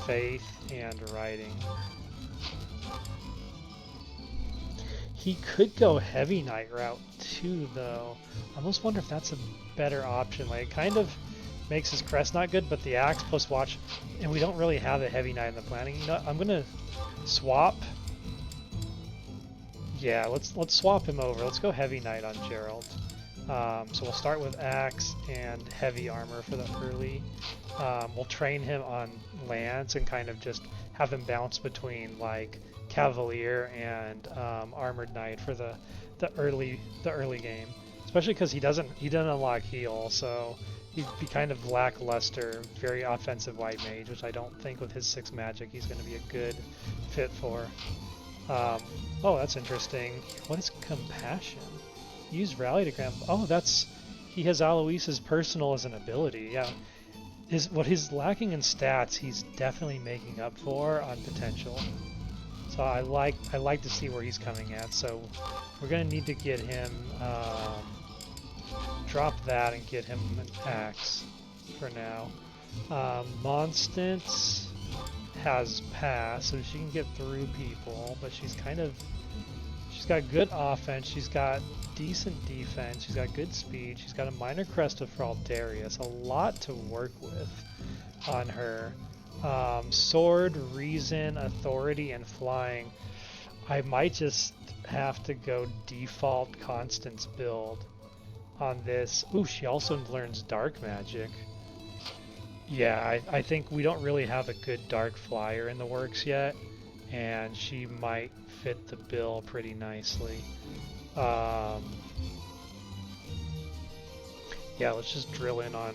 faith and writing. He could go heavy knight route too, though. I almost wonder if that's a better option. Like, it kind of makes his crest not good, but the axe plus watch, and we don't really have a heavy knight in the planning. You know, I'm going to swap. Yeah, let's swap him over. Let's go heavy knight on Gerald. So we'll start with axe and heavy armor for the early. We'll train him on lance and kind of just have him bounce between like cavalier and armored knight for the early game. Especially because he doesn't unlock heal, so he'd be kind of lackluster, very offensive white mage, which I don't think with his 6 magic he's going to be a good fit for. Oh, that's interesting. What is compassion? Use rally to grab. Oh, he has Aloise's personal as an ability. Yeah, what he's lacking in stats, he's definitely making up for on potential. So I like to see where he's coming at. So we're gonna need to get him drop that and get him an axe for now. Monstance has pass, so she can get through people, but she's got good offense, she's got decent defense, she's got good speed, she's got a minor crest of Fraldarius, a lot to work with on her. Sword, reason, authority, and flying. I might just have to go default Constance build on this. Ooh, she also learns dark magic. Yeah, I think we don't really have a good dark flyer in the works yet, and she might fit the bill pretty nicely. Yeah, let's just drill in on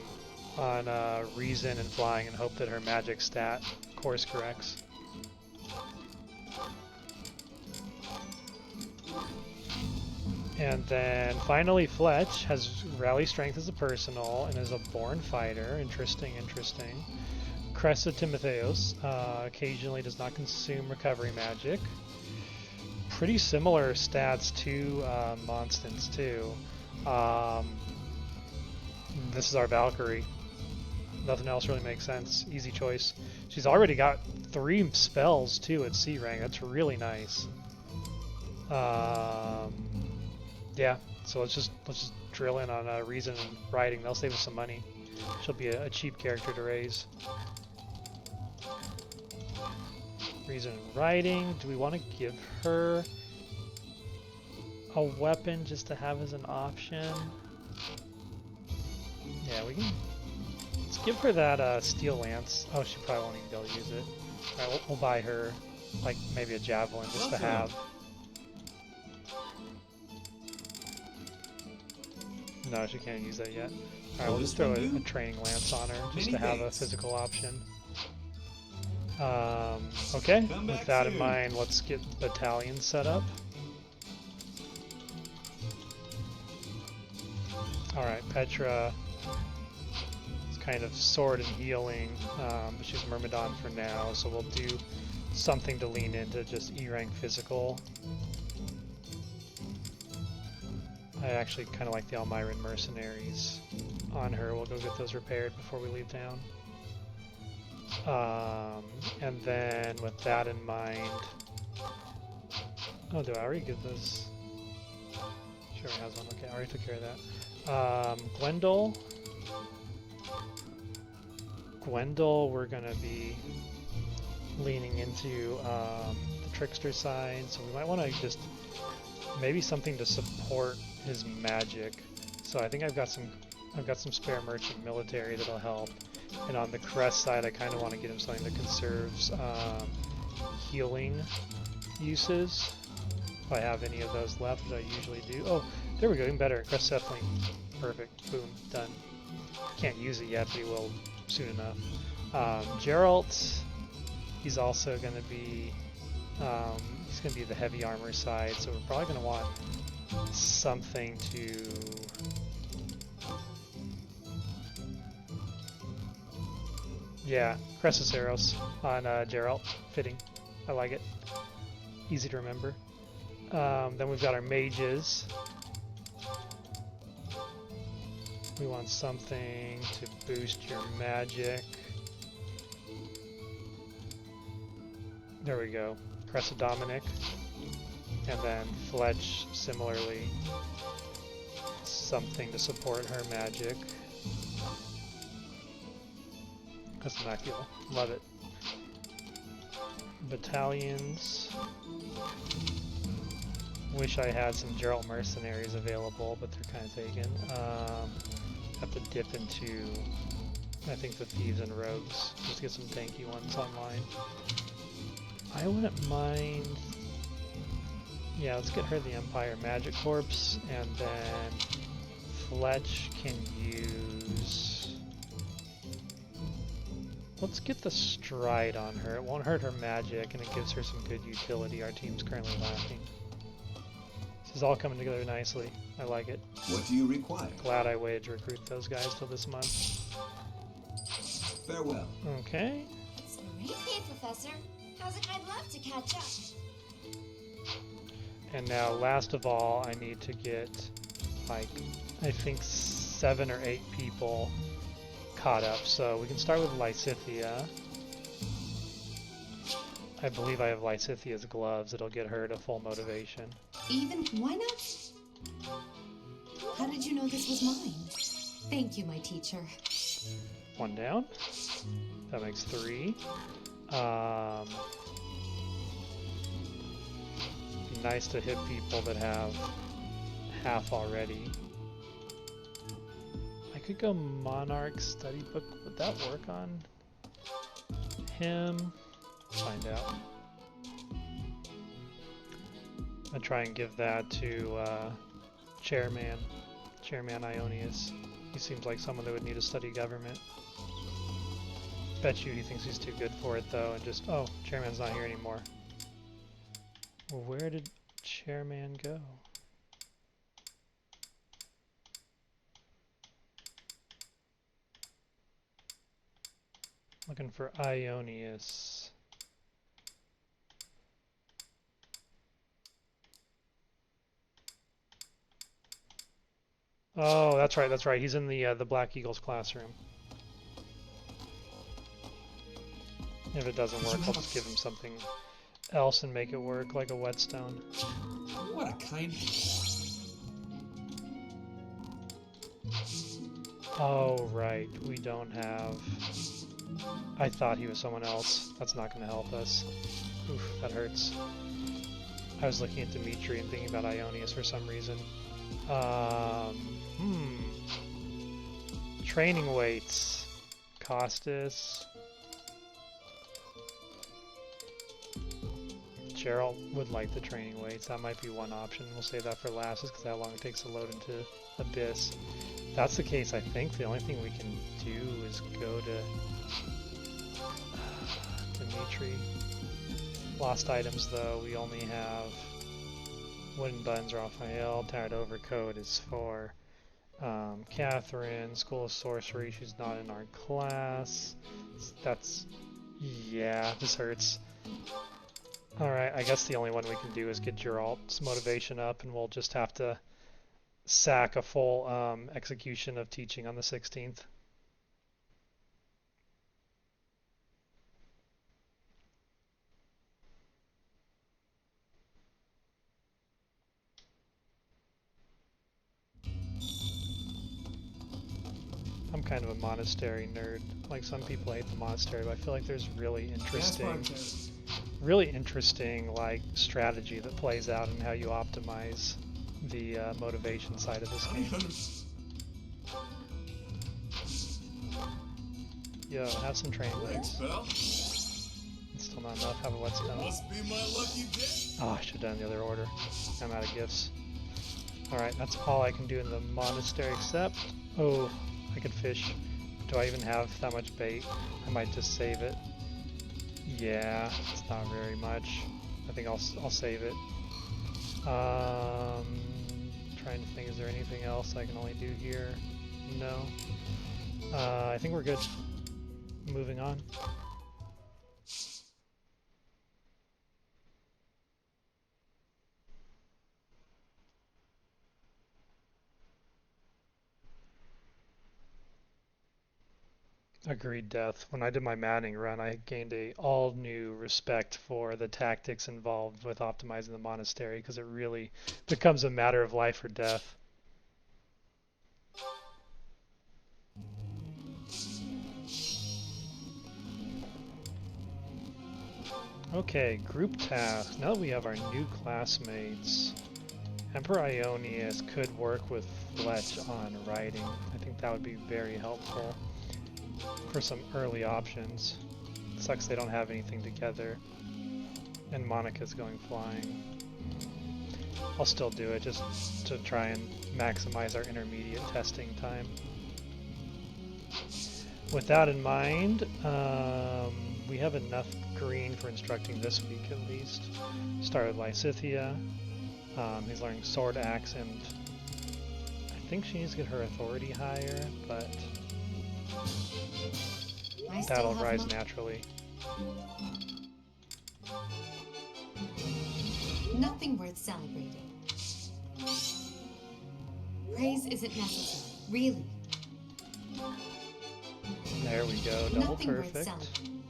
reason and flying and hope that her magic stat course corrects. And then finally Fletch has rally strength as a personal and is a born fighter. Interesting, interesting. Cressa Timotheos occasionally does not consume recovery magic. Pretty similar stats to Monstance too. This is our Valkyrie. Nothing else really makes sense. Easy choice. She's already got 3 spells too at C rank. That's really nice. Yeah. So let's just drill in on reason and writing. They'll save us some money. She'll be a cheap character to raise. Reason and writing. Do we want to give her a weapon just to have as an option? Yeah, we can. Let's give her that steel lance. Oh, she probably won't even be able to use it. Alright, we'll buy her like maybe a javelin just to have. No, she can't use that yet. Alright, we'll just throw a training lance on her just to have a physical option. Okay, with that in mind, let's get battalion set up. Alright, Petra is kind of sword and healing, but she's Myrmidon for now, so we'll do something to lean into just E-rank physical. I actually kind of like the Almyran mercenaries on her. We'll go get those repaired before we leave town. And then with that in mind... Oh, do I already give those? She already has one. Okay, I already took care of that. Gwendol, we're going to be leaning into the trickster side, so we might want to just maybe something to support his magic. So I think I've got some spare merchant military that'll help. And on the crest side, I kind of want to get him something that conserves healing uses. If I have any of those left, which I usually do. Oh, there we go, even better. Crest Cephaline. Perfect. Boom. Done. Can't use it yet, but he will soon enough. Geralt, he's also going to be he's going to be the heavy armor side, so we're probably going to want something to... Yeah, Cresceceros on Geralt. Fitting. I like it. Easy to remember. Then we've got our mages. We want something to boost your magic. There we go. Cressa Dominic. And then Fletch, similarly. Something to support her magic. That's immaculate. Love it. Battalions. Wish I had some Geralt mercenaries available, but they're kind of taken. Have to dip into, I think, the Thieves and Rogues. Just get some tanky ones online. I wouldn't mind... Yeah, let's get her the Empire Magic Corps, and then Fletch can use... Let's get the Stride on her. It won't hurt her magic, and it gives her some good utility our team's currently lacking. This is all coming together nicely. I like it. What do you require? Glad I waited to recruit those guys till this month. Farewell. Okay. It's great day, Professor. How's it? I'd love to catch up. And now, last of all, I need to get, like, I think 7 or 8 people caught up. So we can start with Lysithea. I believe I have Lysithia's gloves. It'll get her to full motivation. Even, why not? How did you know this was mine? Thank you, my teacher. 1 down. That makes 3. Be nice to hit people that have half already. I could go Monarch Study Book. Would that work on him? Find out. I'll try and give that to Chairman Ionius. He seems like someone that would need to study government. Bet you he thinks he's too good for it though, and just, oh, Chairman's not here anymore. Well, where did Chairman go? Looking for Ionius. Oh, that's right, that's right. He's in the Black Eagles classroom. If it doesn't work, I'll just give him something else and make it work, like a whetstone. What a kind... Oh, right. We don't have... I thought he was someone else. That's not going to help us. Oof, that hurts. I was looking at Dimitri and thinking about Ionius for some reason. Training weights. Costas. Gerald would like the training weights. That might be one option. We'll save that for last, just because how long it takes to load into Abyss. If that's the case, I think the only thing we can do is go to Dimitri. Lost items, though, we only have Wooden Buns, Raphael. Tattered Overcoat is for Catherine. School of Sorcery, she's not in our class. That's... yeah, this hurts. Alright, I guess the only one we can do is get Geralt's motivation up, and we'll just have to sack a full execution of teaching on the 16th. I'm kind of a monastery nerd. Like, some people hate the monastery, but I feel like there's really interesting like strategy that plays out and how you optimize the motivation side of this game. Yo, have some training weights. It's still not enough. Have a whetstone. Must be my lucky day. Oh, I should have done the other order. I'm out of gifts. Alright, that's all I can do in the monastery except... oh, I could fish. Do I even have that much bait? I might just save it. Yeah, it's not very much. I think I'll save it. Trying to think, is there anything else I can only do here? No. I think we're good. Moving on. Agreed, Death. When I did my Manning run, I gained a all-new respect for the tactics involved with optimizing the monastery, because it really becomes a matter of life or death. Okay, group tasks. Now that we have our new classmates, Emperor Ionius could work with Fletch on writing. I think that would be very helpful for some early options. Sucks they don't have anything together. And Monica's going flying. I'll still do it just to try and maximize our intermediate testing time. With that in mind, we have enough green for instructing this week at least. Start with Lysithia. He's learning Sword Axe, and I think she needs to get her authority higher, but that'll rise naturally. Nothing worth celebrating. Praise isn't necessary, really. There we go, double Nothing worth perfect. celebrating.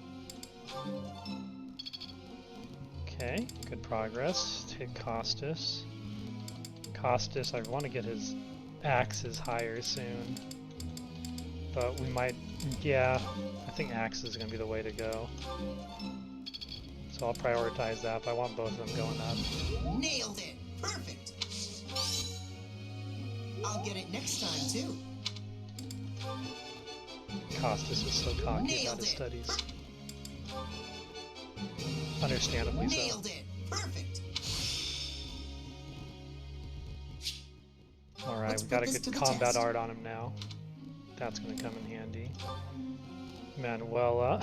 Okay, good progress. Hit Costas. Costas, I want to get his axes higher soon. But we might, yeah, I think axe is going to be the way to go. So I'll prioritize that, but I want both of them going up. Nailed it! Perfect! I'll get it next time, too. Costas is so cocky about his studies. Understandably so. Nailed it! Perfect! Alright, we got a good combat art on him now. That's going to come in handy. Manuela.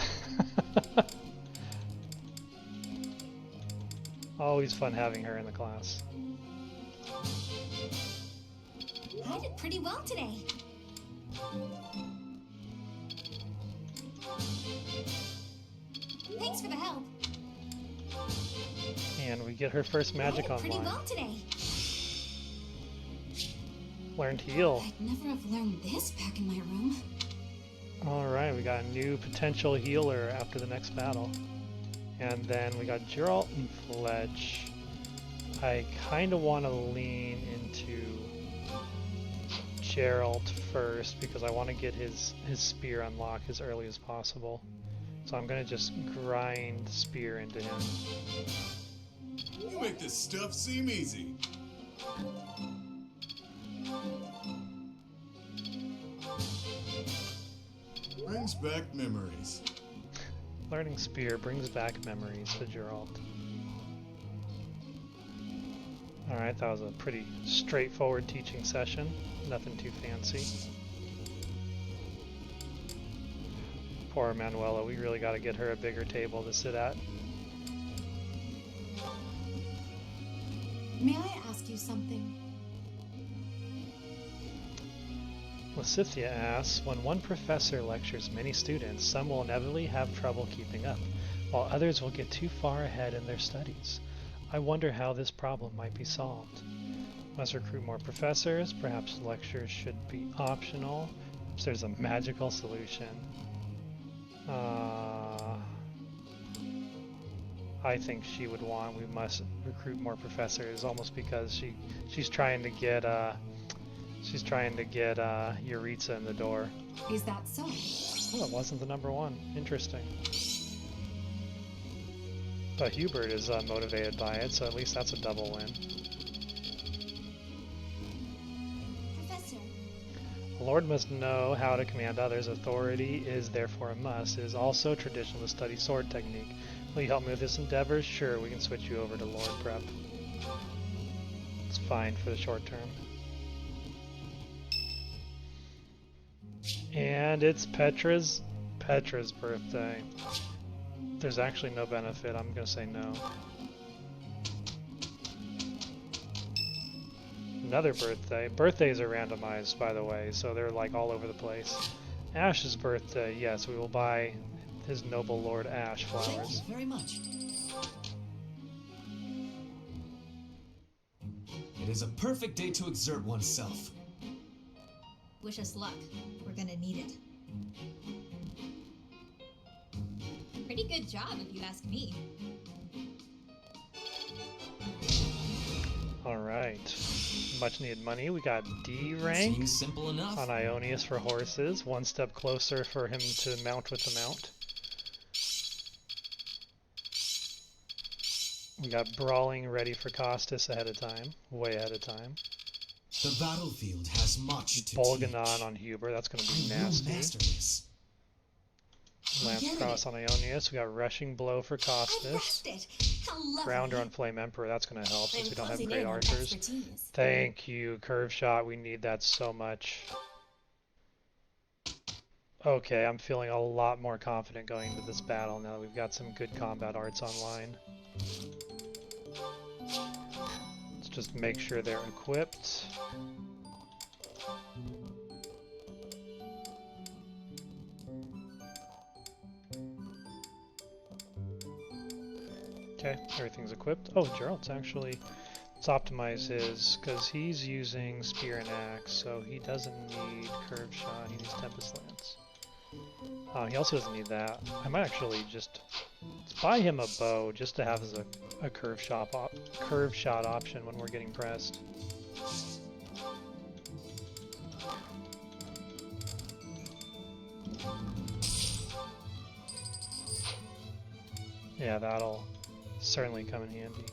Always fun having her in the class. I did pretty well today. Thanks for the help. And we get her first magic I did pretty online. well today. Learned heal. I'd never have learned this back in my room. Alright, we got a new potential healer after the next battle. And then we got Geralt and Fletch. I kind of want to lean into Geralt first because I want to get his spear unlocked as early as possible. So I'm going to just grind spear into him. You make this stuff seem easy. Brings back memories. Learning spear brings back memories to Geralt. Alright, that was a pretty straightforward teaching session. Nothing too fancy. Poor Manuela, we really got to get her a bigger table to sit at. May I ask you something? Lysithia asks, when one professor lectures many students, some will inevitably have trouble keeping up, while others will get too far ahead in their studies. I wonder how this problem might be solved. Must recruit more professors, perhaps lectures should be optional, perhaps there's a magical solution. I think she would want, we must recruit more professors, almost because she's trying to get Yuritsa in the door. Is that so? Oh, it wasn't the number one. Interesting. But Hubert is motivated by it, so at least that's a double win. Professor. A lord must know how to command others. Authority is therefore a must. It is also traditional to study sword technique. Will you help me with this endeavor? Sure, we can switch you over to Lord Prep. It's fine for the short term. And it's Petra's birthday. There's actually no benefit. I'm gonna say no. Another birthday. Birthdays are randomized, by the way, so they're like all over the place. Ash's birthday. Yes, we will buy his noble lord Ash flowers. Thank you very much. It is a perfect day to exert oneself. Wish us luck. We're gonna need it. Pretty good job, if you ask me. Alright. Much needed money. We got D rank Seems simple enough. on Ionius for horses. One step closer for him to mount with the mount. We got Brawling ready for Costas ahead of time. Way ahead of time. The battlefield has much to Bolganon on Huber. That's going to be nasty. master this. Lance Cross on Ionius. We got Rushing Blow for Costas. Grounder on Flame Emperor. That's going to help since we don't have great archers. Thank you, Curve Shot. We need that so much. Okay, I'm feeling a lot more confident going into this battle now that we've got some good combat arts online. Let's just make sure they're equipped. Okay, everything's equipped. Oh, Gerald's actually... Let's optimize his, because he's using Spear and Axe, so he doesn't need Curve Shot, he needs Tempest Lance. He also doesn't need that. I might actually just buy him a bow, just to have as a curve shot option when we're getting pressed. Yeah, that'll certainly come in handy.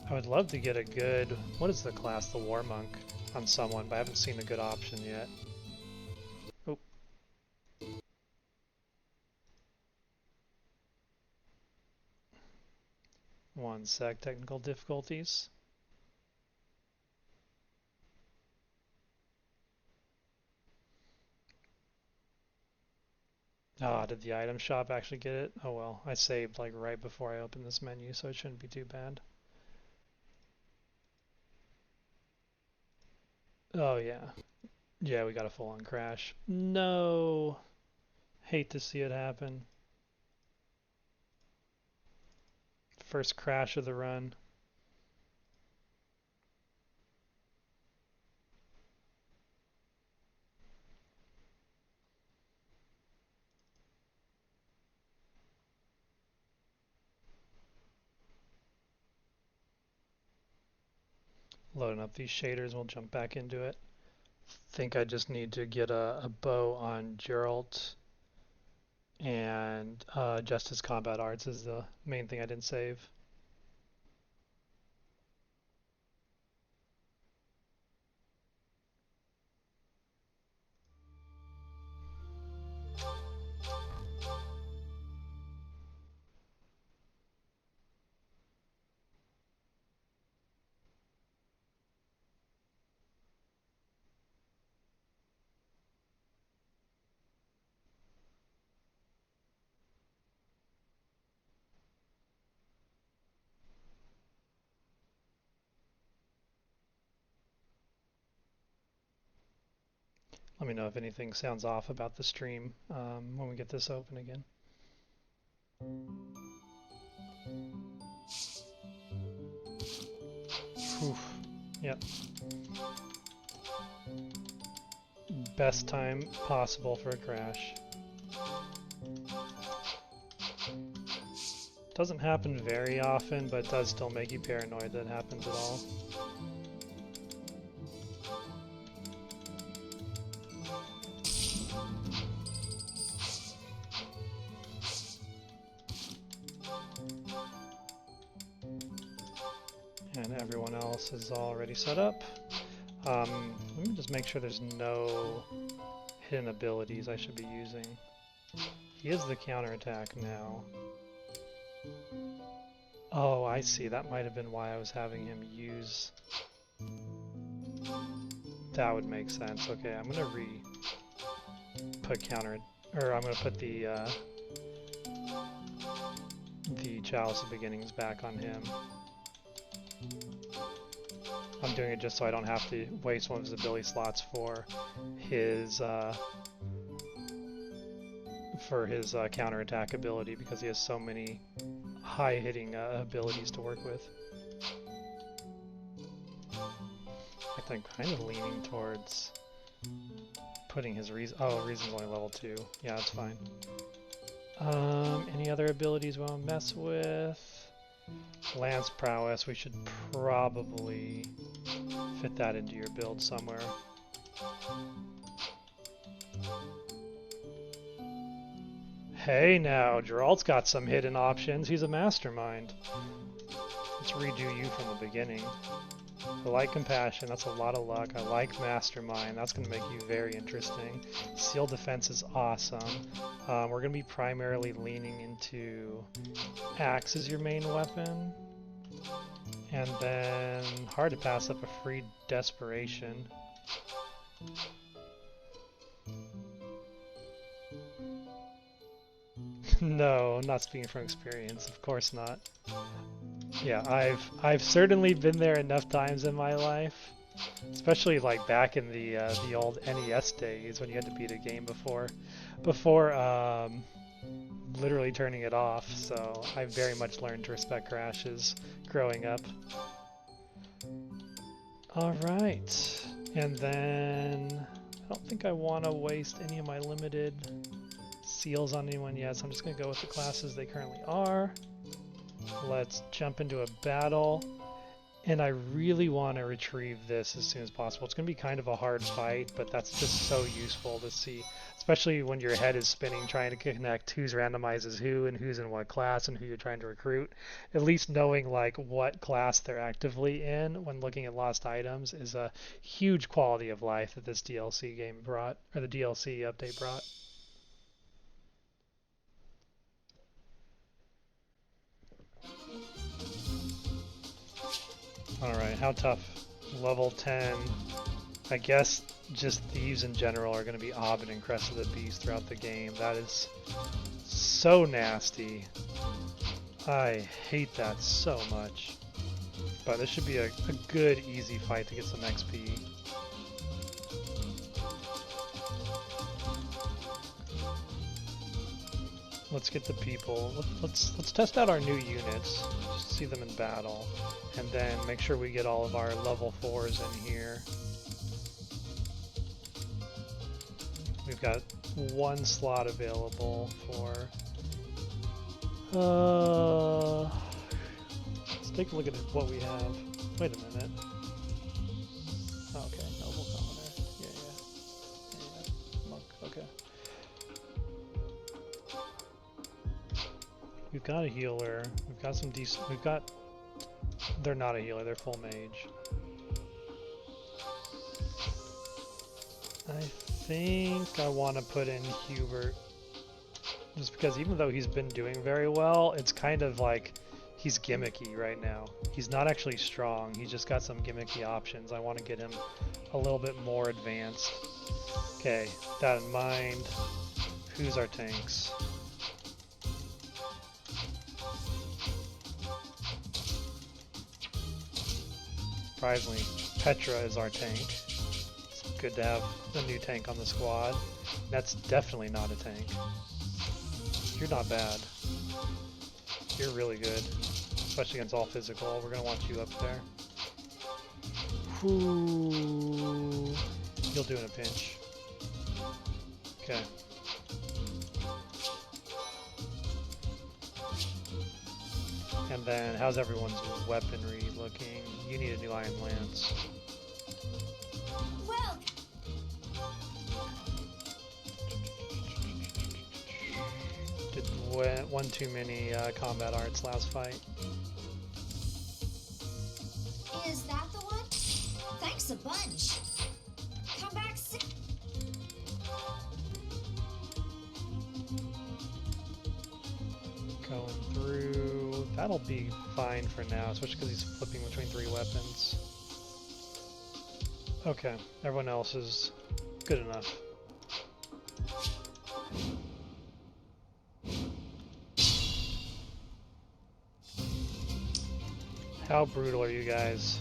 I would love to get a good, what is the class, the War Monk, on someone, but I haven't seen a good option yet. Oh. One sec, technical difficulties. Ah, did the item shop actually get it? Oh well, I saved like right before I opened this menu, so it shouldn't be too bad. Oh yeah. Yeah, we got a full-on crash. No! Hate to see it happen. First crash of the run. Loading up these shaders, we'll jump back into it. Think I just need to get a bow on Geralt, and Justice Combat Arts is the main thing I didn't save. Let me know if anything sounds off about the stream when we get this open again. Whew. Yep. Best time possible for a crash. Doesn't happen very often, but it does still make you paranoid that it happens at all. And everyone else is already set up. Let me just make sure there's no hidden abilities I should be using. He is the counterattack now. Oh, I see. That might have been why I was having him use... That would make sense. Okay, I'm gonna put I'm gonna put the Chalice of Beginnings back on him. I'm doing it just so I don't have to waste one of his ability slots for his counterattack ability, because he has so many high-hitting abilities to work with. I think I'm kind of leaning towards putting his reason's only level 2. Yeah, that's fine. Any other abilities we want to mess with? Lance Prowess, we should probably fit that into your build somewhere. Hey now, Geralt's got some hidden options. He's a mastermind. Let's redo you from the beginning. I like Compassion, that's a lot of luck. I like Mastermind, that's going to make you very interesting. Seal Defense is awesome. We're going to be primarily leaning into Axe as your main weapon. And then hard to pass up a free Desperation. No, I'm not speaking from experience, of course not. Yeah, I've certainly been there enough times in my life, especially like back in the old NES days when you had to beat a game before literally turning it off. So I very much learned to respect crashes growing up. All right, and then I don't think I want to waste any of my limited seals on anyone yet, so I'm just going to go with the classes they currently are. Let's jump into a battle, and I really want to retrieve this as soon as possible. It's going to be kind of a hard fight, but that's just so useful to see, especially when your head is spinning trying to connect who's randomizes who and who's in what class and who you're trying to recruit. At least knowing like what class they're actively in when looking at lost items is a huge quality of life that this DLC game brought, or the DLC update brought. Alright, how tough? Level 10. I guess just Thieves in general are going to be Ovid and Crest of the Beast throughout the game. That is so nasty. I hate that so much. But this should be a good, easy fight to get some XP. Let's get the people. Let's test out our new units. Just see them in battle, and then make sure we get all of our level 4s in here. We've got 1 slot available for. Let's take a look at what we have. Wait a minute. Oh, okay, noble commoner. Yeah. Monk. Okay. We've got a healer. We've got some decent. We've got. They're not a healer. They're full mage. I think I want to put in Hubert, just because even though he's been doing very well, it's kind of like he's gimmicky right now. He's not actually strong. He's just got some gimmicky options. I want to get him a little bit more advanced. Okay, that in mind, who's our tanks? Surprisingly, Petra is our tank. It's good to have a new tank on the squad. That's definitely not a tank. You're not bad. You're really good, especially against all physical. We're gonna want you up there. Whoo! You'll do in a pinch. Okay. And then, how's everyone's weaponry looking? You need a new Iron Lance. Well, Did one too many combat arts last fight. is that the one? Thanks a bunch. Come back soon. Going through. That'll be fine for now, especially because he's flipping between 3 weapons. Okay, everyone else is good enough. How brutal are you guys?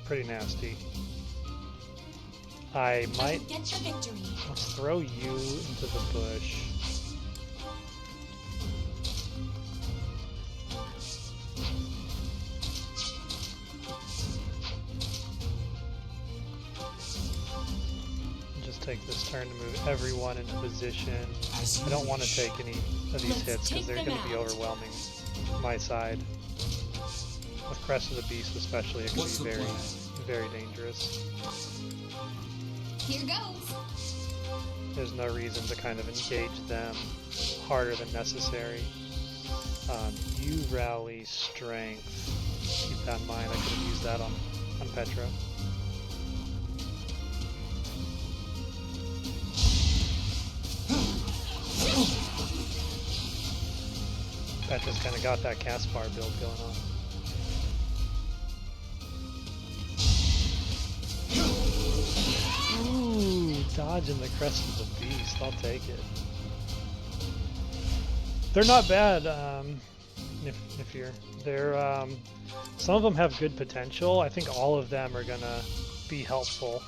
Pretty nasty. I might Get your victory. let's throw you into the bush. Just take this turn to move everyone into position. I don't want to take any of these hits because they're going to be overwhelming my side. With Crest of the Beast especially, it can be very, very dangerous. Here goes. There's no reason to kind of engage them harder than necessary. You rally strength. Keep that in mind. I could have used that on Petra. Petra's kind of got that Caspar build going on. Ooh, dodging the Crest of the Beast. I'll take it. They're not bad. They're some of them have good potential. I think all of them are gonna be helpful,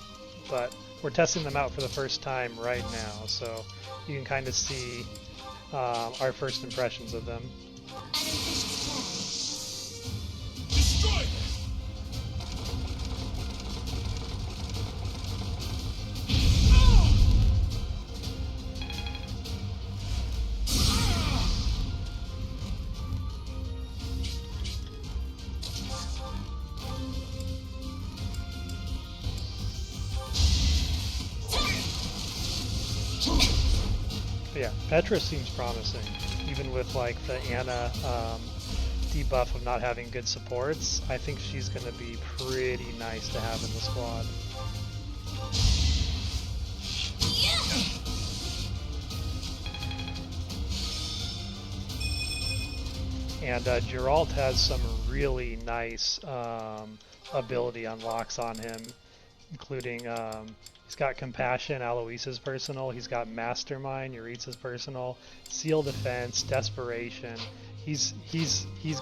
but we're testing them out for the first time right now, so you can kind of see our first impressions of them. Destroy them! But yeah, Petra seems promising, even with like the Anna debuff of not having good supports. I think she's going to be pretty nice to have in the squad. And Geralt has some really nice ability unlocks on him, including he's got Compassion, Aloise's personal. He's got Mastermind, Yuritsa's personal, Seal Defense, Desperation. He's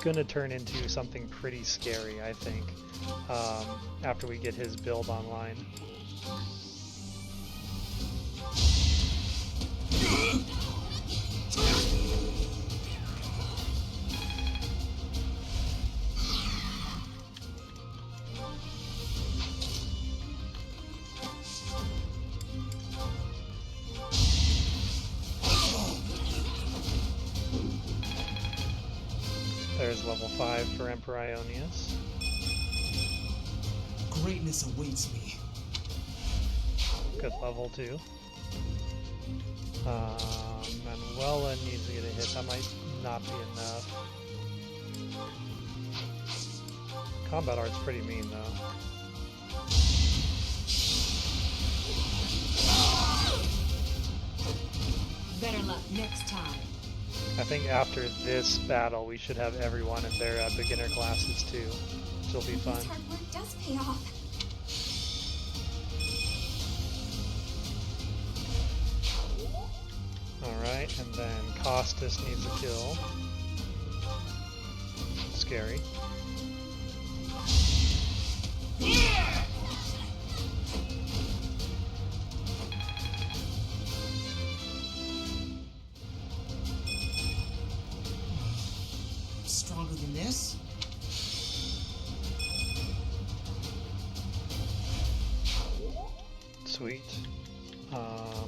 gonna turn into something pretty scary, I think, after we get his build online. level 5 for Emperor Ionius. Greatness awaits me. Good level 2. Manuela needs to get a hit. That might not be enough. Combat art's pretty mean though. Better luck next time. I think after this battle we should have everyone in their beginner classes too, which will be fun. This hard work does pay off. Alright, and then Costas needs a kill. Scary. Stronger than this? Sweet.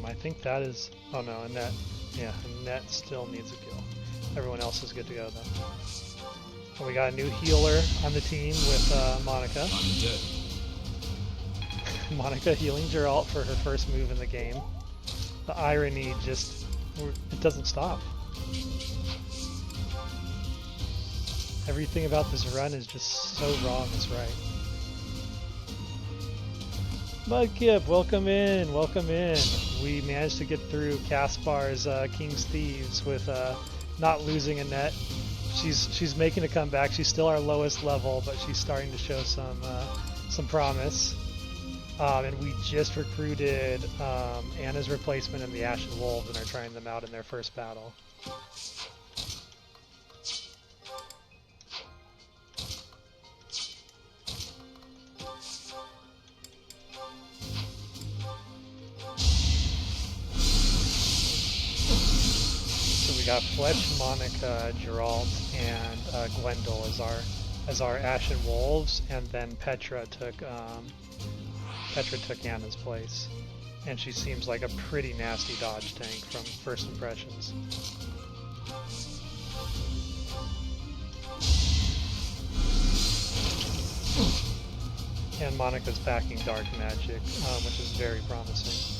I think that is... Oh no, Annette. Yeah, Annette still needs a kill. Everyone else is good to go though. And we got a new healer on the team with Monica. I'm dead. Monica healing Geralt for her first move in the game. The irony just... it doesn't stop. Everything about this run is just so wrong, it's right. Mudkip, welcome in, welcome in. We managed to get through Caspar's King's Thieves with not losing a net. She's making a comeback. She's still our lowest level, but she's starting to show some promise. And we just recruited Anna's replacement in the Ashen Wolves and are trying them out in their first battle. Got Fletch, Monica, Geralt, and Gwendol as our Ashen Wolves, and then Petra took Anna's place, and she seems like a pretty nasty dodge tank from first impressions. And Monica's backing dark magic, which is very promising.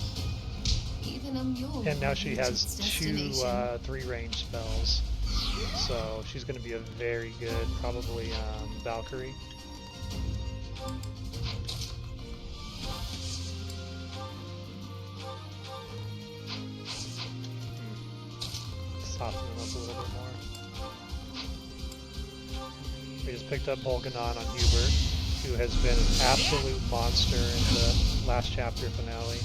And now she has 2 3-range spells, so she's going to be a very good, probably Valkyrie. Soften them up a little bit more. We just picked up Bolganon on Hubert, who has been an absolute monster in the last chapter finale.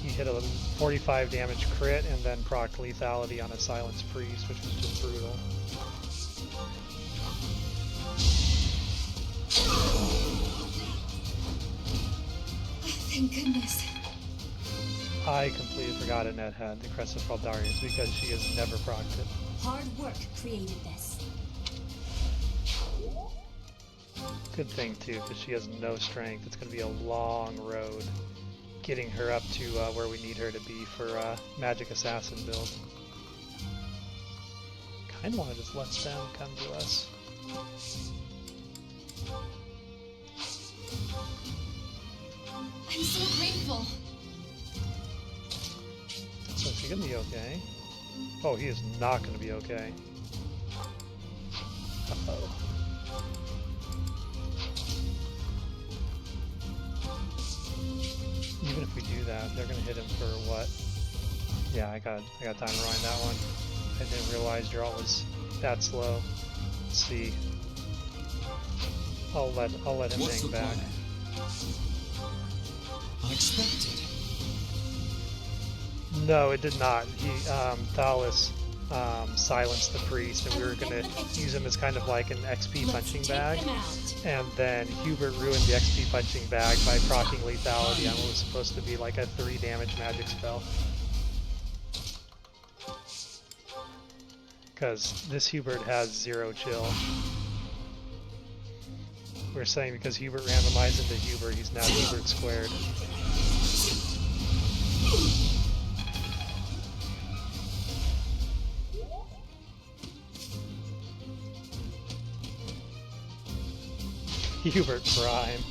He hit a 45 damage crit and then proc lethality on a Silence Priest, which was just brutal. Thank goodness. I completely forgot Annette had the Crest of Darius because she has never procced it. Hard work created this. Good thing too, because she has no strength. It's going to be a long road getting her up to where we need her to be for Magic Assassin build. Kind of want to just let them come to us. I'm so grateful. So is he going to be okay? Oh, he is not going to be okay. Uh-oh. Even if we do that, they're gonna hit him for what? Yeah, I got time to rewind that one. I didn't realize Geralt was that slow. Let's see. I'll let him hang back. Unexpected. No, it did not. He Thales silenced the priest, and we were gonna use him as kind of like an XP punching bag. And then Hubert ruined the XP punching bag by proccing lethality on what was supposed to be like a 3 damage magic spell. Because this Hubert has 0 chill. We're saying because Hubert randomized into Hubert, he's now Hubert squared. Hubert Prime.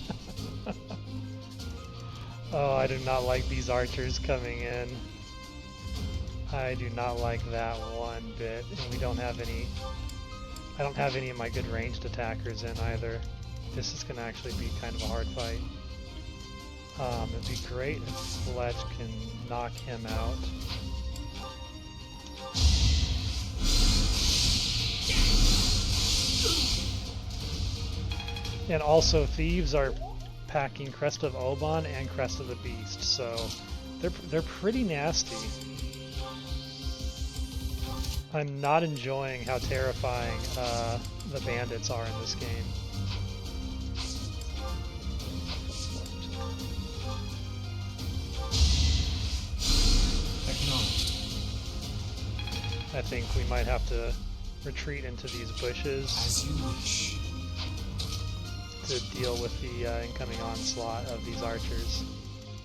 Oh, I do not like these archers coming in. I do not like that one bit, and we don't have any... I don't have any of my good ranged attackers in either. This is going to actually be kind of a hard fight. It'd be great if Fletch can knock him out. And also, Thieves are packing Crest of Oban and Crest of the Beast, so they're pretty nasty. I'm not enjoying how terrifying the bandits are in this game. I think we might have to retreat into these bushes As you wish. to deal with the incoming onslaught of these archers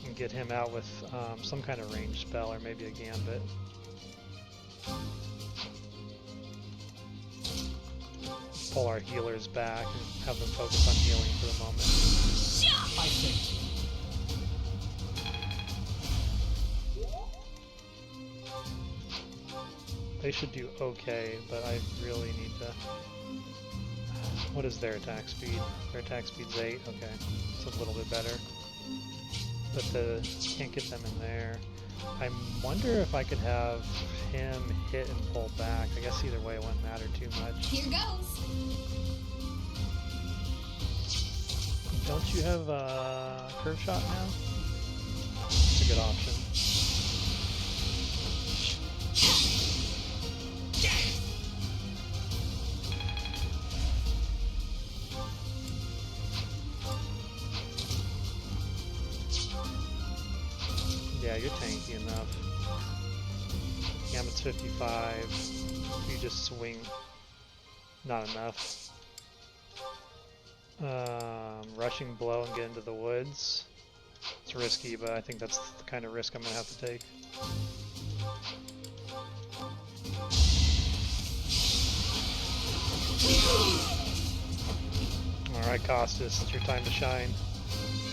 and get him out with some kind of ranged spell or maybe a gambit. Pull our healers back and have them focus on healing for the moment. I think. They should do okay, but I really need to... What is their attack speed? Their attack speed's 8, okay. It's a little bit better. But can't get them in there. I wonder if I could have him hit and pull back. I guess either way it wouldn't matter too much. Here goes. Don't you have a curve shot now? It's a good option. Yeah, you're tanky enough. Gambit's 55. You just swing. Not enough. Rushing blow and get into the woods. It's risky, but I think that's the kind of risk I'm going to have to take. Alright, Costas, it's your time to shine.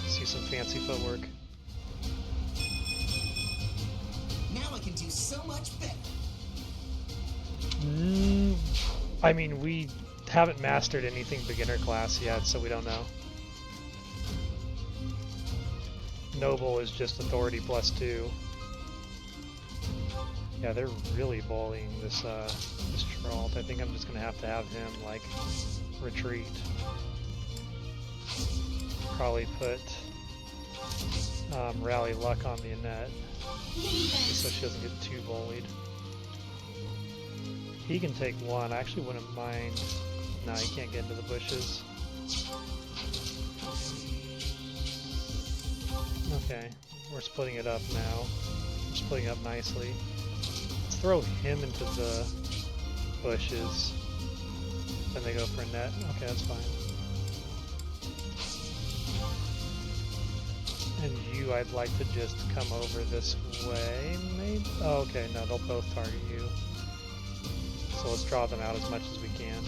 See some fancy footwork. Now I can do so much better. I mean, we haven't mastered anything beginner class yet, so we don't know. Noble is just authority +2. Yeah, they're really bullying this this Tralt. I think I'm just gonna have him like retreat. Probably put Rally Luck on the Annette so she doesn't get too bullied. He can take one. I actually wouldn't mind. No, he can't get into the bushes. Okay, we're splitting it up now. We're splitting up nicely. Let's throw him into the bushes. Then they go for a net. Okay, that's fine. And you, I'd like to just come over this way, maybe? Oh, okay, no, they'll both target you. So let's draw them out as much as we can.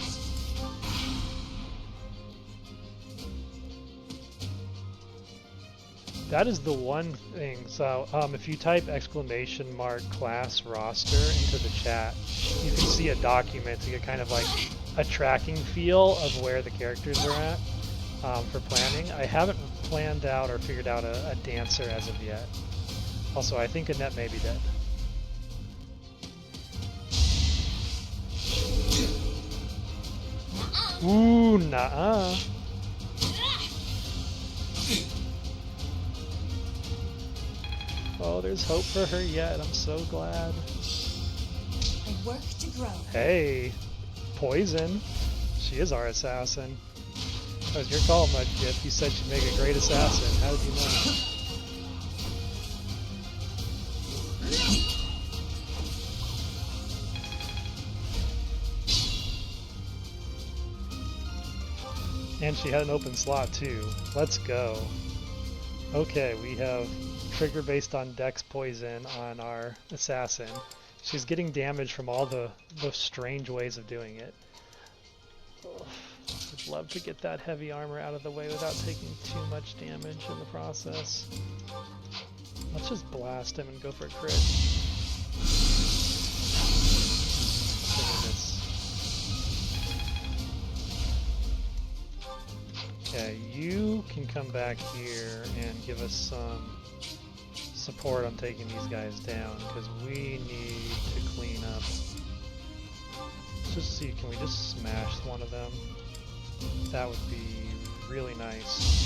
That is the one thing. So if you type !class roster into the chat, you can see a document to get kind of like a tracking feel of where the characters are at for planning. I haven't planned out or figured out a dancer as of yet. Also, I think Annette may be dead. Ooh, nah. Oh, there's hope for her yet. I'm so glad. I work to grow. Hey, Poison. She is our assassin. That was your call, Mudkip. You said she'd make a great assassin. How did you know? And she had an open slot too. Let's go. Okay, we have trigger based on Dex Poison on our assassin. She's getting damage from all the strange ways of doing it. I'd love to get that heavy armor out of the way without taking too much damage in the process. Let's just blast him and go for a crit. Okay, you can come back here and give us some support on taking these guys down, because we need to clean up. Let's just see, can we just smash one of them? That would be really nice.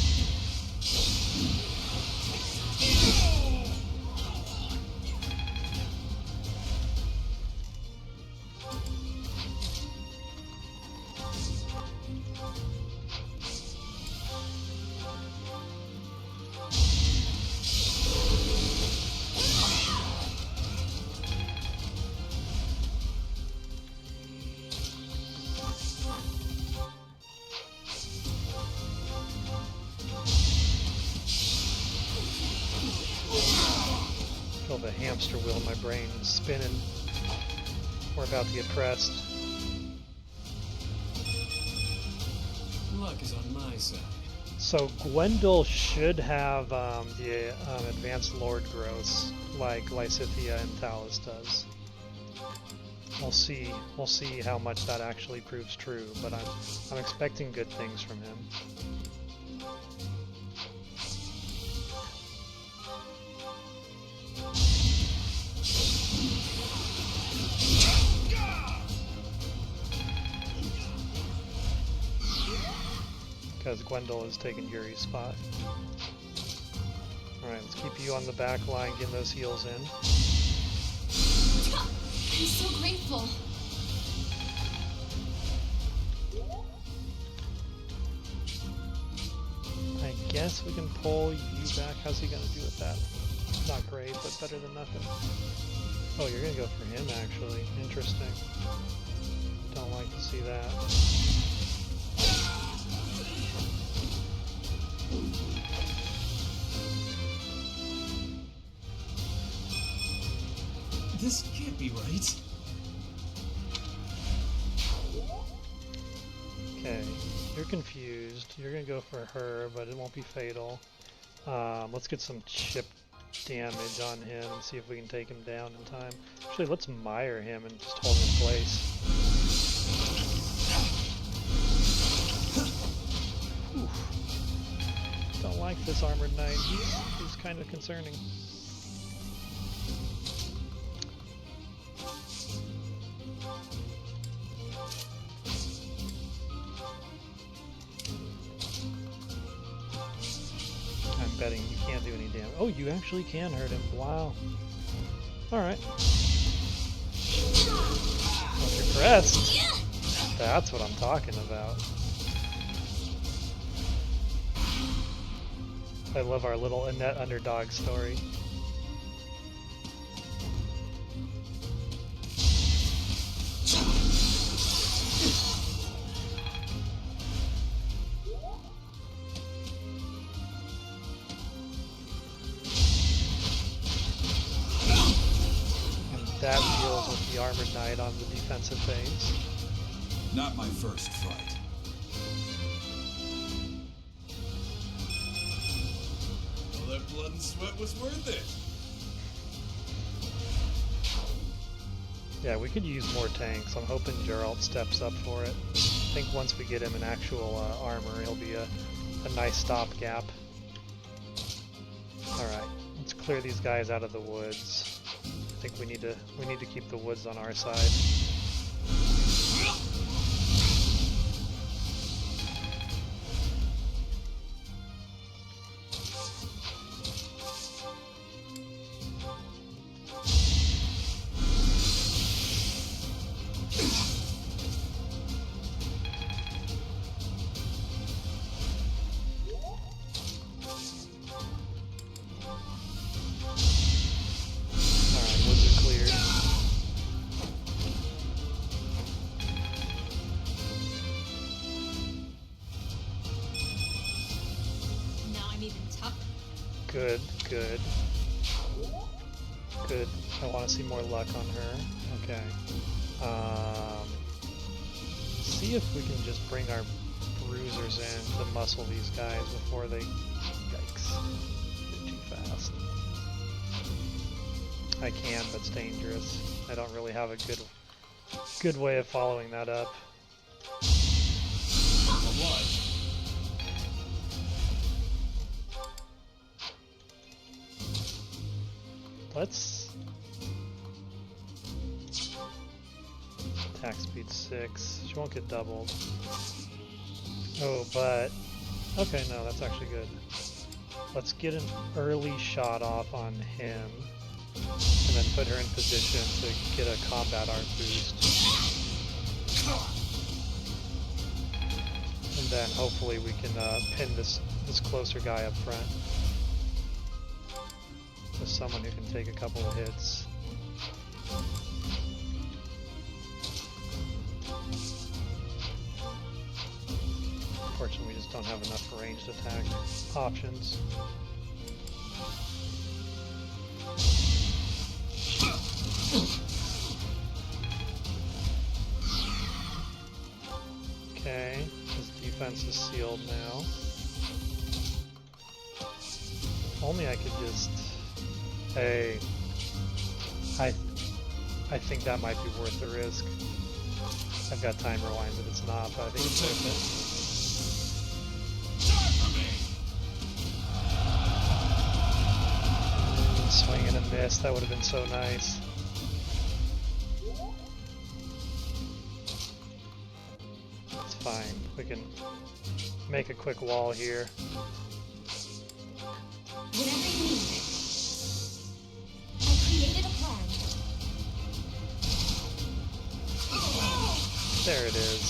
Feel the hamster wheel in my brain spinning. We're about to get pressed. Luck is on my side. So Gwendol should have the advanced Lord growths like Lysithea and Thales does. We'll see. We'll see how much that actually proves true, but I'm expecting good things from him. Because Gwendol has taken Yuri's spot. Alright, let's keep you on the back line, getting those heals in. I'm so grateful. I guess we can pull you back. How's he gonna do with that? Not great, but better than nothing. Oh, you're gonna go for him, actually. Interesting. Don't like to see that. This can't be right. Okay, you're confused. You're gonna go for her, but it won't be fatal. Let's get some chip damage on him and see if we can take him down in time. Actually, let's mire him and just hold him in place. Oof. Don't like this armored knight. He's kind of concerning. I'm betting you can't do any damage. Oh, you actually can hurt him. Wow. Alright. Well, you're pressed. That's what I'm talking about. I love our little Annette underdog story. That deals with the armored knight on the defensive phase. Not my first fight. All that blood and sweat was worth it. Yeah, we could use more tanks. I'm hoping Geralt steps up for it. I think once we get him in actual armor, he'll be a nice stopgap. Alright, let's clear these guys out of the woods. I think we need to keep the woods on our side. Good, good. Good. I want to see more luck on her. Okay. See if we can just bring our bruisers in to muscle these guys before they, yikes, get too fast. I can, but it's dangerous. I don't really have a good way of following that up. Let's attack speed 6. She won't get doubled. Oh, but okay, no, that's actually good. Let's get an early shot off on him, and then put her in position to get a combat art boost. And then hopefully we can pin this closer guy up front. With someone who can take a couple of hits. Unfortunately, we just don't have enough ranged attack options. Okay, his defense is sealed now. If only I could just... Hey, I think that might be worth the risk. I've got time rewinds if it's not, but I think it's worth it. Swing and a miss, that would have been so nice. It's fine, we can make a quick wall here. Whatever you need. Created a plan. There it is.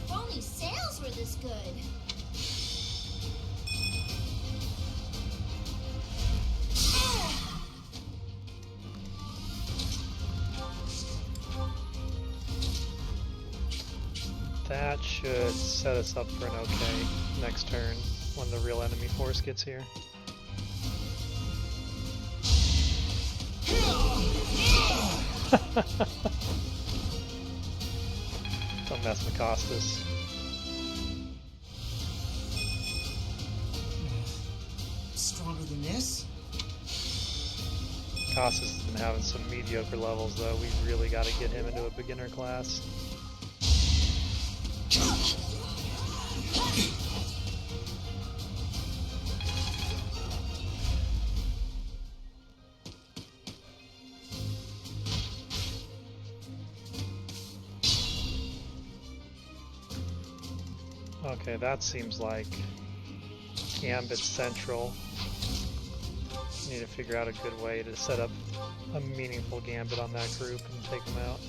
If only sales were this good. That should set us up for an okay next turn when the real enemy force gets here. Don't mess with Costas. Stronger than this? Costas has been having some mediocre levels though. We really got to get him into a beginner class. Okay, that seems like Gambit Central. Need to figure out a good way to set up a meaningful Gambit on that group and take them out.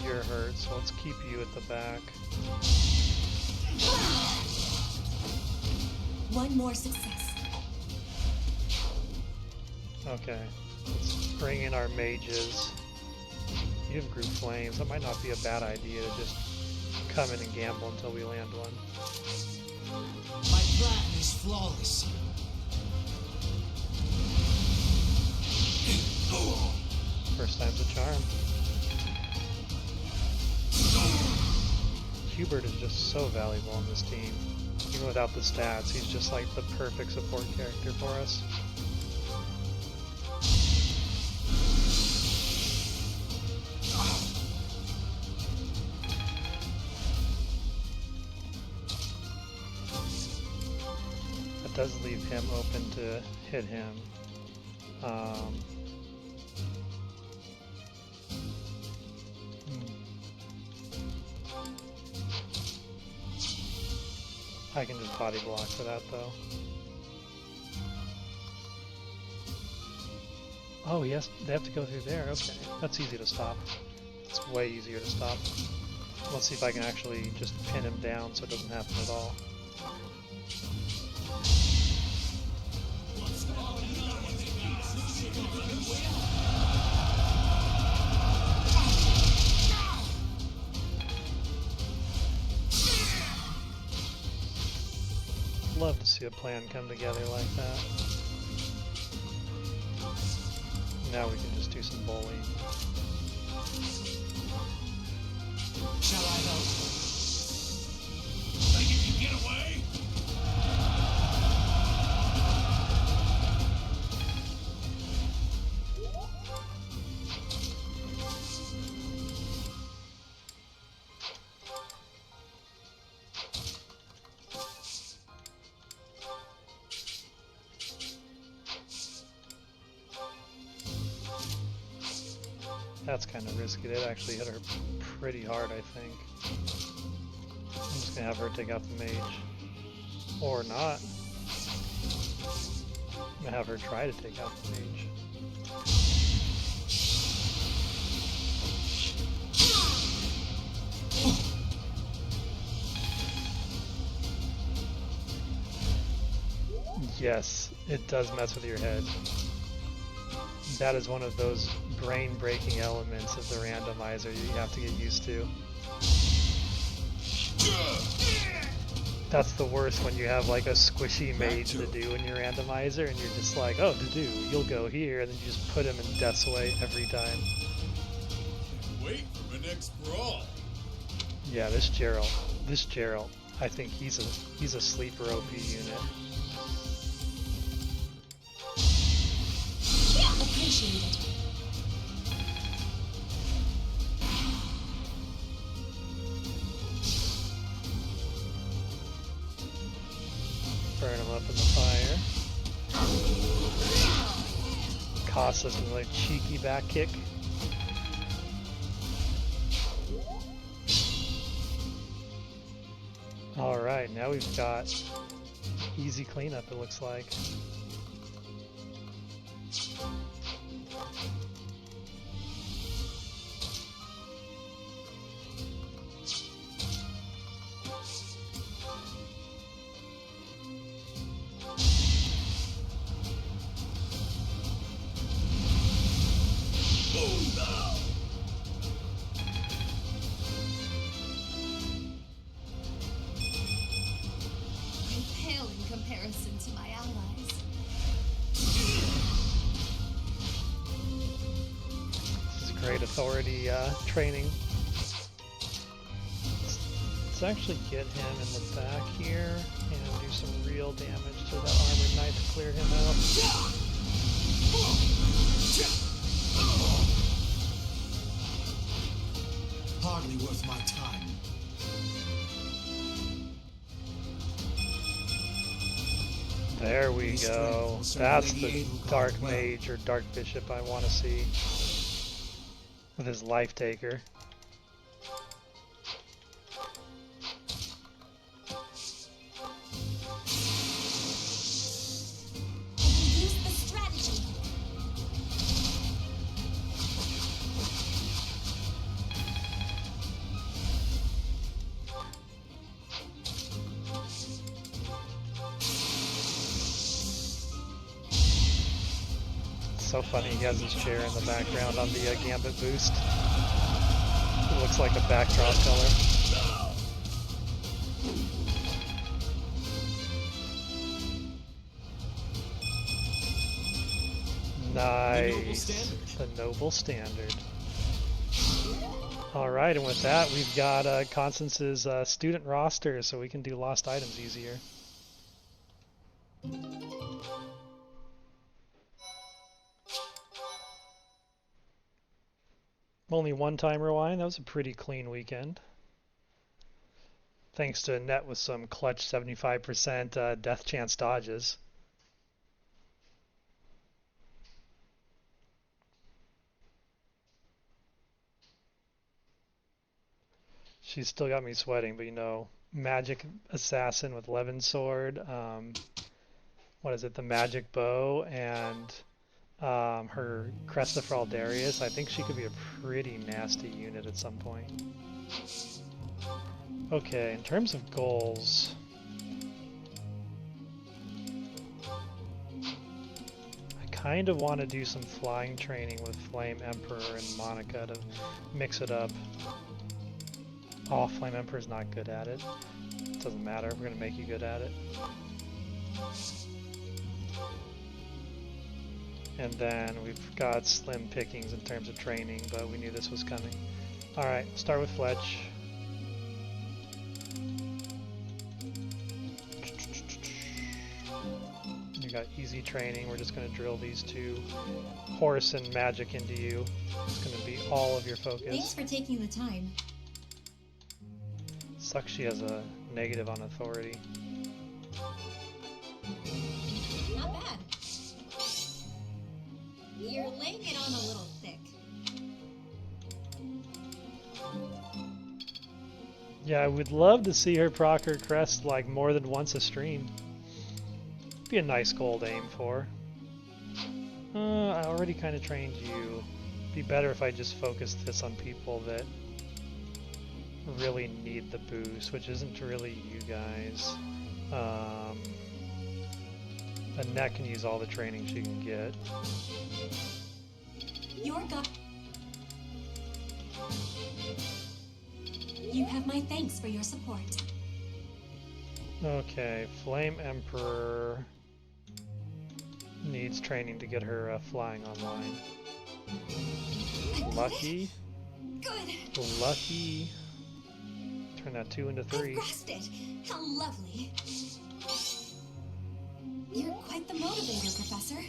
You're hurt, so let's keep you at the back. One more success. Okay, let's bring in our mages. You have group flames. That might not be a bad idea to just come in and gamble until we land one. My plan is flawless. First time's a charm. Hubert is just so valuable on this team. Even without the stats, he's just like the perfect support character for us. That does leave him open to hit him. I can just body block for that though. Oh yes, they have to go through there. Okay, that's easy to stop. It's way easier to stop. Let's see if I can actually just pin him down so it doesn't happen at all. love to see a plan come together like that. Now we can just do some bullying. Shall I help? Think you can get away? That's kind of risky. That actually hit her pretty hard, I think. I'm just gonna have her take out the mage. Or not. I'm gonna have her try to take out the mage. Yes, it does mess with your head. That is one of those brain-breaking elements of the randomizer you have to get used to. That's the worst when you have like a squishy mage to do in your randomizer and you're just like, oh, to do, you'll go here, and then you just put him in death's way every time. Wait for the next brawl. Yeah, this Gerald, I think he's a sleeper OP unit. Appreciated. Burn him up in the fire. Cost us another cheeky back kick. Alright, now we've got easy cleanup, it looks like. Authority training. Let's actually get him in the back here and do some real damage to that armored knight to clear him out. Hardly worth my time. There we go. That's the dark mage or dark bishop I want to see. With his life taker. Use the strategy. So funny, he has his chair in the background on the Gambit boost. It looks like a backdrop color. Nice. The noble standard. Alright, and with that, we've got Constance's student roster, so we can do lost items easier. Only one time rewind. That was a pretty clean weekend. Thanks to net with some clutch 75% death chance dodges. She's still got me sweating, but you know, magic assassin with Levin sword, what is it, the magic bow, and her Cresta for Aldarius. I think she could be a pretty nasty unit at some point. Okay, in terms of goals, I kind of want to do some flying training with Flame Emperor and Monica to mix it up. Oh, Flame Emperor's not good at it. Doesn't matter, we're going to make you good at it. And then we've got slim pickings in terms of training, but we knew this was coming. Alright, start with Fletch. You got easy training. We're just going to drill these two horse and magic into you. It's going to be all of your focus. Thanks for taking the time. Sucks she has a negative on authority. Not bad. You're laying it on a little thick. Yeah, I would love to see her proc her crest like more than once a stream. Be a nice goal to aim for. I already kind of trained you. Be better if I just focused this on people that really need the boost, which isn't really you guys. Annette can use all the training she can get. Your God. You have my thanks for your support. Okay, Flame Emperor needs training to get her flying online. Lucky. Good. Lucky. Turn that 2 into 3. I grasped it. How lovely. You're quite the motivator, Professor.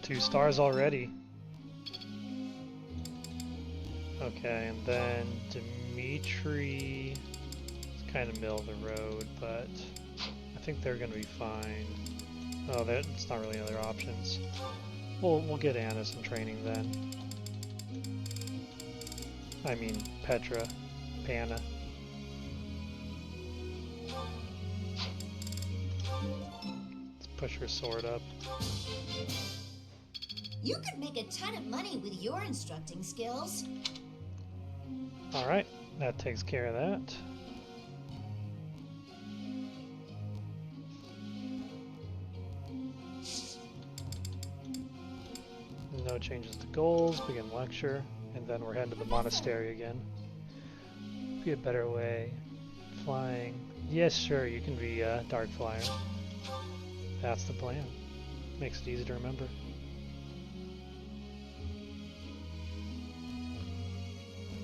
2 stars already. Okay, and then Dimitri is kind of middle of the road, but I think they're going to be fine. Oh, it's not really other options. We'll get Anna some training then. I mean, Petra, Panna. Let's push her sword up. You could make a ton of money with your instructing skills. Alright, that takes care of that. No changes to goals, begin lecture, and then we're heading to the monastery again. Be a better way. Flying. Yes, sure, you can be a Dark Flyer. That's the plan. Makes it easy to remember.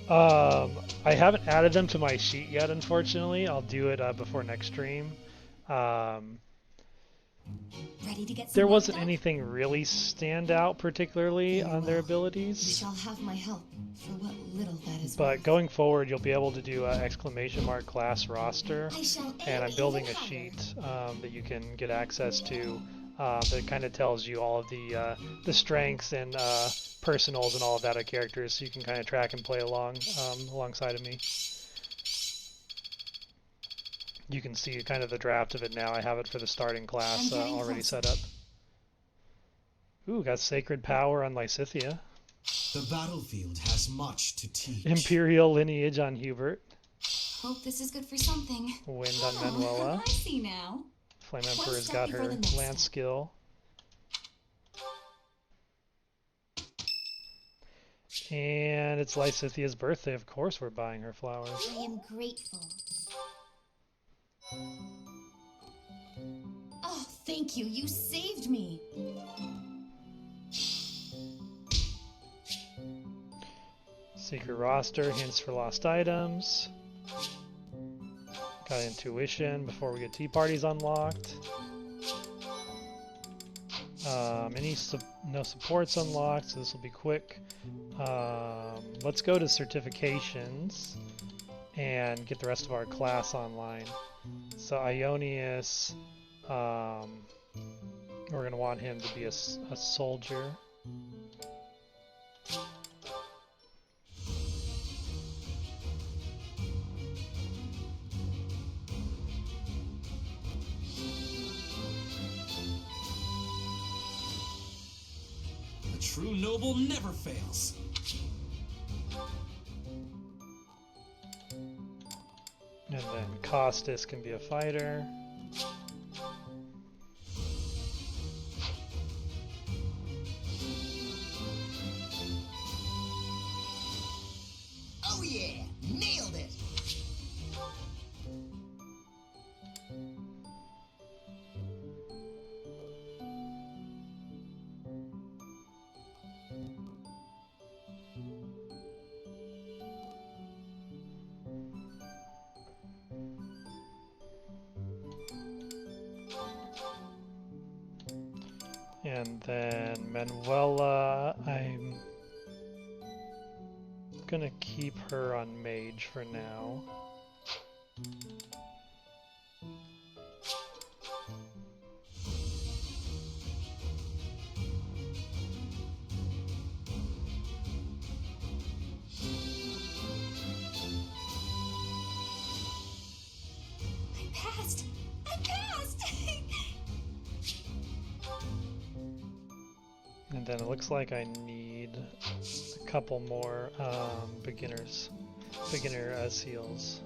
I haven't added them to my sheet yet, unfortunately. I'll do it before next stream. Ready to get some There work wasn't done? anything really stand out particularly on their You abilities, shall have my help for what little that is but worth. going forward you'll be able to do exclamation mark class roster, I shall and aim I'm building a even higher. sheet that you can get access to that kind of tells you all of the strengths and personals and all of that of characters, so you can kind of track and play along alongside of me. You can see kind of the draft of it now. I have it for the starting class I'm getting already closer. set up. Ooh, got Sacred Power on Lysithea. The battlefield has much to teach. Imperial Lineage on Hubert. Hope this is good for something. Wind on Oh, Manuela. I see now. Flame One Emperor's step got before her the next lance step. skill. And it's Lysithea's birthday. Of course we're buying her flowers. I am grateful. Oh, thank you. You saved me. Secret roster, hints for lost items. Got intuition before we get tea parties unlocked. No supports unlocked, so this will be quick. Let's go to certifications and get the rest of our class online. So Ionius, we're going to want him to be a soldier. A true noble never fails. And then Costas can be a fighter. Oh yeah, nailed it. And then Manuela, I'm gonna keep her on mage for now. I passed! I passed! And then it looks like I need a couple more beginner seals.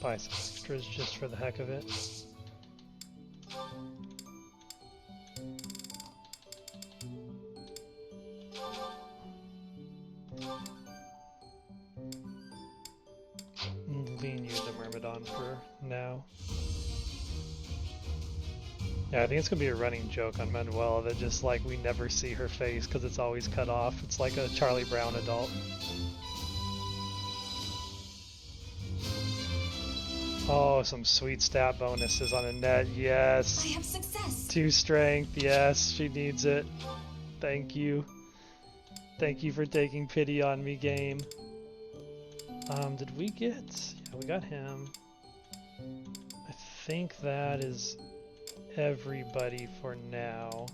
Buy some extras just for the heck of it. Lean you the Myrmidon for now. Yeah, I think it's gonna be a running joke on Manuela that just like we never see her face because it's always cut off. It's like a Charlie Brown adult. Oh, some sweet stat bonuses on Annette, yes. I have success. 2 strength, yes, she needs it. Thank you. Thank you for taking pity on me, game. Did we get... Yeah, we got him. I think that is everybody for now.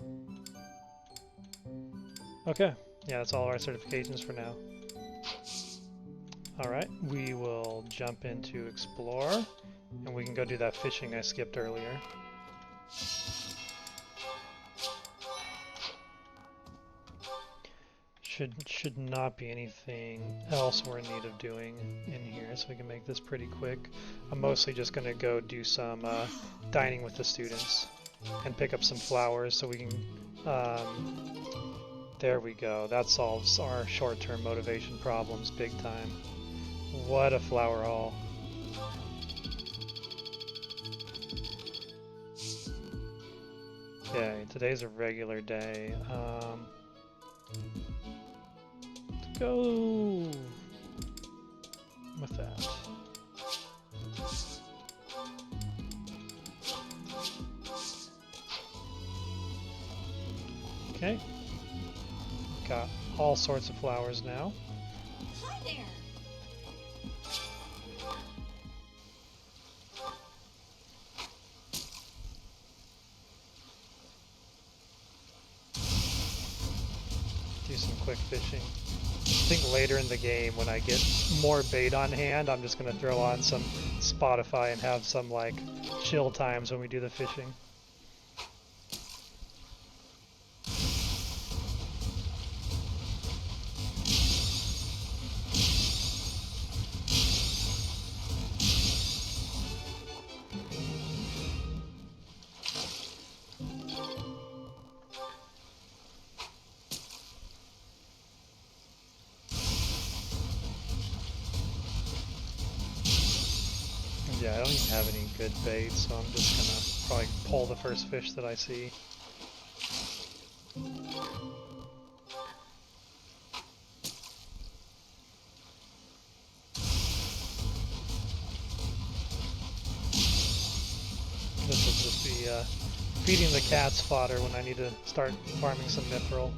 Okay, yeah, that's all our certifications for now. Alright, we will jump into Explore, and we can go do that fishing I skipped earlier. Should not be anything else we're in need of doing in here, so we can make this pretty quick. I'm mostly just going to go do some dining with the students and pick up some flowers so we can... there we go. That solves our short-term motivation problems big time. What a flower haul. Okay, today's a regular day. Let's go with that. Okay. Got all sorts of flowers now. Hi there. Do some quick fishing. I think later in the game when I get more bait on hand, I'm just going to throw on some Spotify and have some like chill times when we do the fishing. Yeah, I don't even have any good bait, so I'm just gonna probably pull the first fish that I see. This will just be feeding the cats fodder when I need to start farming some mithril.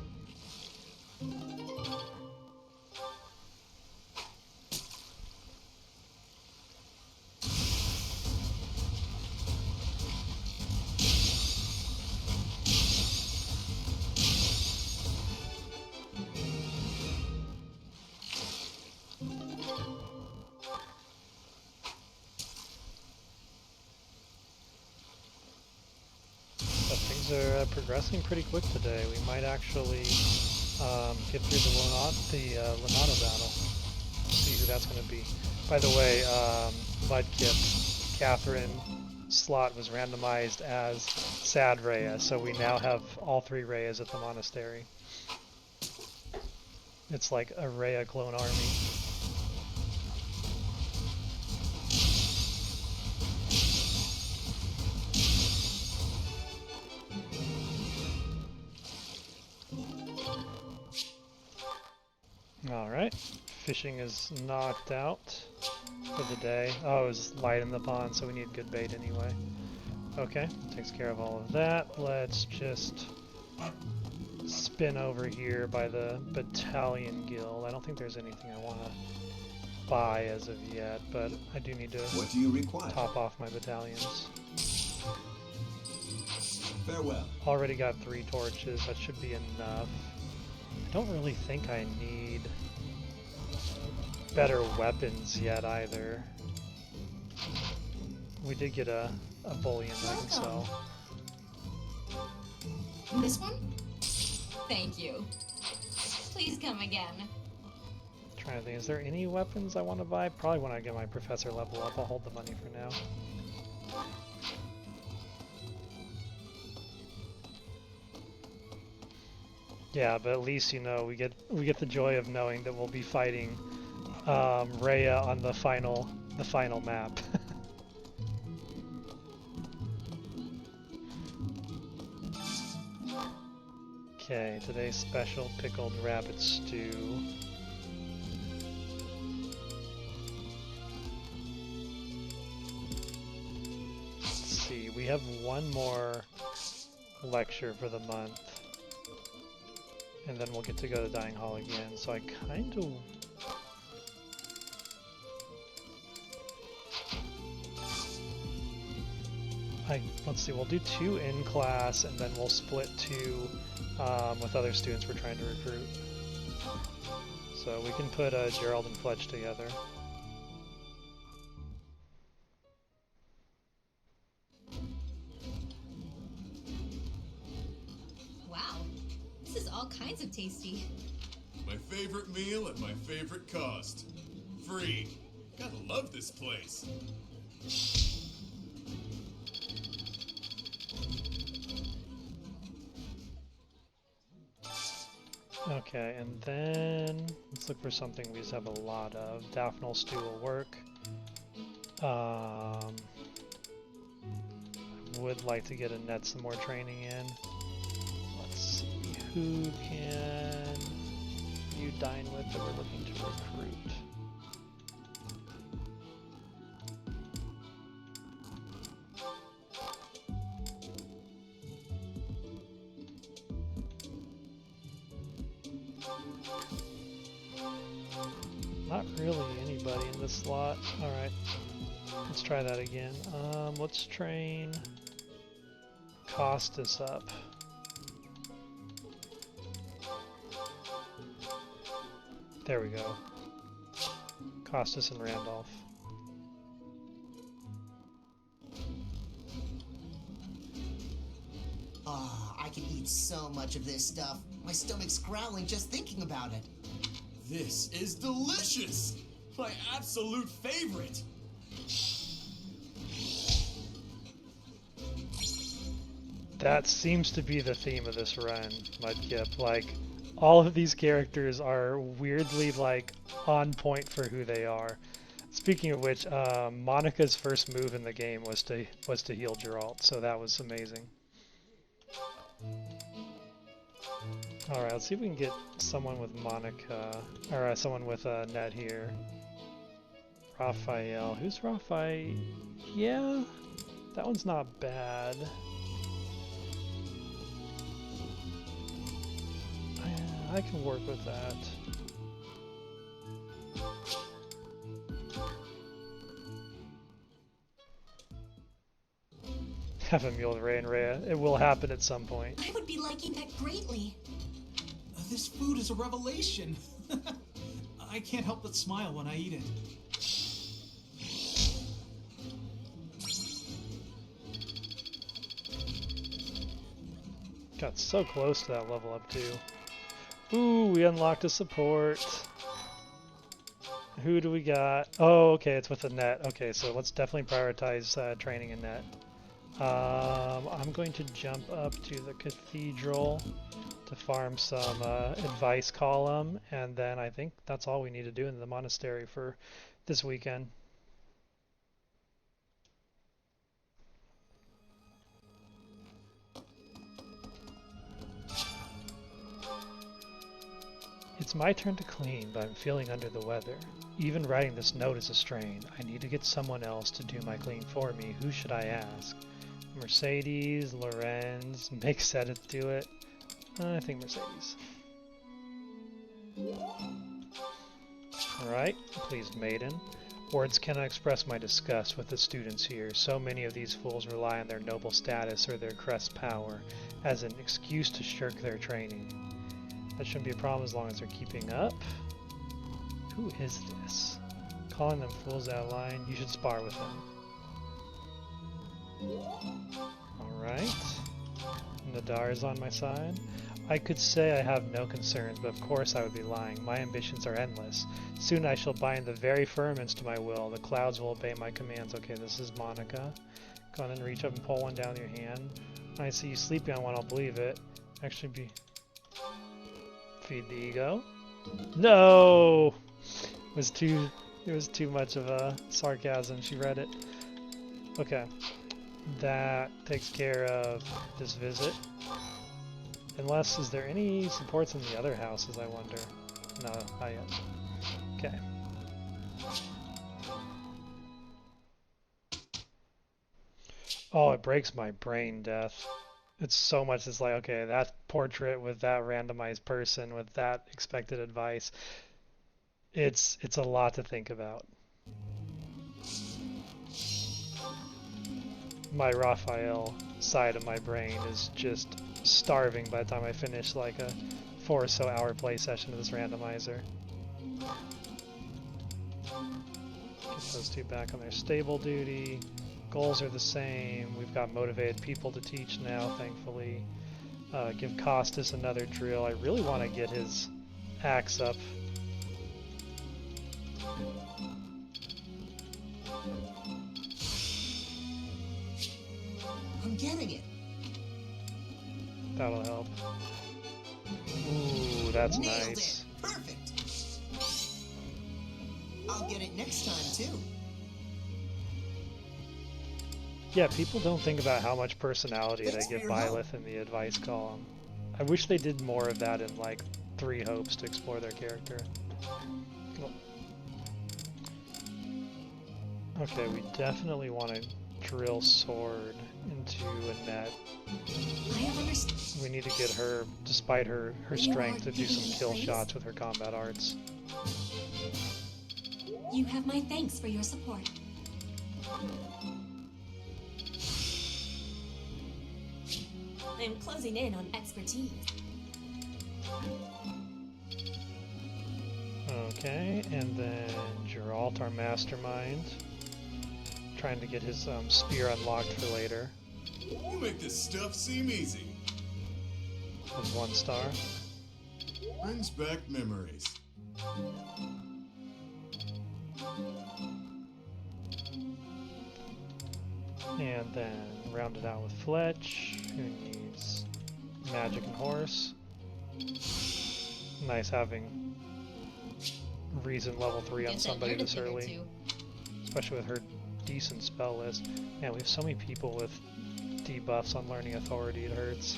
Things are progressing pretty quick today. We might actually get through the Lonato battle. See who that's going to be. By the way, Mudkip, Catherine slot was randomized as Sad Rhea, so we now have all 3 Rheas at the monastery. It's like a Rhea clone army. Alright, fishing is knocked out. for the day. Oh, it was light in the pond, so we need good bait anyway. Okay, takes care of all of that. Let's just spin over here by the battalion guild. I don't think there's anything I want to buy as of yet, but I do need to What do you require? top off my battalions. Farewell. Already got 3 torches, that should be enough. I don't really think I need better weapons yet either. We did get a bullion that I can sell. This one? Thank you. Please come again. Trying to think, is there any weapons I want to buy? Probably when I get my professor level up. I'll hold the money for now. Yeah, but at least, you know, we get the joy of knowing that we'll be fighting Rhea on the final map. Okay, today's special pickled rabbit stew. Let's see, we have one more lecture for the month. And then we'll get to go to Dying Hall again, so I kind of... let's see, we'll do 2 in class, and then we'll split 2 with other students we're trying to recruit. So we can put Gerald and Fletch together. Wow, this is all kinds of tasty. My favorite meal at my favorite cost. Free. Gotta love this place. Okay, and then let's look for something we just have a lot of. Daphne stew will work. I would like to get Annette some more training in. Let's see, who can you dine with that we're looking to recruit? Not really anybody in this slot. Alright, let's try that again. Let's train Costas up. There we go. Costas and Randolph. Ah, I can eat so much of this stuff. My stomach's growling just thinking about it. This is delicious! My absolute favorite! That seems to be the theme of this run, Mudkip. Like, all of these characters are weirdly, like, on point for who they are. Speaking of which, Monica's first move in the game was to heal Geralt, so that was amazing. Alright, let's see if we can get someone with Monica, or someone with Ned here. Raphael. Who's Raphael? Yeah, that one's not bad. I can work with that. Have a meal with Ray and Rhea. It will happen at some point. I would be liking that greatly. This food is a revelation. I can't help but smile when I eat it. Got so close to that level up too. Ooh, we unlocked a support. Who do we got? Oh, okay, it's with a net. Okay, so let's definitely prioritize training a net. I'm going to jump up to the cathedral to farm some advice column, and then I think that's all we need to do in the monastery for this weekend. It's my turn to clean, but I'm feeling under the weather. Even writing this note is a strain. I need to get someone else to do my clean for me. Who should I ask? Mercedes, Lorenz, make Sedith do it. I think Mercedes. Alright, pleased maiden. Words cannot express my disgust with the students here. So many of these fools rely on their noble status or their crest power as an excuse to shirk their training. That shouldn't be a problem as long as they're keeping up. Who is this? Calling them fools out of line. You should spar with them. Alright. Nadar is on my side. I could say I have no concerns, but of course I would be lying. My ambitions are endless. Soon I shall bind the very firmaments to my will. The clouds will obey my commands. Okay, this is Monica. Go on and reach up and pull one down your hand. When I see you sleeping on one, I'll believe it. Actually be... Feed the ego. No! It was too much of a sarcasm. She read it. Okay. That takes care of this visit. Unless, is there any supports in the other houses, I wonder? No, not yet. Okay. Oh, it breaks my brain, Death. It's so much, it's like, okay, that portrait with that randomized person with that expected advice. It's a lot to think about. My Raphael side of my brain is just starving by the time I finish like a 4 or so hour play session of this randomizer. Get those two back on their stable duty. Goals are the same. We've got motivated people to teach now, thankfully. Give Costas another drill. I really want to get his axe up. I'm getting it. That'll help. Ooh, that's Nailed nice. It. Perfect. I'll get it next time too. Yeah, people don't think about how much personality Thanks they give for your help. Byleth in the advice column. I wish they did more of that in like 3 Hopes to explore their character. Cool. Okay, we definitely want to drill sword into a net. We need to get her, despite her strength, to do some kill shots with her combat arts. You have my thanks for your support. I'm closing in on expertise. Okay, and then Geralt, our mastermind, trying to get his spear unlocked for later. You make this stuff seem easy. His 1 star. Brings back memories. And then round it out with Fletch, who needs magic and horse. Nice having reason level 3 on somebody this early. Especially with her decent spell list. Man, we have so many people with debuffs on learning authority, it hurts.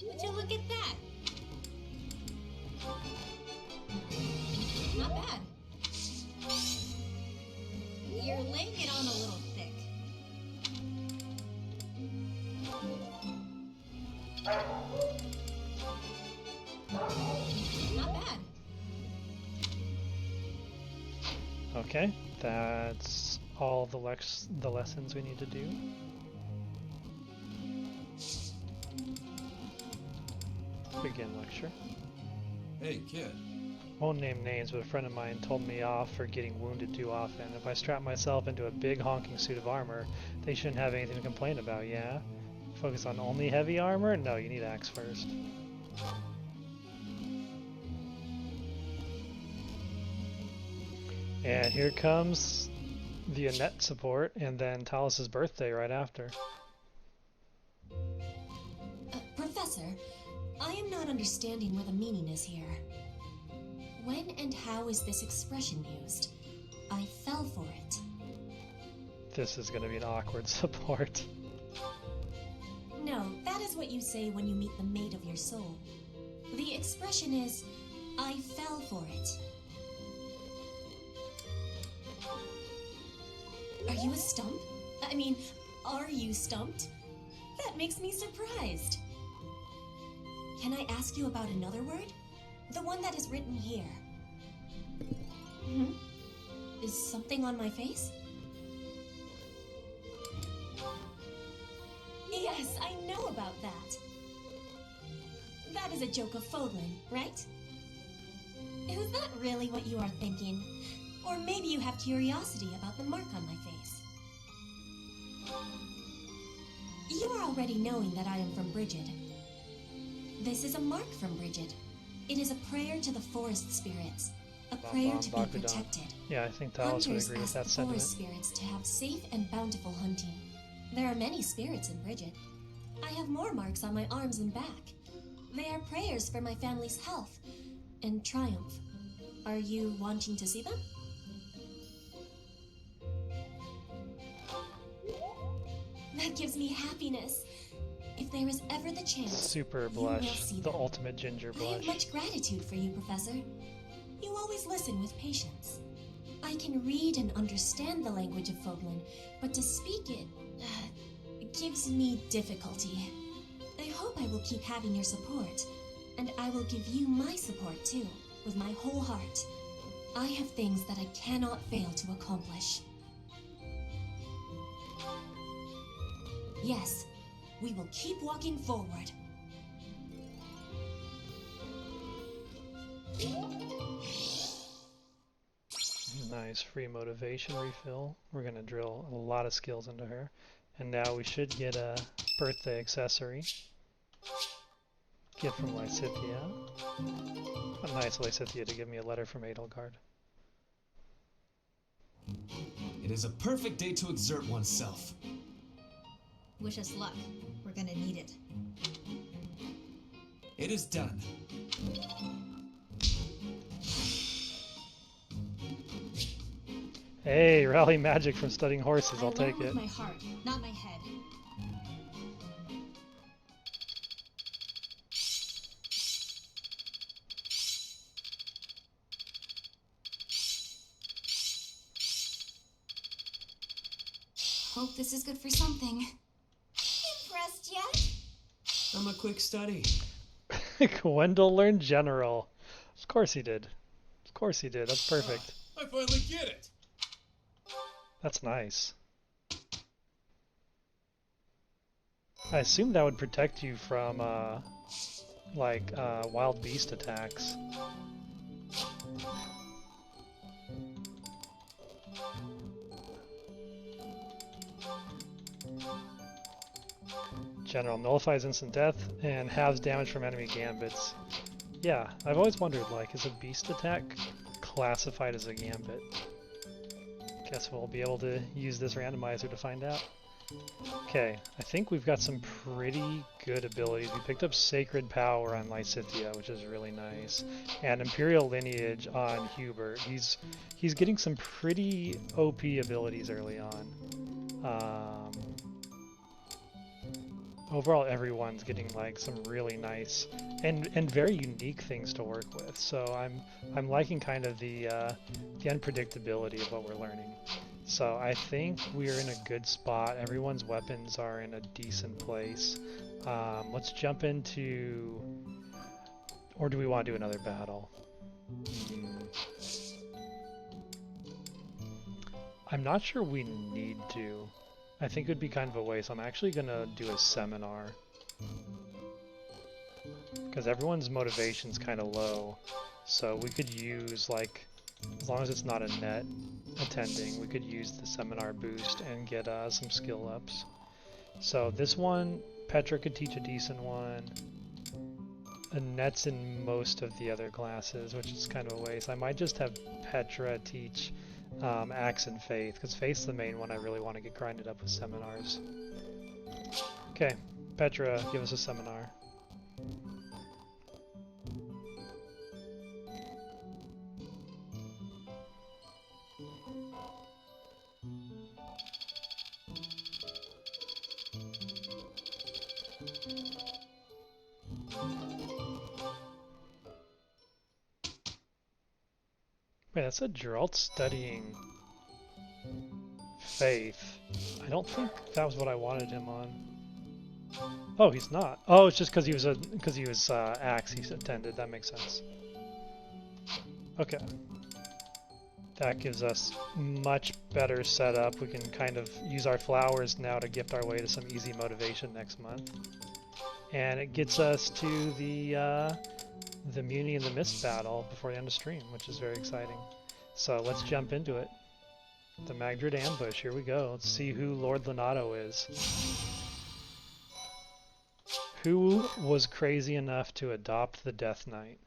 Would you look at that? Not bad. You're laying it on a little thick. Not bad. Okay, that's all the lessons we need to do. Begin lecture. Hey, kid. Won't name names, but a friend of mine told me off for getting wounded too often. If I strap myself into a big honking suit of armor, they shouldn't have anything to complain about, yeah? Focus on only heavy armor? No, you need axe first. And here comes the Annette support, and then Thales' birthday right after. Professor, I am not understanding where the meaning is here. When and how is this expression used? I fell for it. This is going to be an awkward support. No, that is what you say when you meet the mate of your soul. The expression is, I fell for it. Are you a stump? I mean, are you stumped? That makes me surprised. Can I ask you about another word? The one that is written here. Hmm? Is something on my face? Yes, I know about that. That is a joke of Fodlan, right? Is that really what you are thinking? Or maybe you have curiosity about the mark on my face. You are already knowing that I am from Brigid. This is a mark from Brigid. It is a prayer to the forest spirits. A prayer to be protected. Yeah, I think Thales would agree with that sentiment. Forest spirits to have safe and bountiful hunting. There are many spirits in Brigid. I have more marks on my arms and back. They are prayers for my family's health and triumph. Are you wanting to see them? That gives me happiness. If there is ever the chance, Super you will blush, see the them. ultimate ginger I have blush. much gratitude for you, Professor. You always listen with patience. I can read and understand the language of Fodlan, but to speak it gives me difficulty. I hope I will keep having your support, and I will give you my support too, with my whole heart. I have things that I cannot fail to accomplish. Yes, we will keep walking forward. Nice free motivation refill. We're gonna drill a lot of skills into her. And now we should get a birthday accessory. Gift from Lysithea. A nice Lysithea to give me a letter from Edelgard. It is a perfect day to exert oneself. Wish us luck. We're gonna need it. It is done. Hey, rally magic from studying horses. I'll I take learn with it. my heart, not my head. Hope this is good for something. Impressed yet? I'm a quick study. Gwendol learned general. Of course he did. Of course he did. That's perfect. I finally get it. That's nice. I assume that would protect you from, wild beast attacks. General nullifies instant death and halves damage from enemy gambits. Yeah, I've always wondered, like, is a beast attack classified as a gambit? Guess we'll be able to use this randomizer to find out. Okay, I think we've got some pretty good abilities. We picked up Sacred Power on Lysithea, which is really nice, and Imperial Lineage on Hubert. He's getting some pretty OP abilities early on. Overall, everyone's getting like some really nice and very unique things to work with. So I'm liking kind of the unpredictability of what we're learning. So I think we're in a good spot. Everyone's weapons are in a decent place. Let's jump into, or do we want to do another battle? I'm not sure we need to. I think it would be kind of a waste. I'm actually going to do a seminar. Because everyone's motivation's kind of low. So we could use, like, as long as it's not a net attending, we could use the seminar boost and get some skill ups. So this one, Petra could teach a decent one. Annette's in most of the other classes, which is kind of a waste. I might just have Petra teach Axe and Faith, because Faith's the main one I really want to get grinded up with seminars. Okay, Petra, give us a seminar. Wait, that said Geralt studying faith. I don't think that was what I wanted him on. Oh, he's not. Oh, it's just because he was Axe. He attended. That makes sense. Okay. That gives us much better setup. We can kind of use our flowers now to gift our way to some easy motivation next month. And it gets us to the Muni and the Mist battle before the end of stream, which is very exciting. So let's jump into it. The Magdred ambush, here we go. Let's see who Lord Lenato is. Who was crazy enough to adopt the Death Knight?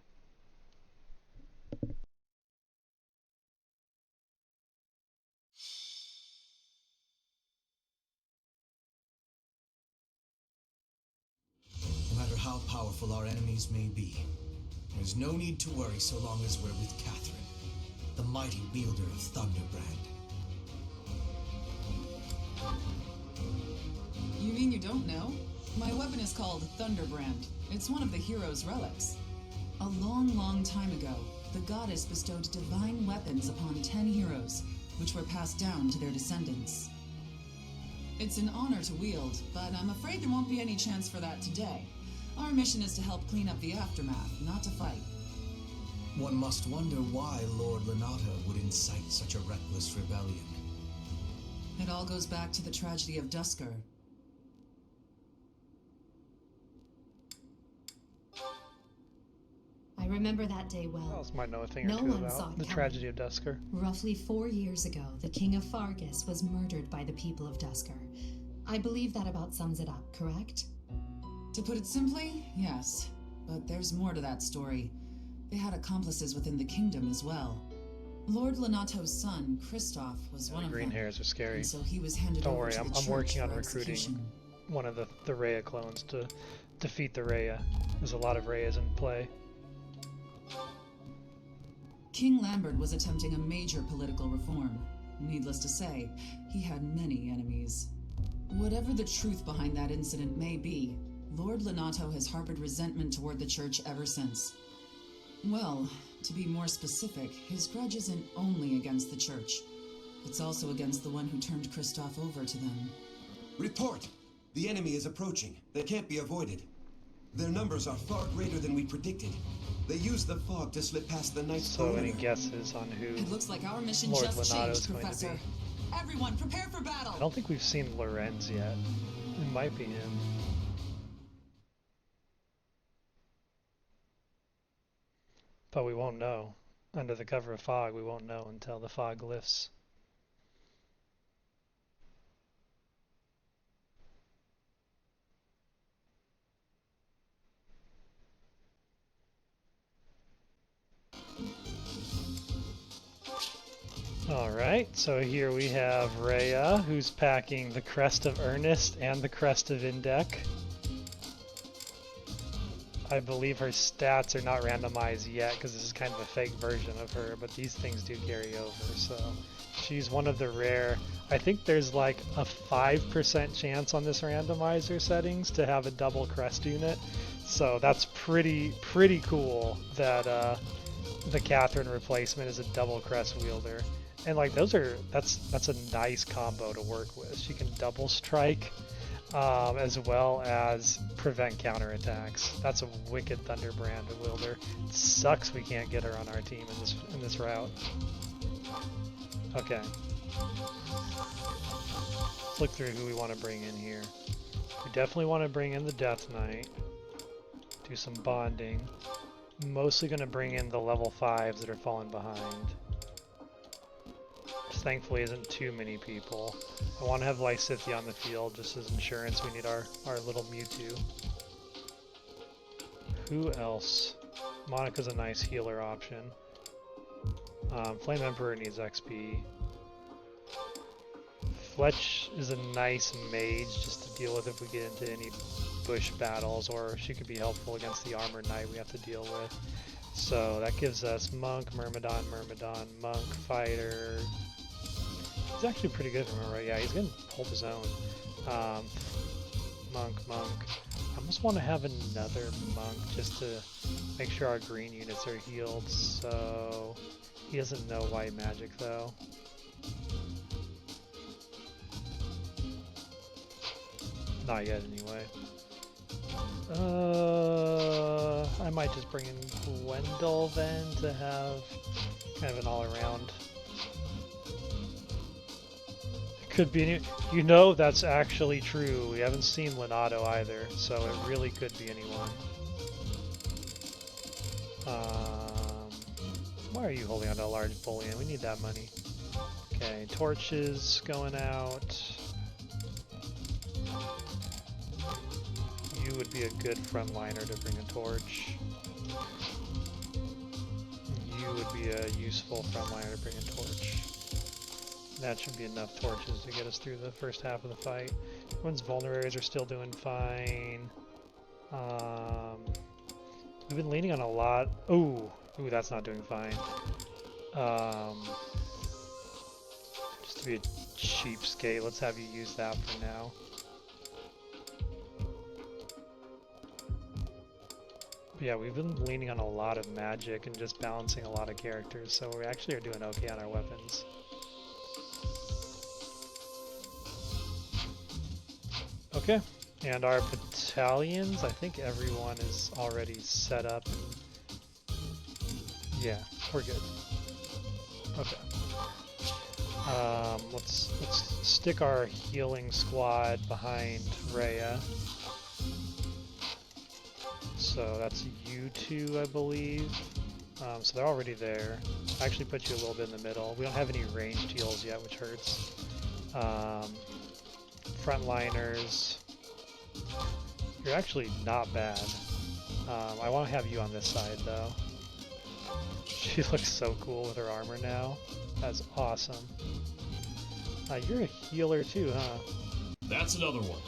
No matter how powerful our enemies may be, there's no need to worry so long as we're with Catherine, the mighty wielder of Thunderbrand. You mean you don't know? My weapon is called Thunderbrand. It's one of the hero's relics. A long, long time ago, the goddess bestowed divine weapons upon 10 heroes, which were passed down to their descendants. It's an honor to wield, but I'm afraid there won't be any chance for that today. Our mission is to help clean up the aftermath, not to fight. One must wonder why Lord Lenato would incite such a reckless rebellion. It all goes back to the tragedy of Dusker. I remember that day well. I also might know a thing No or two one saw about it the coming. tragedy of Dusker. Roughly 4 years ago, the king of Fargus was murdered by the people of Dusker. I believe that about sums it up, correct? To put it simply, yes. But there's more to that story. They had accomplices within the kingdom as well. Lord Lenato's son, Kristoff, was one The of green them. hairs are scary. And so he was handed Don't over worry, to the I'm church working on for recruiting execution. one of the Rhea clones to defeat the Rhea. There's a lot of Rheas in play. King Lambert was attempting a major political reform. Needless to say, he had many enemies. Whatever the truth behind that incident may be, Lord Lenato has harbored resentment toward the church ever since. Well, to be more specific, his grudge isn't only against the church. It's also against the one who turned Kristoff over to them. Report! The enemy is approaching. They can't be avoided. Their numbers are far greater than we predicted. They used the fog to slip past the Knight's So any perimeter. guesses on who It looks like our mission Lord just Lenato's changed, going to Professor. be? Everyone, prepare for battle! I don't think we've seen Lorenz yet. It might be him. But we won't know. Under the cover of fog, we won't know until the fog lifts. Alright, so here we have Rhea, who's packing the Crest of Ernest and the Crest of Indek. I believe her stats are not randomized yet because this is kind of a fake version of her, but these things do carry over, so she's one of the rare. I think there's like a 5% chance on this randomizer settings to have a double crest unit, so that's pretty cool that the Catherine replacement is a double crest wielder. And like that's a nice combo to work with. She can double strike as well as prevent counterattacks. That's a wicked Thunderbrand wielder. It sucks we can't get her on our team in this route. Okay. Let's look through who we want to bring in here. We definitely want to bring in the Death Knight. Do some bonding. Mostly going to bring in the level 5s that are falling behind. Thankfully isn't too many people. I want to have Lysithia on the field just as insurance. We need our little Mewtwo. Who else? Monica's a nice healer option. Flame Emperor needs XP. Fletch is a nice mage just to deal with if we get into any bush battles, or she could be helpful against the Armored Knight we have to deal with. So that gives us Monk, Myrmidon, Monk, Fighter. He's actually pretty good from her, right? Yeah, he's gonna hold his own. Monk. I almost want to have another Monk just to make sure our green units are healed. So He doesn't know white magic though. Not yet anyway. I might just bring in Gwendol then to have kind of an all-around. It could be, you know, that's actually true. We haven't seen Lenato either, so it really could be anyone. Why are you holding on to a large bullion? We need that money. Okay, torches going out. You would be a good frontliner to bring a torch. You would be a useful frontliner to bring a torch. That should be enough torches to get us through the first half of the fight. Everyone's vulneraries are still doing fine. We've been leaning on a lot. Ooh, that's not doing fine. Just to be a cheapskate, let's have you use that for now. But yeah, we've been leaning on a lot of magic and just balancing a lot of characters, so we actually are doing okay on our weapons. Okay, and our battalions, I think everyone is already set up. Yeah, we're good. Okay. Let's stick our healing squad behind Rhea. So that's you two, I believe. So they're already there. I actually put you a little bit in the middle. We don't have any ranged heals yet, which hurts. Frontliners. You're actually not bad. I want to have you on this side, though. She looks so cool with her armor now. That's awesome. You're a healer too, huh? That's another one.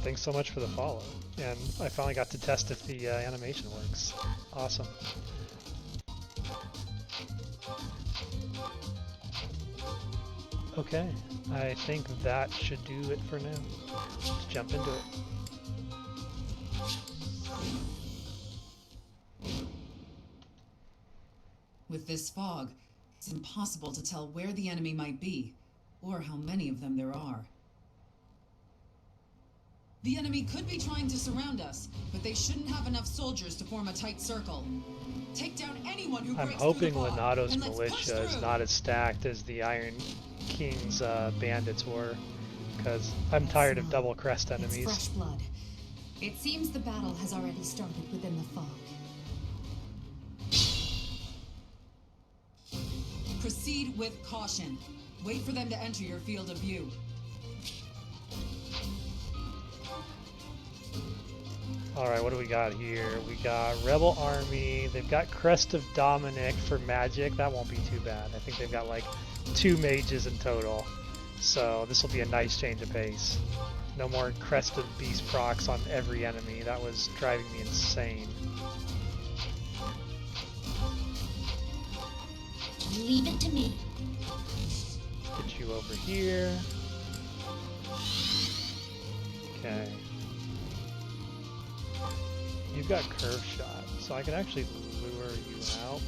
Thanks so much for the follow. And I finally got to test if the animation works. Awesome. Okay, I think that should do it for now. Let's jump into it. With this fog, it's impossible to tell where the enemy might be, or how many of them there are. The enemy could be trying to surround us, but they shouldn't have enough soldiers to form a tight circle. Take down anyone who breaks through the fog, I'm hoping Lenato's and let's push militia is through. not as stacked as the Iron King's bandits were, because I'm tired of double crest It's enemies. fresh blood. It seems the battle has already started within the fog. Proceed with caution. Wait for them to enter your field of view. Alright, what do we got here? We got Rebel Army, they've got Crest of Dominic for magic, that won't be too bad. I think they've got like 2 mages in total, so this will be a nice change of pace. No more Crest of Beast procs on every enemy, that was driving me insane. Leave it to me. Get you over here. Okay. You've got curve shot, so I can actually lure you out.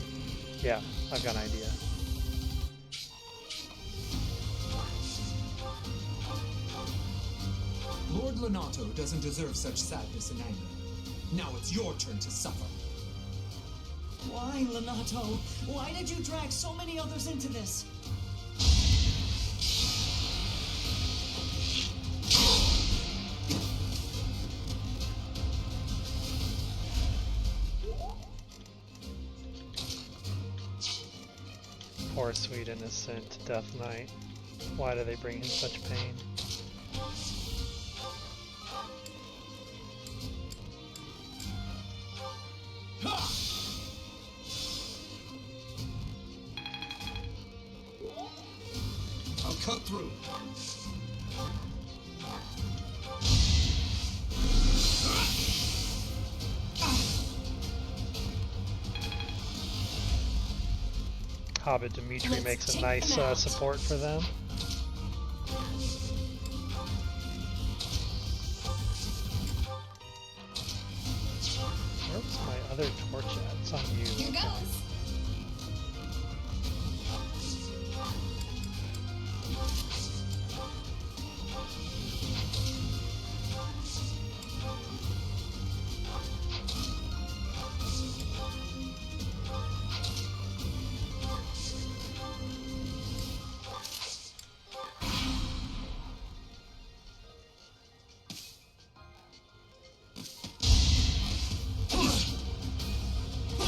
Yeah, I've got an idea. Lord Lenato doesn't deserve such sadness and anger. Now it's your turn to suffer. Why, Lenato? Why did you drag so many others into this? Poor sweet innocent Death Knight. Why do they bring him such pain? I'll cut through. Hobbit Dimitri Let's makes a take nice them out. support for them. Where's my other torch at? It's on you. Here goes.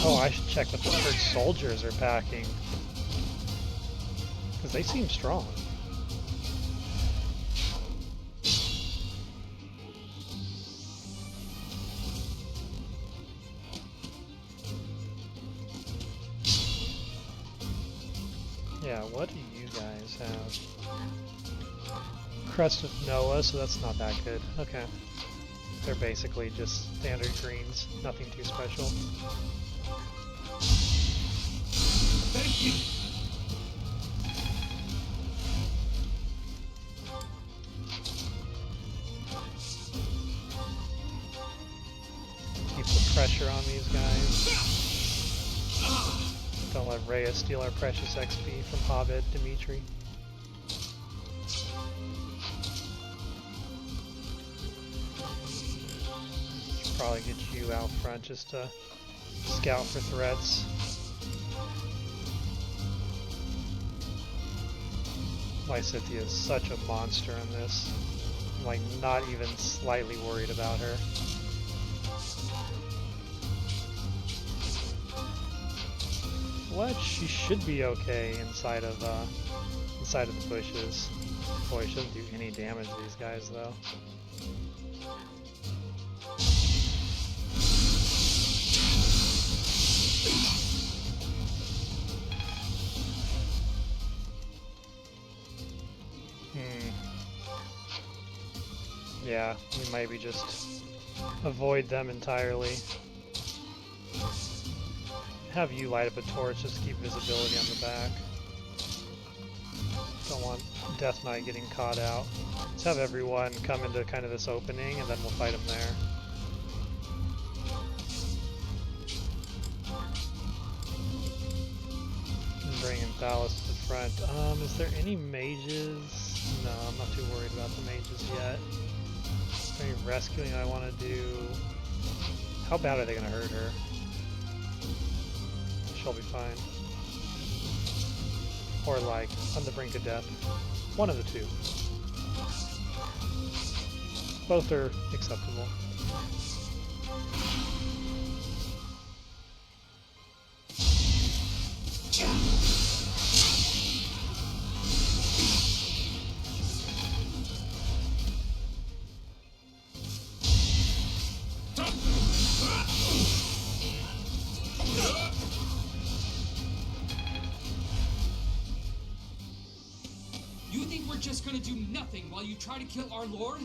Oh, I should check what the church soldiers are packing. Because they seem strong. Yeah, what do you guys have? Crest of Noah, so that's not that good. Okay. They're basically just standard greens, nothing too special. Thank you. Keep the pressure on these guys. Don't let Rhea steal our precious XP from Hobbit Dimitri. Should probably get you out front just to scout for threats. Lysithea is such a monster in this. I'm like not even slightly worried about her. What? She should be okay inside of the bushes. Boy, she doesn't do any damage to these guys though. Yeah, we maybe just avoid them entirely. Have you light up a torch just to keep visibility on the back. Don't want Death Knight getting caught out. Let's have everyone come into kind of this opening and then we'll fight them there. And bring in Thales to the front. Is there any mages? No, I'm not too worried about the mages yet. Is there any rescuing I want to do? How bad are they going to hurt her? She'll be fine. Or like, on the brink of death. One of the two. Both are acceptable. You think we're just gonna do nothing while you try to kill our lord?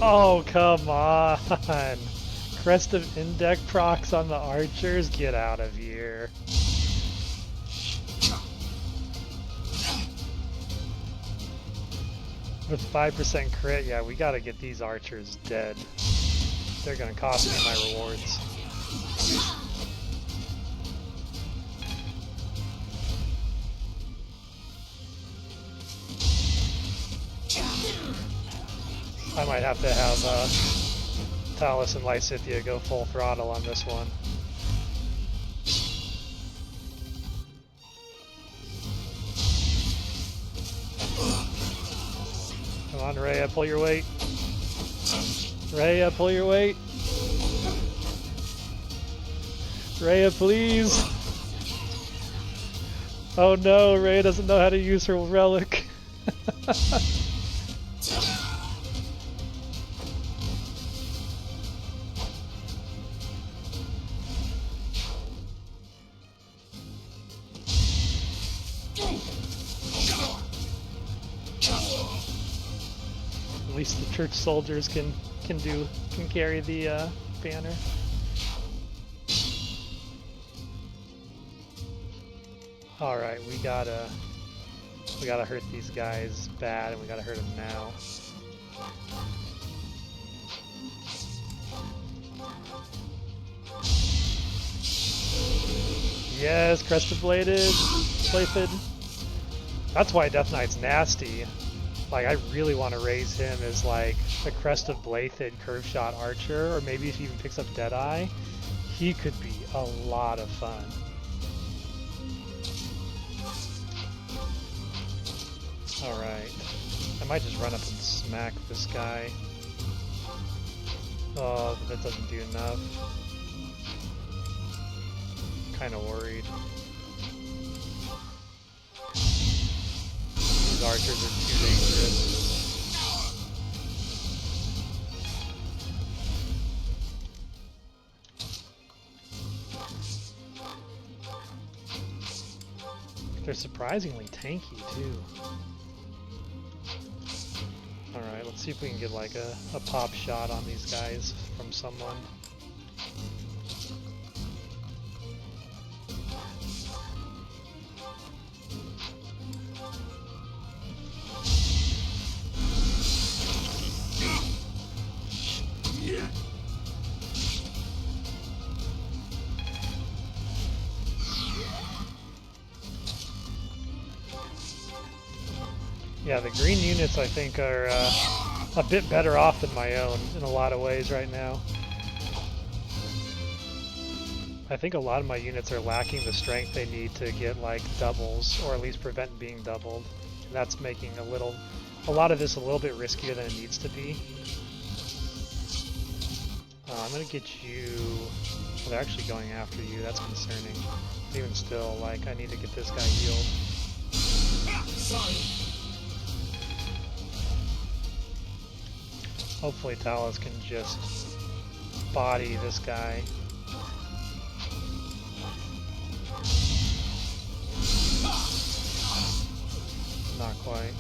Oh, come on! Crest of Index procs on the archers? Get out of here. With 5% crit, yeah, we gotta get these archers dead. They're gonna cost me my rewards. I might have to have Thales and Lysithea go full throttle on this one. Come on, Rhea, pull your weight. Rhea, pull your weight. Rhea, please. Oh no, Rhea doesn't know how to use her relic. At least the church soldiers can carry the banner. All right, we gotta hurt these guys bad, and we gotta hurt them now. Yes, Crested Bladed, Bladed. That's why Death Knight's nasty. Like, I really want to raise him as like a Crest of Bladed curve shot archer, or maybe if he even picks up Deadeye, he could be a lot of fun. Alright. I might just run up and smack this guy. Oh, but that doesn't do enough. Kinda worried. These archers are too dangerous. They're surprisingly tanky too. Alright, let's see if we can get like a pop shot on these guys from someone. Yeah, the green units I think are a bit better off than my own in a lot of ways right now. I think a lot of my units are lacking the strength they need to get like doubles, or at least prevent being doubled. And that's making a lot of this a little bit riskier than it needs to be. I'm gonna get you. Well, they're actually going after you. That's concerning. Even still, like I need to get this guy healed. Sorry. Hopefully Thales can just body this guy. Not quite.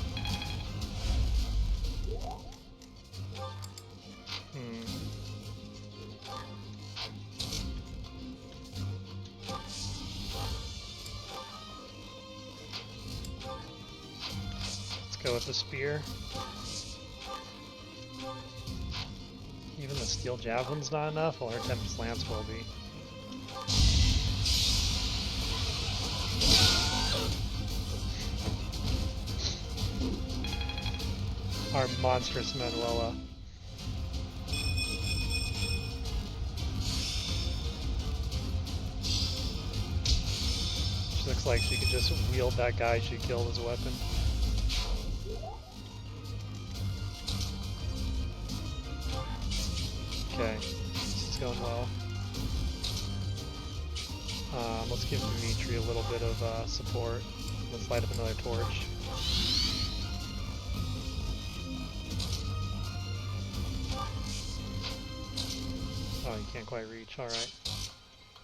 Let's go with the spear. Even the steel javelin's not enough. Well, her Tempest Lance will be. Our monstrous Manuela. She looks like she could just wield that guy she killed as a weapon. Okay, this is going well. Let's give Dimitri a little bit of support. Let's light up another torch. Oh, you can't quite reach. Alright.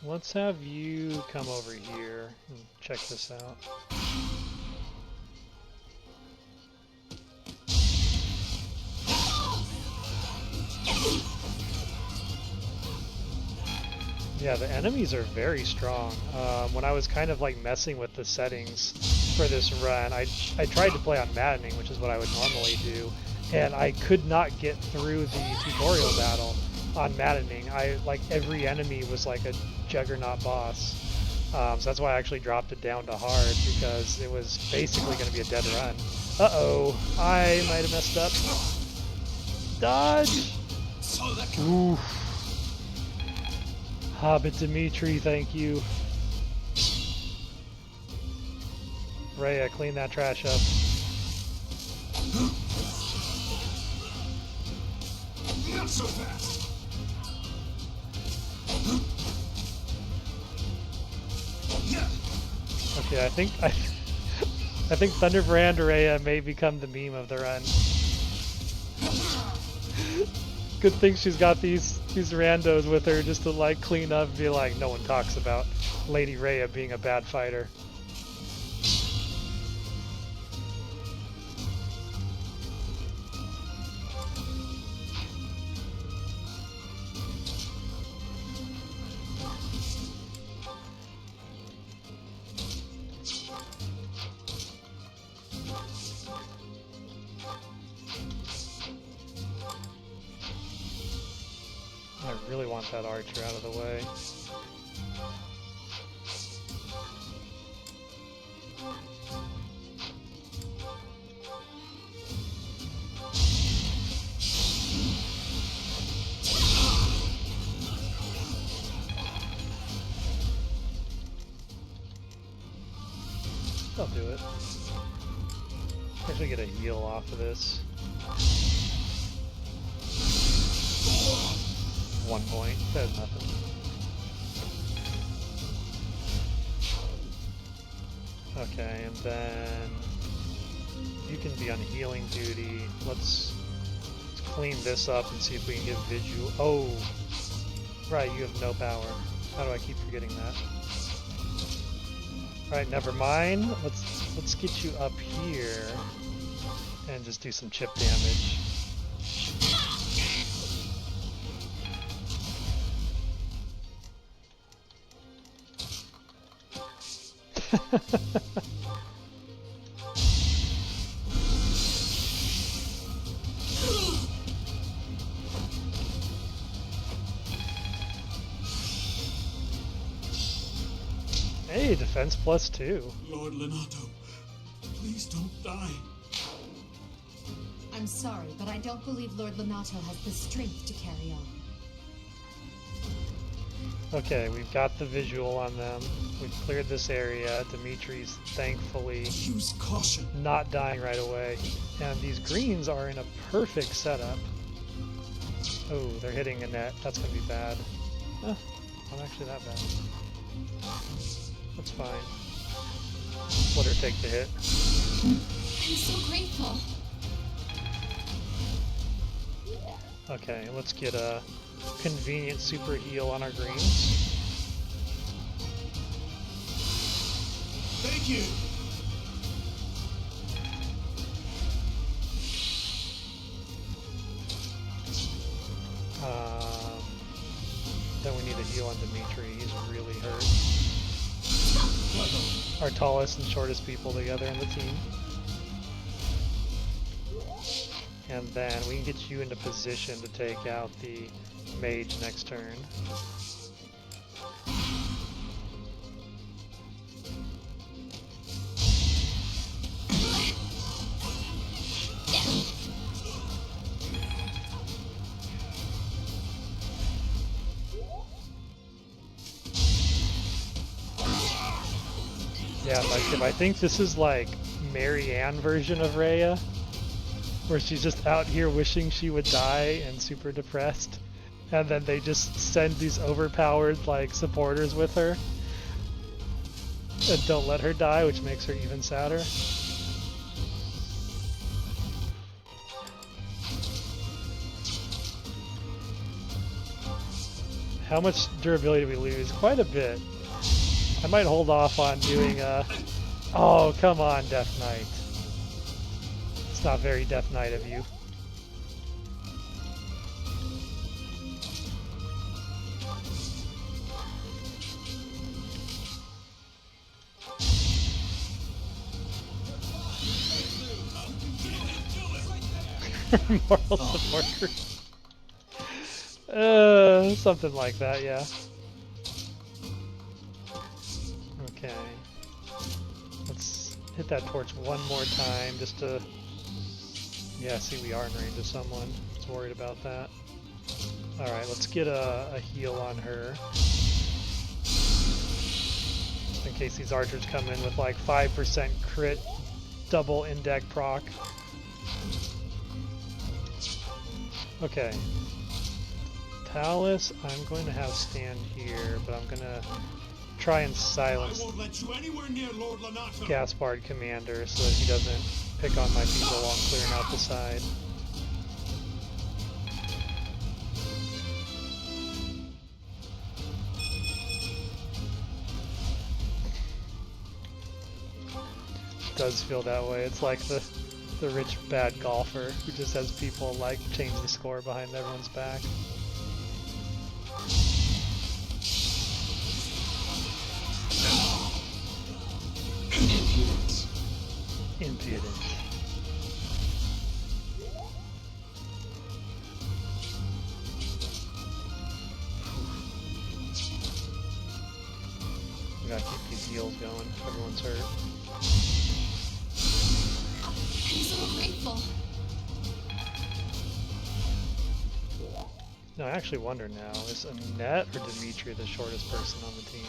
Let's have you come over here and check this out. Yeah, the enemies are very strong. When I was kind of like messing with the settings for this run, I tried to play on Maddening, which is what I would normally do, and I could not get through the tutorial battle on Maddening. Like every enemy was like a juggernaut boss. So that's why I actually dropped it down to hard, because it was basically going to be a dead run. Uh-oh, I might have messed up. Dodge! Oof. Hobbit Dimitri, thank you. Rhea, clean that trash up. Not so fast. Okay, I think Thunder Brand Rhea may become the meme of the run. Good thing she's got these randos with her just to like clean up and be like, no one talks about Lady Rhea being a bad fighter. I really want that archer out of the way. Should get a heal off of this. 1 point. That's nothing. Okay, and then you can be on healing duty. Let's clean this up and see if we can get visual. Oh, right, you have no power. How do I keep forgetting that? Alright, never mind. Let's get you up here and just do some chip damage. Hey, defense +2. Lord Lenato, please don't die. I'm sorry, but I don't believe Lord Lenato has the strength to carry on. Okay, we've got the visual on them. We've cleared this area. Dimitri's thankfully Use caution. Not dying right away. And these greens are in a perfect setup. Oh, they're hitting a net. That's going to be bad. Not actually that bad. That's fine. Let her take the hit. I'm so grateful. Okay, let's get a convenient super heal on our greens. Thank you. Then we need a heal on Dimitri. He's really hurt. Our tallest and shortest people together on the team. And then we can get you into position to take out the mage next turn. Yeah, like if I think this is like Marianne version of Rhea, where she's just out here wishing she would die and super depressed, and then they just send these overpowered like supporters with her and don't let her die, which makes her even sadder. How much durability do we lose? Quite a bit. I might hold off on doing a... Oh, come on, Death Knight. It's not very Death Knight of you. Moral support group. Something like that, yeah. Okay. Let's hit that torch one more time just to... Yeah, see, we are in range of someone. I was worried about that. Alright, let's get a heal on her. In case these archers come in with like 5% crit, double index proc. Okay. Thales, I'm going to have stand here, but I'm going to try and silence Caspar Commander so that he doesn't pick on my people while I'm clearing out the side. It does feel that way. It's like the rich bad golfer who just has people like change the score behind everyone's back. Impudent. We gotta keep these heals going. Everyone's hurt. I'm so grateful. No, I actually wonder now, is Annette or Dimitri the shortest person on the team?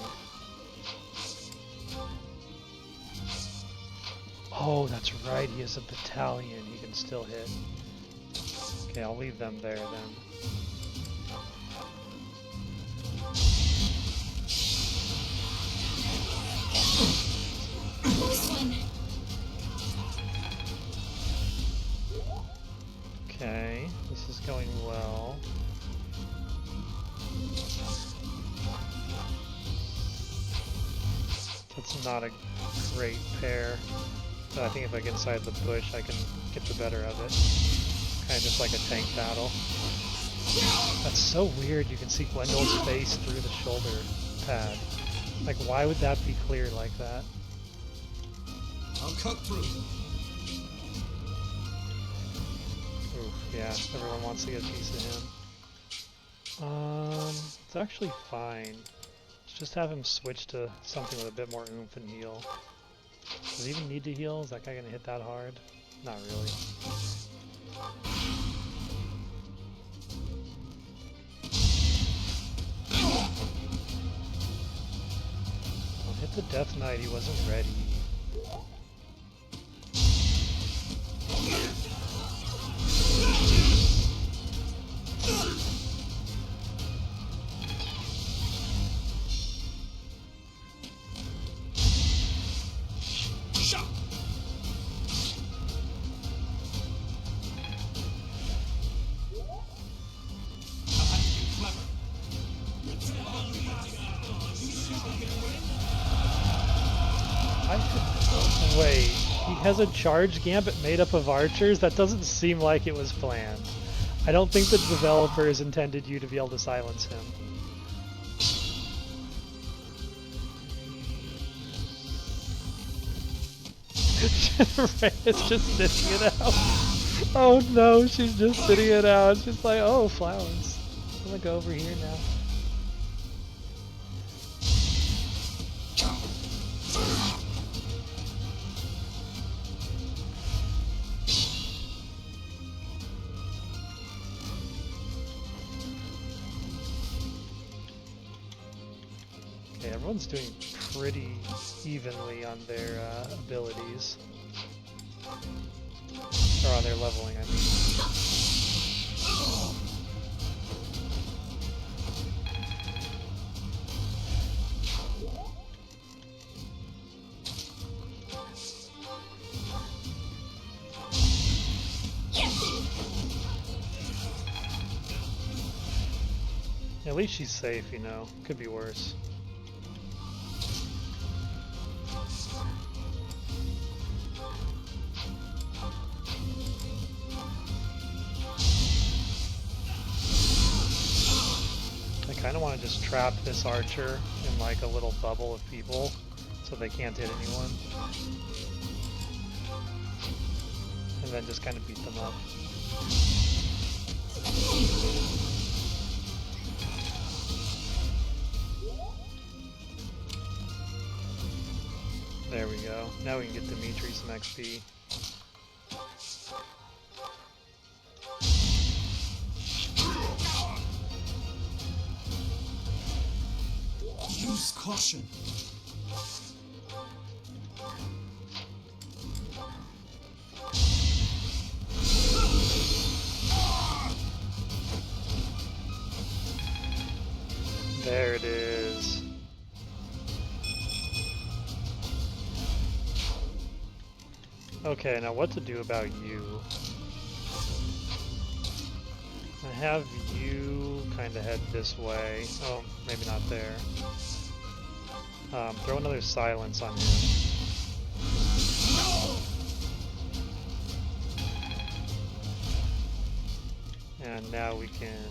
Oh, that's right. He has a battalion. He can still hit. Okay, I'll leave them there then. Okay, this is going well. That's not a great pair, but I think if I get inside the bush, I can get the better of it. Kind of just like a tank battle. That's so weird, you can see Gwendol's face through the shoulder pad. Like, why would that be clear like that? I'll cut through. Oof, yeah, everyone wants to get a piece of him. It's actually fine. Let's just have him switch to something with a bit more oomph and heal. Does he even need to heal? Is that guy gonna hit that hard? Not really. I'll hit the Death Knight, he wasn't ready. Wait, he has a charge gambit made up of archers? That doesn't seem like it was planned. I don't think the developers intended you to be able to silence him. Rhea's just sitting it out. Oh no, she's just sitting it out. She's like, oh, flowers. I'm gonna go over here now. Okay, everyone's doing pretty evenly on their abilities. Or on their leveling, I mean. At least she's safe, you know. Could be worse. I kind of want to just trap this archer in like a little bubble of people so they can't hit anyone. And then just kind of beat them up. There we go. Now we can get Dimitri some XP. Use caution. There it is. Okay, now what to do about you? I have you kind of head this way. Oh, maybe not there. Throw another silence on him. And now we can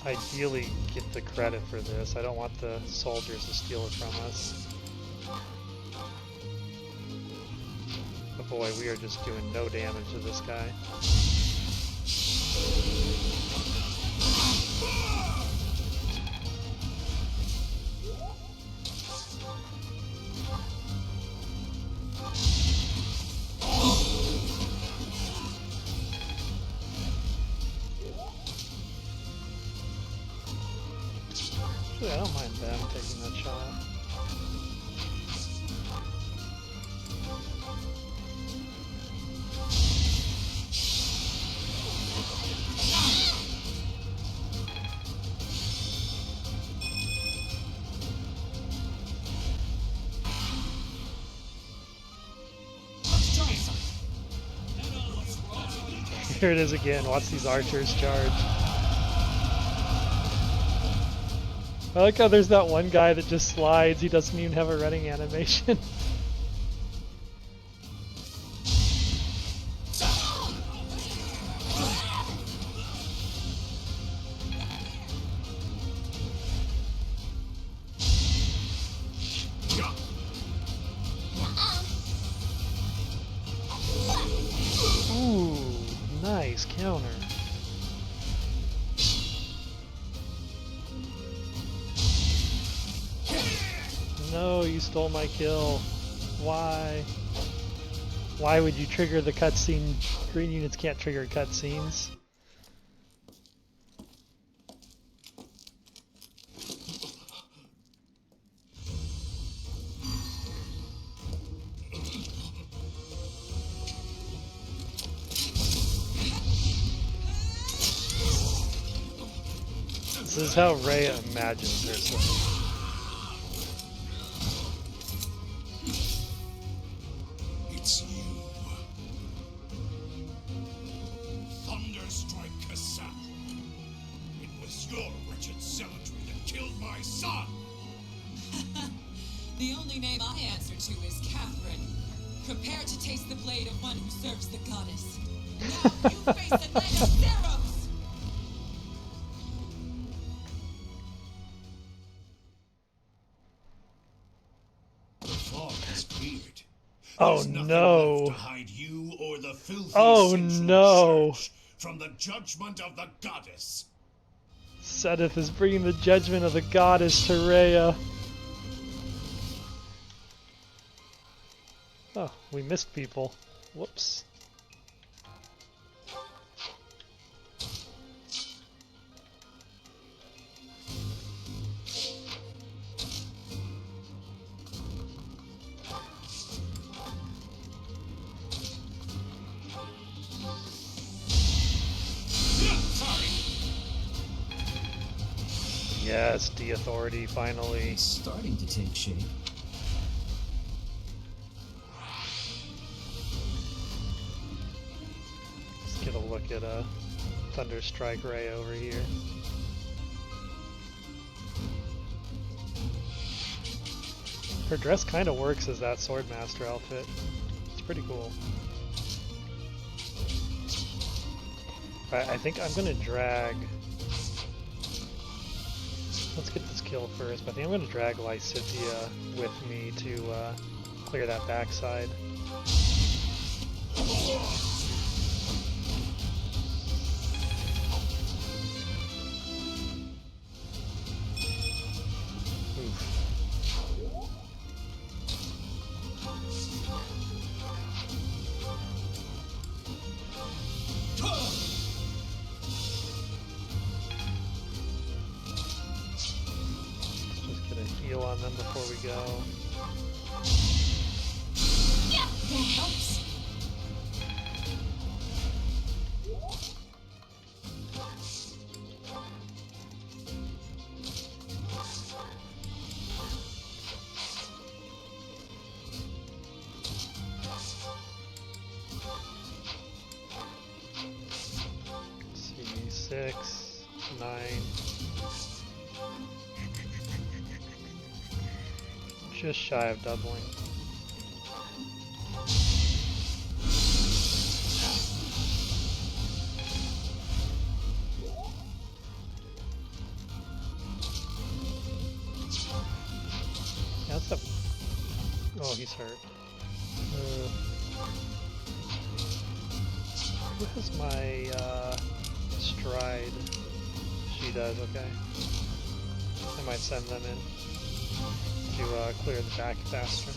ideally get the credit for this. I don't want the soldiers to steal it from us. But boy, we are just doing no damage to this guy. Actually, I don't mind them taking that shot. Here it is again. Watch these archers charge. I like how there's that one guy that just slides. He doesn't even have a running animation. Ooh, nice counter. No, you stole my kill. Why? Why would you trigger the cutscene? Green units can't trigger cutscenes. This is how Rhea imagines herself. It's you. Thunderstrike Caspar. It was your wretched zealotry that killed my son. The only name I answer to is Catherine. Prepare to taste the blade of one who serves the goddess. Now you face the Knight of Theros! The fog is cleared. Oh There's nothing no. left to hide you or the filthy Oh central no. church from the judgment of the goddess. Sedith is bringing the judgment of the goddess to Rhea. Oh, we missed people. Whoops. Yes, D-Authority, finally. It's starting to take shape. Let's get a look at Thunderstrike Ray over here. Her dress kind of works as that Swordmaster outfit. It's pretty cool. Alright, I think I'm gonna drag... Let's get this kill first, but I think I'm gonna drag Lysithea with me to clear that backside. Heal on them before we go. Yep, that helps. See, 6, 9. Just shy of doubling. That's a... Oh, he's hurt. What is my stride? She does, okay. I might send them in to clear the back faster.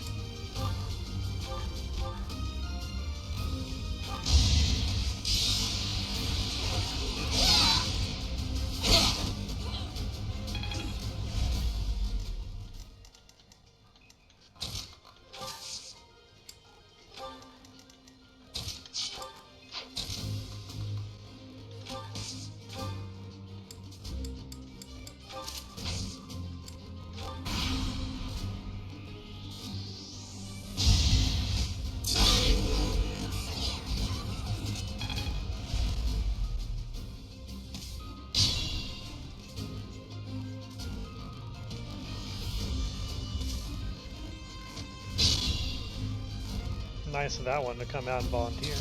nice of that one to come out and volunteer.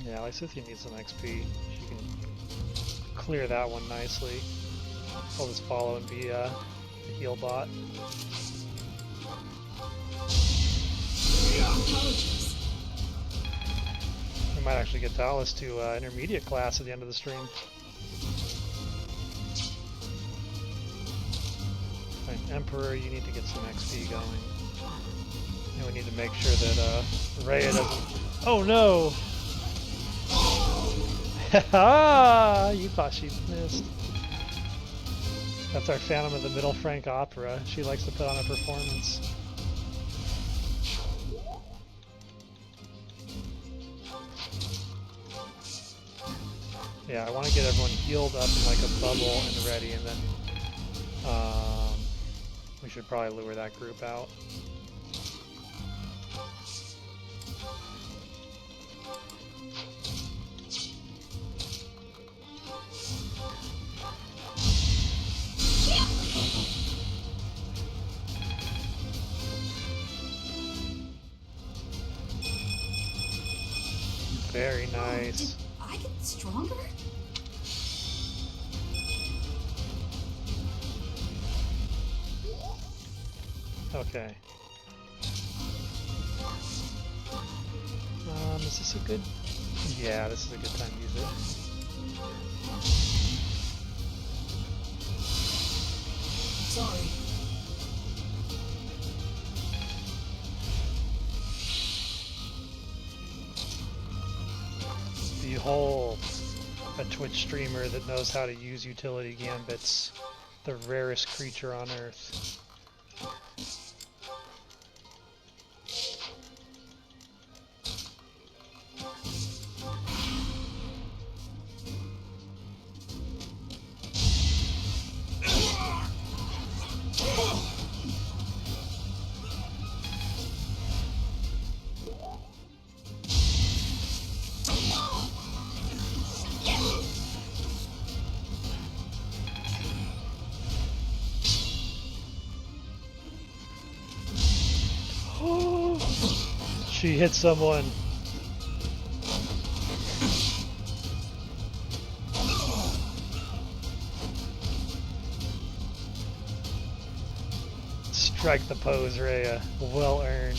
Yeah, Lysithia needs some XP. She can clear that one nicely. I'll just follow and be a heal bot. We might actually get Thales to intermediate class at the end of the stream. Right, Emperor, you need to get some XP going. And we need to make sure that Rhea doesn't... Oh no! Haha! You thought she missed. That's our Phantom of the Middle Frank opera. She likes to put on a performance. Yeah, I want to get everyone healed up in like a bubble and ready, and then we should probably lure that group out. Very nice. Did I get stronger? Okay. Is this a good... Yeah, this is a good time to use it. Sorry. Behold, a Twitch streamer that knows how to use utility gambits. The rarest creature on Earth. She hit someone. Strike the pose, Rhea. Well earned.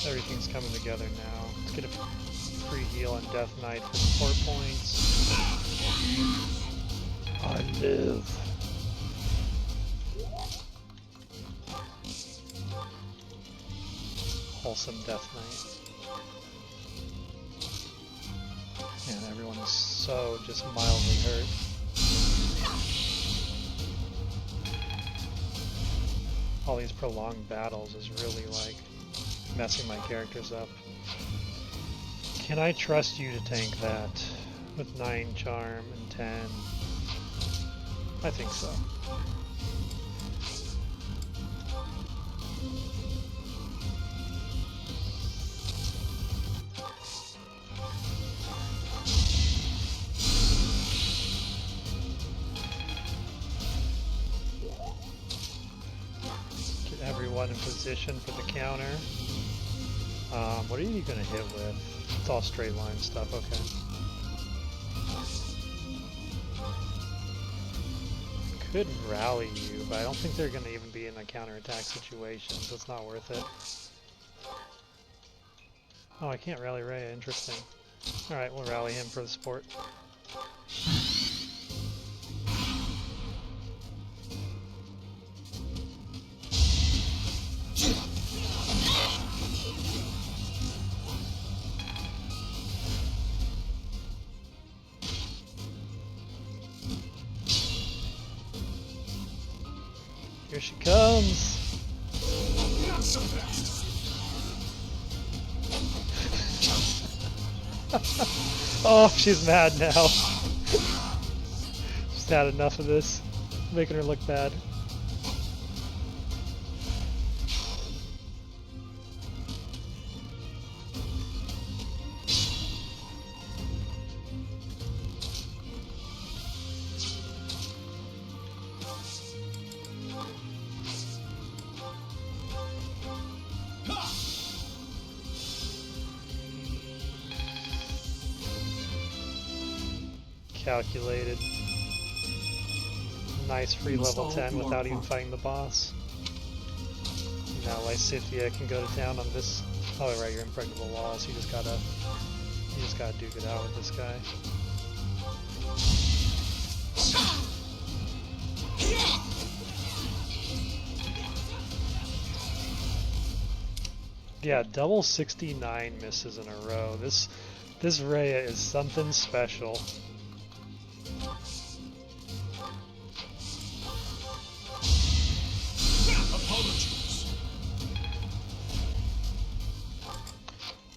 Everything's coming together now. Let's get a free heal on Death Knight for 4 points. I live. Wholesome Death Knight. Man, everyone is so just mildly hurt. All these prolonged battles is really like messing my characters up. Can I trust you to tank that with 9 charm and 10? I think so. Get everyone in position for the counter. What are you gonna hit with? It's all straight line stuff, okay. Could rally you, but I don't think they're gonna even be in a counterattack situation, so it's not worth it. Oh, I can't rally Rhea, interesting. Alright, we'll rally him for the support. Here she comes. Not so fast. Oh, she's mad now. She's had enough of this. Making her look bad. Calculated. Nice free level 10 without even fighting the boss. Now Lysithea can go to town on this. Oh right, you're impregnable walls. You just gotta duke it out with this guy. Yeah, double 69 misses in a row. This Rhea is something special.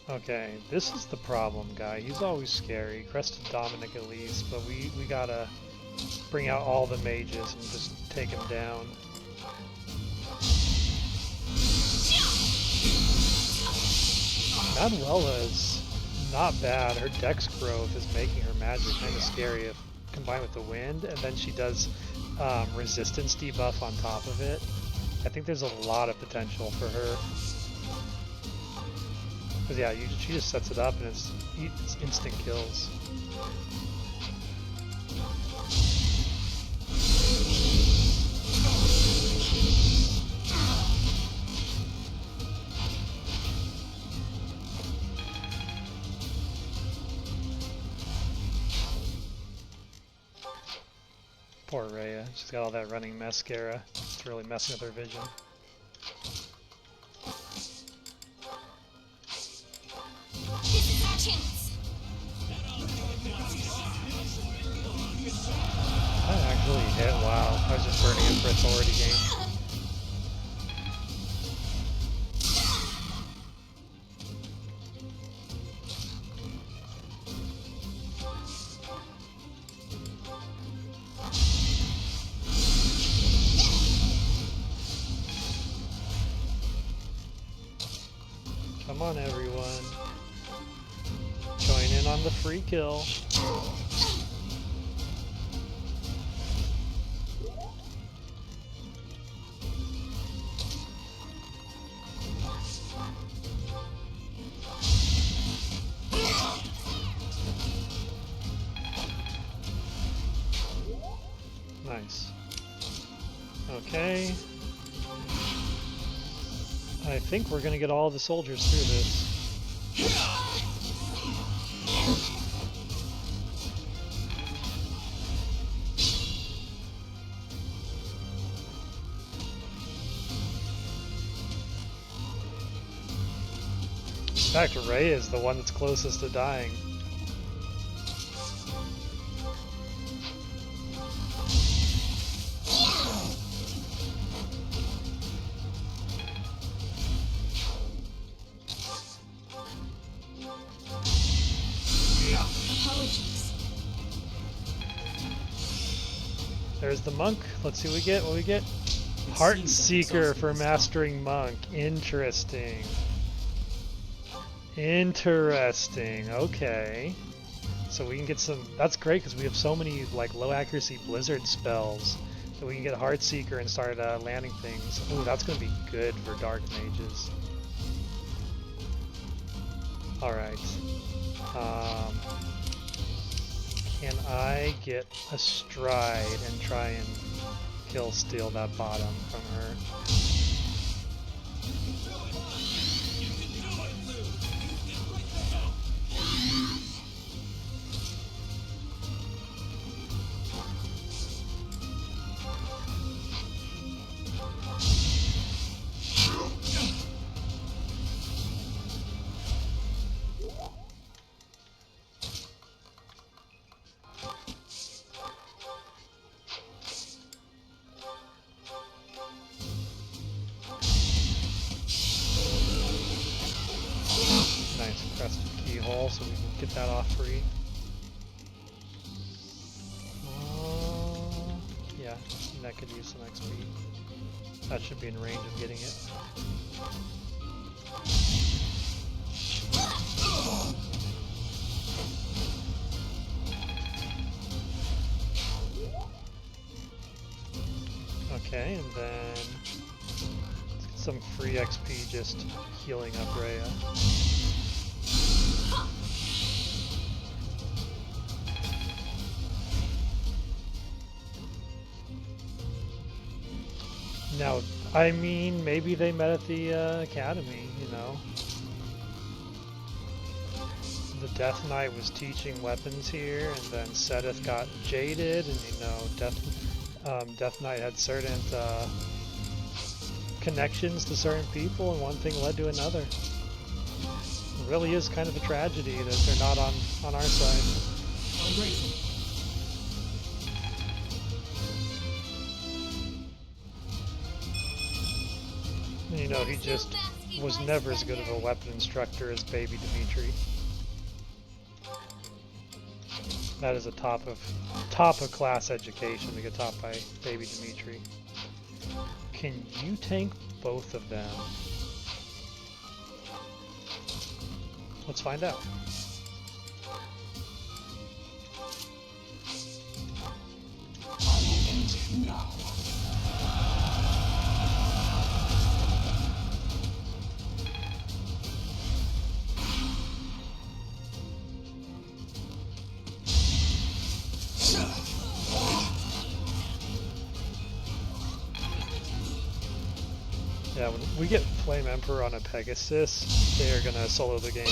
Okay, this is the problem, guy. He's always scary. Crested Dominic at least, but we gotta bring out all the mages and just take him down. Manuela's not bad. Her dex growth is making her magic kind of scary if combined with the wind, and then she does resistance debuff on top of it. I think there's a lot of potential for her. Because yeah, she just sets it up and it's instant kills. Poor Rhea, she's got all that running mascara. It's really messing with her vision. That actually hit, wow. I was just burning it for authority gain. Come on everyone. Join in on the free kill. Nice. Okay. I think we're gonna get all the soldiers through this. In fact, Ray is the one that's closest to dying. There's the monk. Let's see what we get. What we get? Heart Seeker for mastering monk. Interesting. Interesting. Okay. So we can get some. That's great because we have so many like low accuracy blizzard spells that we can get Heart Seeker and start landing things. Ooh, that's going to be good for dark mages. All right. Can I get a stride and try and steal that bottom from her? get that off free. Yeah, that could use some XP. That should be in range of getting it. Okay, and then let's get some free XP just healing up Rhea. Now, I mean, maybe they met at the academy, you know. The Death Knight was teaching weapons here, and then Sedith got jaded, and you know, Death Knight had certain connections to certain people, and one thing led to another. It really is kind of a tragedy that they're not on our side. I'm grateful. You know, he just was never as good of a weapon instructor as Baby Dimitri. That is a top of class education to get taught by Baby Dimitri. Can you tank both of them? Let's find out. Now. Yeah, when we get Flame Emperor on a Pegasus, they are gonna solo the game.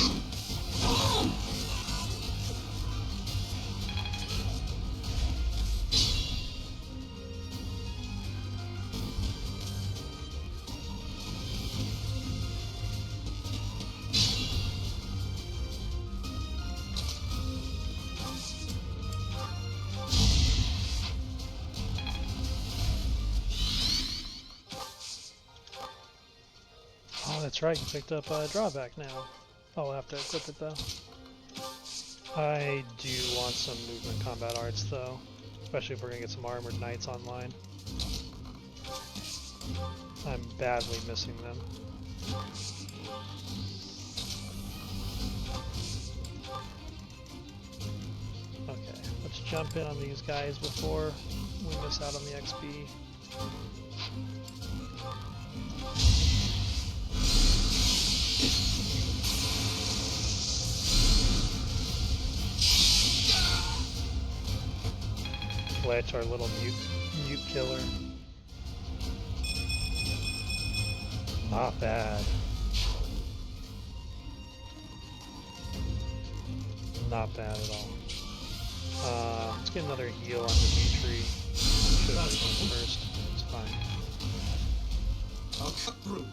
That's right, you picked up a drawback now. I'll have to equip it though. I do want some movement combat arts though, especially if we're gonna get some armored knights online. I'm badly missing them. Okay, let's jump in on these guys before we miss out on the XP. Fletch, our little mute killer. Not bad. Not bad at all. Let's get another heal on Dimitri. Should have done first. It's fine. I'll cut through.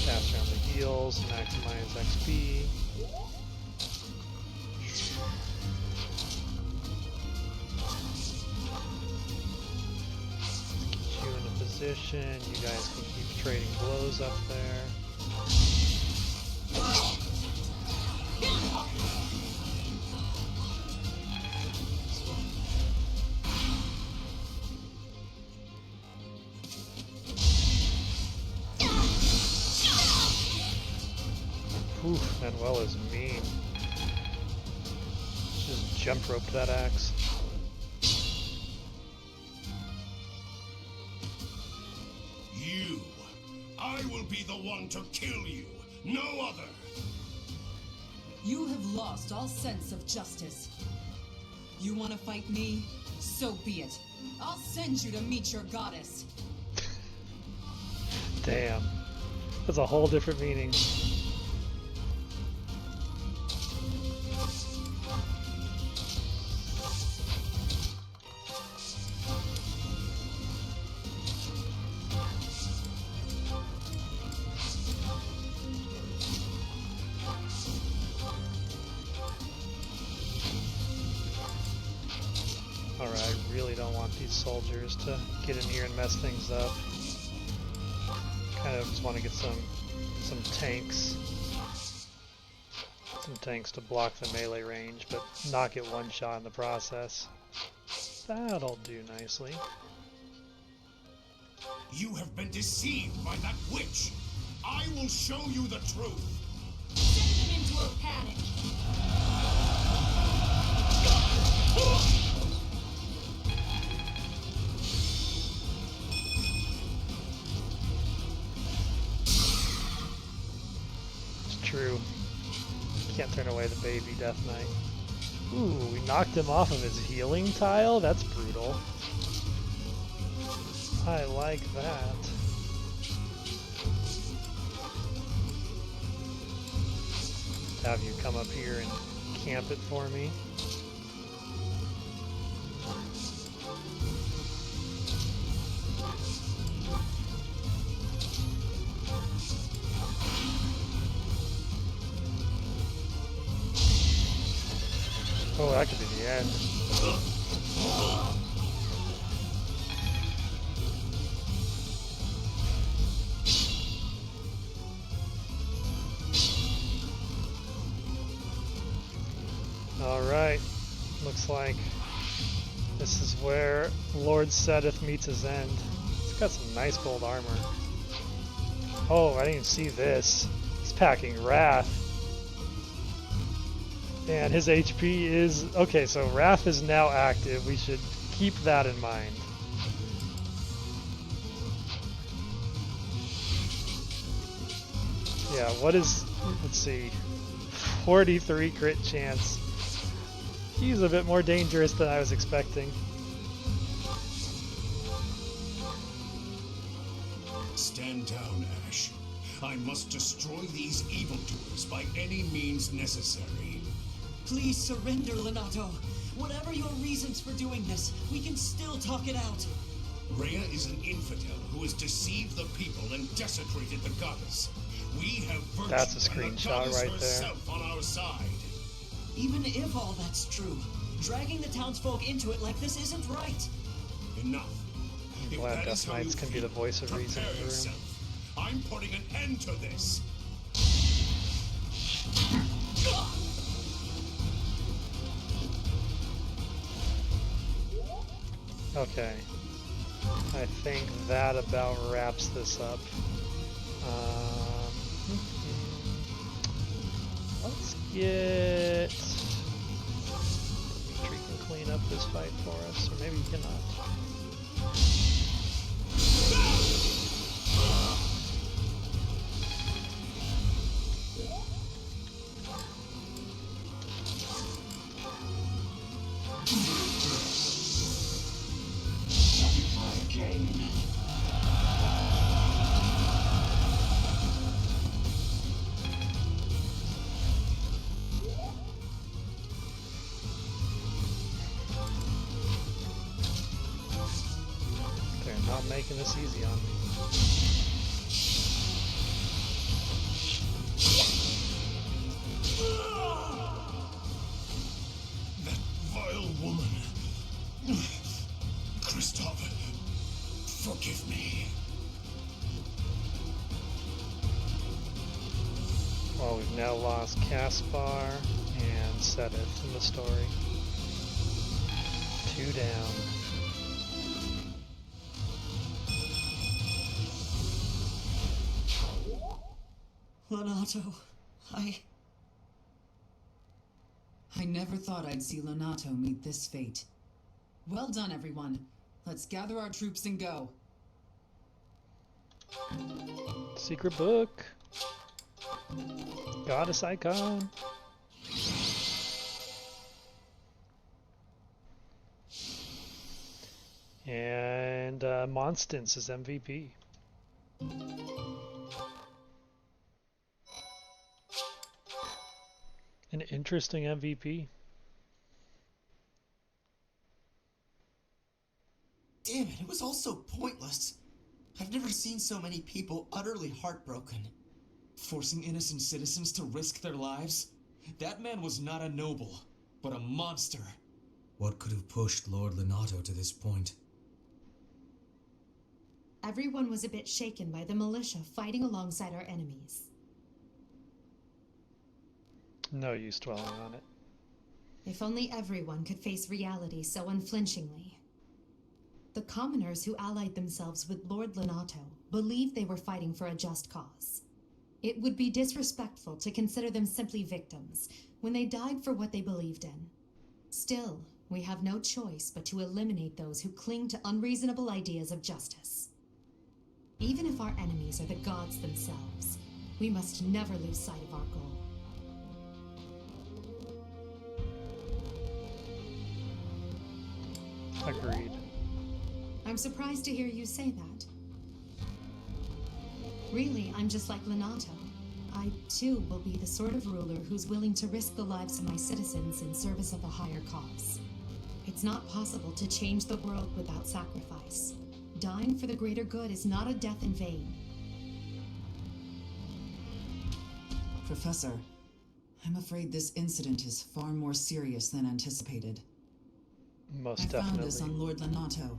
Pass around the heals, maximize XP. Position. You guys can keep trading blows up there. Oof, Manuel is mean. Just jump rope that axe. I will be the one to kill you, no other. You have lost all sense of justice. You want to fight me? So be it. I'll send you to meet your goddess. Damn. That's a whole different meaning. Soldiers to get in here and mess things up. Kind of just want to get some tanks. some tanks to block the melee range, but not get one shot in the process. That'll do nicely. You have been deceived by that witch. I will show you the truth. Send them into a panic. It's true. Can't turn away the baby Death Knight. Ooh, we knocked him off of his healing tile? That's brutal. I like that. Have you come up here and camp it for me? Oh, that could be the end. Alright, looks like this is where Lord Sedith meets his end. He's got some nice gold armor. Oh, I didn't even see this. He's packing Wrath. And his HP is... Okay, so Wrath is now active. We should keep that in mind. Yeah, what is... Let's see. 43 crit chance. He's a bit more dangerous than I was expecting. Stand down, Ash. I must destroy these evildoers by any means necessary. Please surrender, Lenato. Whatever your reasons for doing this, we can still talk it out. Rhea is an infidel who has deceived the people and desecrated the goddess. We have virtue That's a and the screenshot goddess right there. herself on our side. Even if all that's true, dragging the townsfolk into it like this isn't right. Enough. I'm glad Death Knights can be the voice of reason in the room. Yourself. I'm putting an end to this. Okay. I think that about wraps this up. Let's get... Tree can clean up this fight for us, or maybe he cannot. They're not making this easy on me. That vile woman. Kristoff, forgive me. Well, we've now lost Caspar and Sedith in the story. 2 down. Lenato, I never thought I'd see Lenato meet this fate. Well done, everyone. Let's gather our troops and go. Secret book. Goddess icon. And Monstance is MVP. An interesting MVP. Damn it was all so pointless. I've never seen so many people utterly heartbroken. Forcing innocent citizens to risk their lives? That man was not a noble, but a monster. What could have pushed Lord Lenato to this point? Everyone was a bit shaken by the militia fighting alongside our enemies. No use dwelling on it. If only everyone could face reality so unflinchingly. The commoners who allied themselves with Lord Lenato believed they were fighting for a just cause. It would be disrespectful to consider them simply victims when they died for what they believed in. Still, we have no choice but to eliminate those who cling to unreasonable ideas of justice. Even if our enemies are the gods themselves, we must never lose sight of our goal. Agreed. I'm surprised to hear you say that. Really, I'm just like Lenato. I, too, will be the sort of ruler who's willing to risk the lives of my citizens in service of a higher cause. It's not possible to change the world without sacrifice. Dying for the greater good is not a death in vain. Professor, I'm afraid this incident is far more serious than anticipated. Most I definitely. found this on Lord Lenato.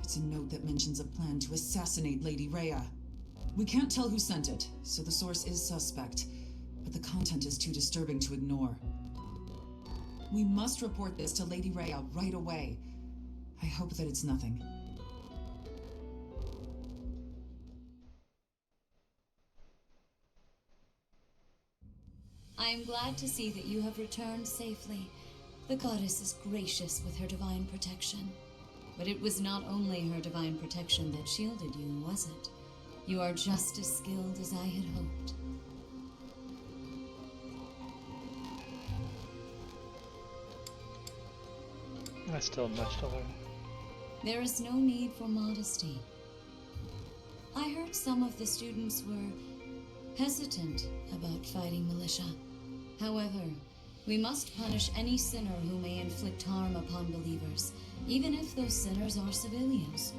It's a note that mentions a plan to assassinate Lady Rhea. We can't tell who sent it, so the source is suspect, but the content is too disturbing to ignore. We must report this to Lady Rhea right away. I hope that it's nothing. I am glad to see that you have returned safely. The goddess is gracious with her divine protection. But it was not only her divine protection that shielded you, was it? You are just as skilled as I had hoped. I still have much to learn. There is no need for modesty. I heard some of the students were hesitant about fighting militia. However, we must punish any sinner who may inflict harm upon believers, even if those sinners are civilians.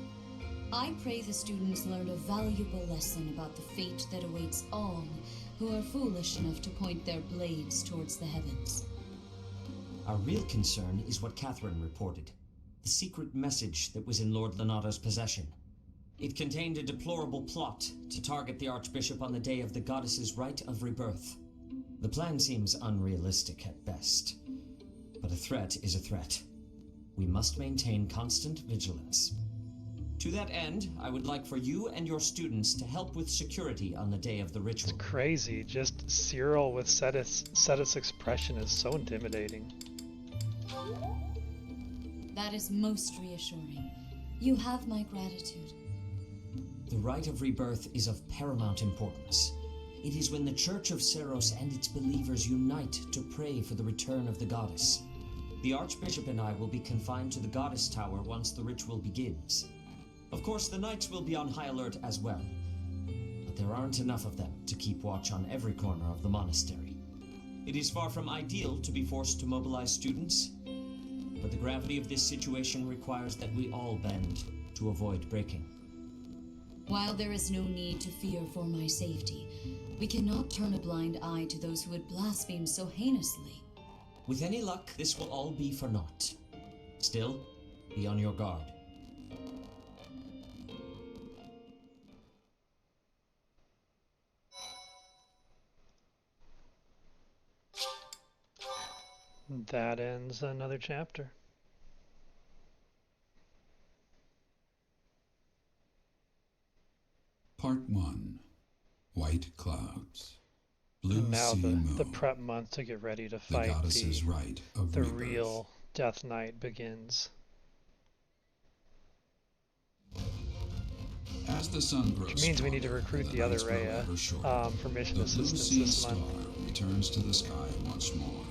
I pray the students learned a valuable lesson about the fate that awaits all who are foolish enough to point their blades towards the heavens. Our real concern is what Catherine reported. The secret message that was in Lord Lenato's possession. It contained a deplorable plot to target the Archbishop on the day of the goddess's rite of rebirth. The plan seems unrealistic at best, but a threat is a threat. We must maintain constant vigilance. To that end, I would like for you and your students to help with security on the day of the ritual. It's crazy. Just Cyril with Cetus' expression is so intimidating. That is most reassuring. You have my gratitude. The rite of rebirth is of paramount importance. It is when the Church of Seros and its believers unite to pray for the return of the goddess. The Archbishop and I will be confined to the Goddess Tower once the ritual begins. Of course, the knights will be on high alert as well, but there aren't enough of them to keep watch on every corner of the monastery. It is far from ideal to be forced to mobilize students, but the gravity of this situation requires that we all bend to avoid breaking. While there is no need to fear for my safety, we cannot turn a blind eye to those who would blaspheme so heinously. With any luck, this will all be for naught. Still, be on your guard. That ends another chapter. Part 1. White Clouds. Blue And now Sea Moon. the prep month to get ready to The fight goddess's rite of the rebirth. real Death Knight begins. As the sun grows Which means we need to stronger recruit and the other nights grow Rhea ever shorter, for mission the Blue assistance Sea this Star month. returns to the sky once more,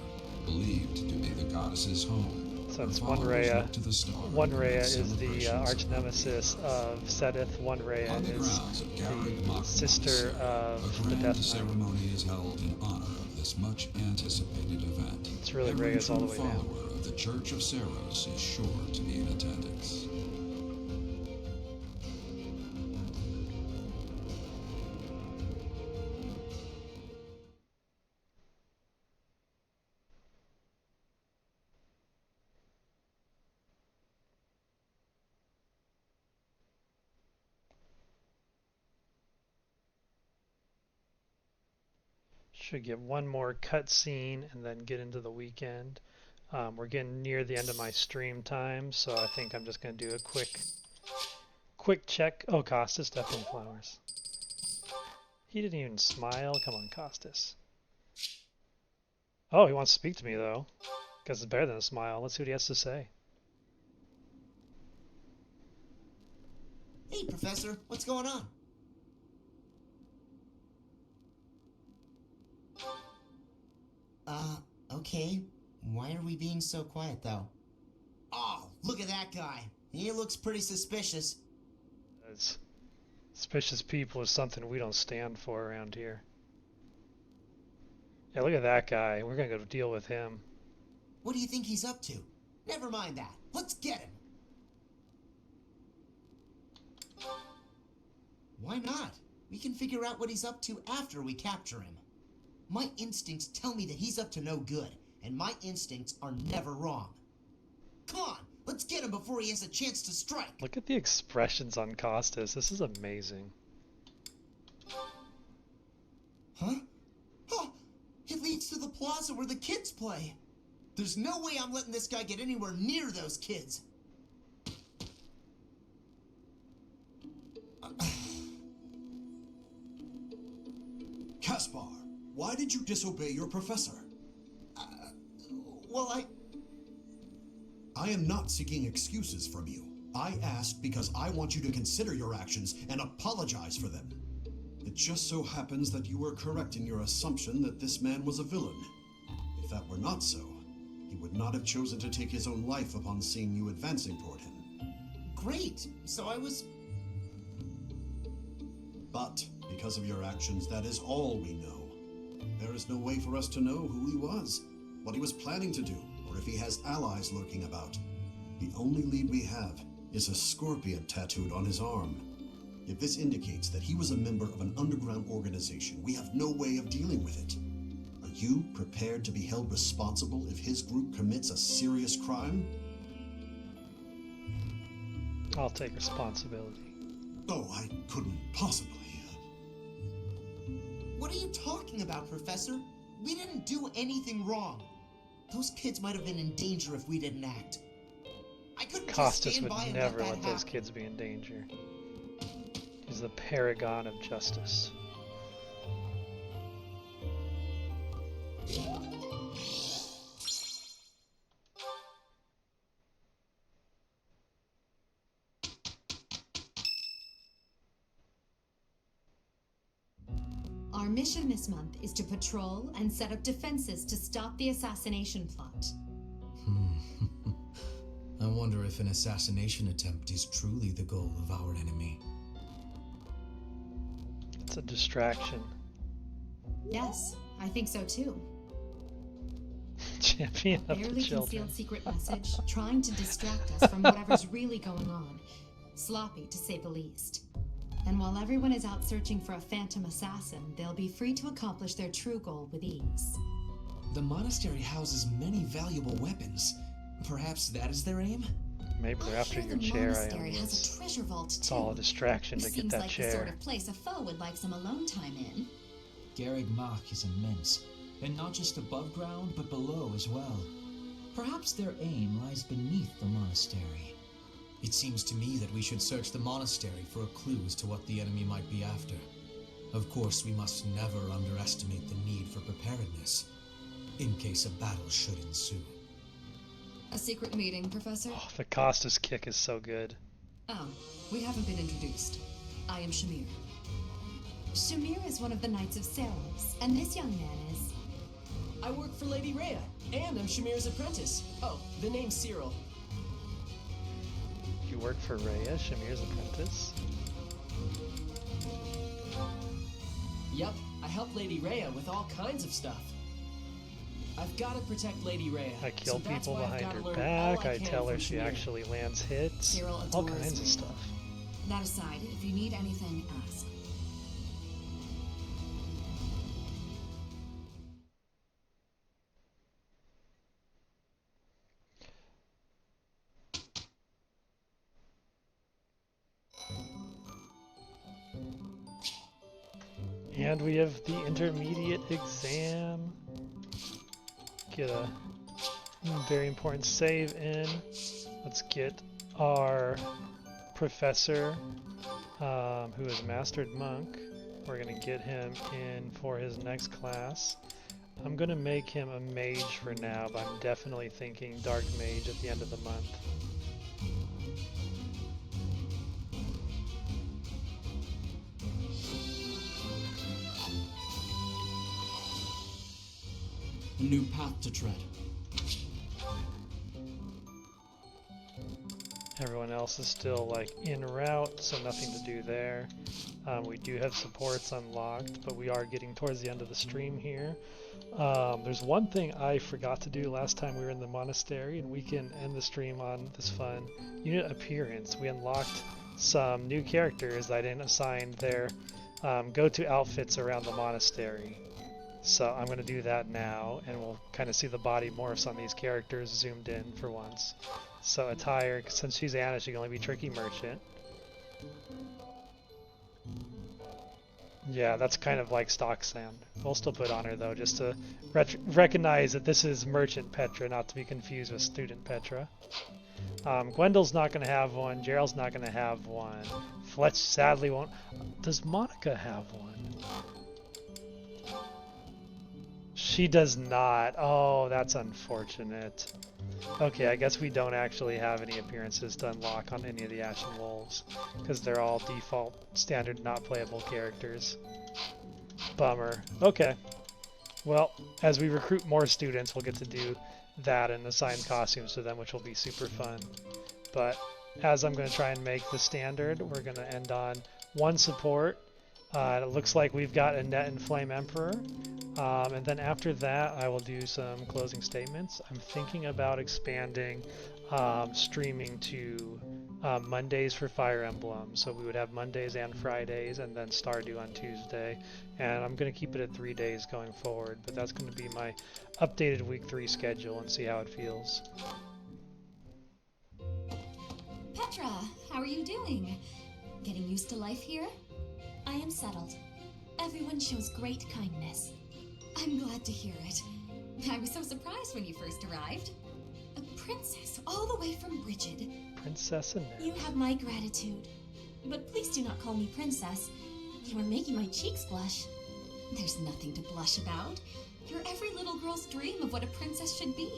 believed to be the goddess's home. So it's Her one followers Rhea. look to the star One to Rhea make is the celebrations arch of nemesis of Seteth. One Rhea On the is grounds of Garrett the Mock sister Monastery, of a the grand Death Knight. ceremony is held in honor of this much anticipated event. It's really Every Rhea's true all the way down. follower of the Church of Seros is sure to be in attendance. Should get one more cutscene and then get into the weekend. We're getting near the end of my stream time, so I think I'm just going to do a quick check. Oh, Costas definitely flowers. He didn't even smile. Come on, Costas. Oh, he wants to speak to me, though. Guess it's better than a smile. Let's see what he has to say. Hey, Professor, what's going on? Okay. Why are we being so quiet, though? Oh, look at that guy. He looks pretty suspicious. Suspicious people is something we don't stand for around here. Yeah, look at that guy. We're gonna go deal with him. What do you think he's up to? Never mind that. Let's get him. Why not? We can figure out what he's up to after we capture him. My instincts tell me that he's up to no good, and my instincts are never wrong. Come on, let's get him before he has a chance to strike. Look at the expressions on Costas. This is amazing. Huh? Oh, it leads to the plaza where the kids play. There's no way I'm letting this guy get anywhere near those kids. Caspar, why did you disobey your professor? Well, I am not seeking excuses from you. I asked because I want you to consider your actions and apologize for them. It just so happens that you were correct in your assumption that this man was a villain. If that were not so, he would not have chosen to take his own life upon seeing you advancing toward him. Great, so I was... But, because of your actions, that is all we know. There is no way for us to know who he was, what he was planning to do, or if he has allies lurking about. The only lead we have is a scorpion tattooed on his arm. If this indicates that he was a member of an underground organization, we have no way of dealing with it. Are you prepared to be held responsible if his group commits a serious crime? I'll take responsibility. Oh, I couldn't possibly. What are you talking about, Professor? We didn't do anything wrong. Those kids might have been in danger if we didn't act. I couldn't just stand by and let that happen. Costas would never let those kids be in danger. He's the paragon of justice. Our mission this month is to patrol and set up defenses to stop the assassination plot. I wonder if an assassination attempt is truly the goal of our enemy. It's a distraction. Yes, I think so too. Champion A of the barely children. concealed secret message trying to distract us from whatever's really going on. Sloppy, to say the least. And while everyone is out searching for a phantom assassin, they'll be free to accomplish their true goal with ease. The monastery houses many valuable weapons. Perhaps that is their aim? Maybe they're after your chair. Monastery has a treasure vault too. It's all a distraction to get Seems that like chair. the sort of place a foe would like some alone time in. Garrig Mach is immense, and not just above ground, but below as well. Perhaps their aim lies beneath the monastery. It seems to me that we should search the monastery for a clue as to what the enemy might be after. Of course, we must never underestimate the need for preparedness, in case a battle should ensue. A secret meeting, Professor? Oh, the Costas kick is so good. Oh, we haven't been introduced. I am Shamir. Shamir is one of the Knights of Saros, and this young man is... I work for Lady Rhea, and I'm Shamir's apprentice. Oh, the name's Cyril. You work for Rhea, Shamir's apprentice? Yep, I help Lady Rhea with all kinds of stuff. I've got to protect Lady Rhea. I kill so that's people why I've behind gotta her learn back, all I can tell her from she Shamir. actually lands hits, Cyril all adores kinds of me. stuff. That aside, if you need anything, ask. And we have the intermediate exam. Get a very important save in. Let's get our professor, who is Mastered Monk. We're going to get him in for his next class. I'm going to make him a mage for now, but I'm definitely thinking Dark Mage at the end of the month. A new path to tread. Everyone else is still like en route, so nothing to do there. We do have supports unlocked, but we are getting towards the end of the stream here. There's one thing I forgot to do last time we were in the monastery, and we can end the stream on this fun unit appearance. We unlocked some new characters I didn't assign their go-to outfits around the monastery. So I'm going to do that now, and we'll kind of see the body morphs on these characters zoomed in for once. So attire, since she's Anna, she can only be Tricky Merchant. Yeah, that's kind of like stock Sam. We'll still put on her though, just to recognize that this is Merchant Petra, not to be confused with Student Petra. Gwendel's not going to have one. Gerald's not going to have one. Fletch sadly won't. Does Monica have one? She does not. Oh, that's unfortunate. Okay, I guess we don't actually have any appearances to unlock on any of the Ashen Wolves, because they're all default standard not playable characters. Bummer. Okay. Well, as we recruit more students, we'll get to do that and assign costumes to them, which will be super fun. But as I'm going to try and make the standard, we're going to end on one support. It looks like we've got Annette and Flame Emperor. And then after that, I will do some closing statements. I'm thinking about expanding streaming to Mondays for Fire Emblem. So we would have Mondays and Fridays, and then Stardew on Tuesday. And I'm going to keep it at 3 days going forward. But that's going to be my updated week 3 schedule and see how it feels. Petra, how are you doing? Getting used to life here? I am settled. Everyone shows great kindness. I'm glad to hear it. I was so surprised when you first arrived. A princess all the way from Brigid. Princess Annette. You have my gratitude. But please do not call me princess. You are making my cheeks blush. There's nothing to blush about. You're every little girl's dream of what a princess should be.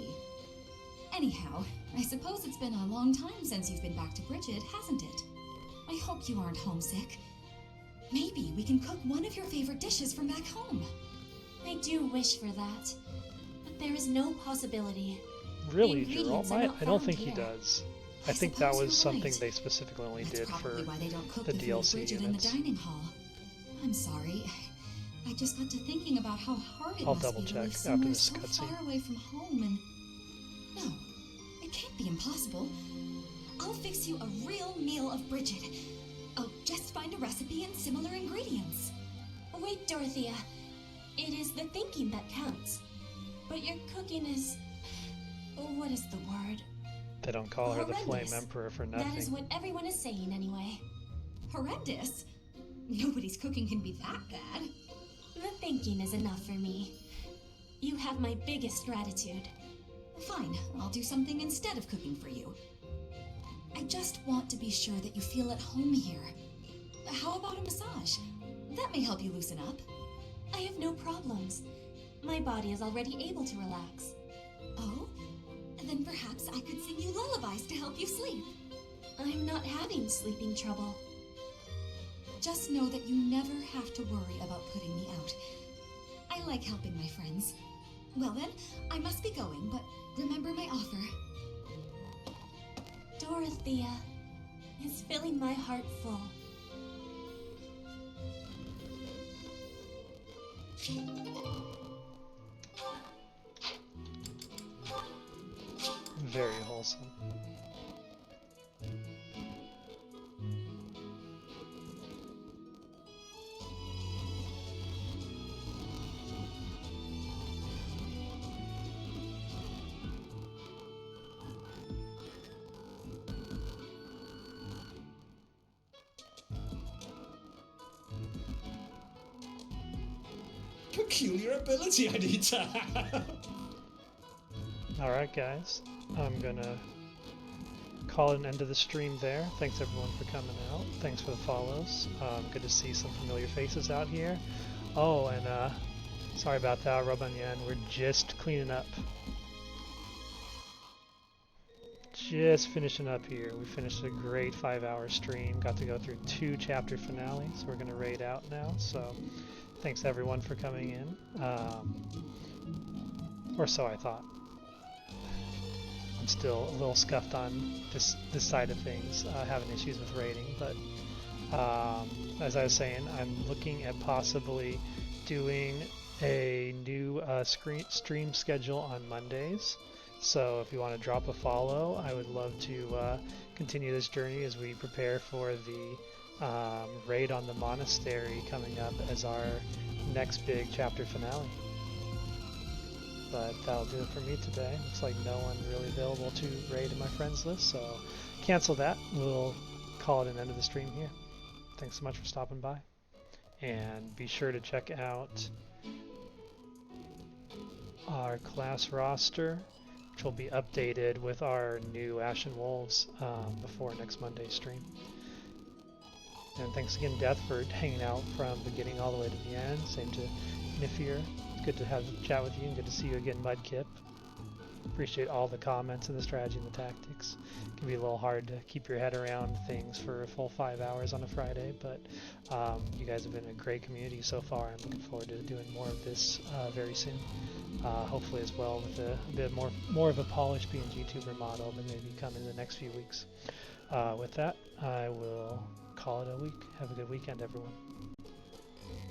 Anyhow, I suppose it's been a long time since you've been back to Brigid, hasn't it? I hope you aren't homesick. Maybe we can cook one of your favorite dishes from back home. I do wish for that, but there is no possibility. Really, Gerald? I don't think he does. I think that was something they specifically only did for the DLC in the dining hall. I'm sorry. I just got to thinking about how hard it I'll must double be to check live after somewhere this so cutscene. far away from home and... No, it can't be impossible. I'll fix you a real meal of Brigid. Oh, just find a recipe and similar ingredients. Wait, Dorothea. It is the thinking that counts. But your cooking is... what is the word? They don't call her the Flame Horrendous. Emperor for nothing. That is what everyone is saying anyway. Horrendous? Nobody's cooking can be that bad. The thinking is enough for me. You have my biggest gratitude. Fine, I'll do something instead of cooking for you. I just want to be sure that you feel at home here. How about a massage? That may help you loosen up. I have no problems. My body is already able to relax. Oh? Then perhaps I could sing you lullabies to help you sleep. I'm not having sleeping trouble. Just know that you never have to worry about putting me out. I like helping my friends. Well then, I must be going, but remember my offer. Dorothea is filling my heart full. Very wholesome. peculiar ability I need to have. Alright guys, I'm gonna call it an end of the stream there. Thanks everyone for coming out. Thanks for the follows. Good to see some familiar faces out here. Oh, and sorry about that, Robanyan. We're just cleaning up. Just finishing up here. We finished a great 5-hour stream. Got to go through 2 chapter finales. We're gonna raid out now. So thanks everyone for coming in. Or so I thought. I'm still a little scuffed on this side of things, having issues with rating, but as I was saying, I'm looking at possibly doing a new stream schedule on Mondays. So if you want to drop a follow, I would love to continue this journey as we prepare for the raid on the monastery coming up as our next big chapter finale. But that'll do it for me today. Looks like no one really available to raid in my friends list, so cancel that. We'll call it an end of the stream here. Thanks so much for stopping by. And be sure to check out our class roster, which will be updated with our new Ashen Wolves before next Monday's stream. And thanks again, Death, for hanging out from beginning all the way to the end. Same to Nifir. Good to have a chat with you and good to see you again, Mudkip. Appreciate all the comments and the strategy and the tactics. It can be a little hard to keep your head around things for a full 5 hours on a Friday, but you guys have been a great community so far. I'm looking forward to doing more of this very soon. Hopefully as well with a bit more of a polished PNG tuber model that maybe come in the next few weeks. With that, I will call it a week. Have a good weekend, everyone.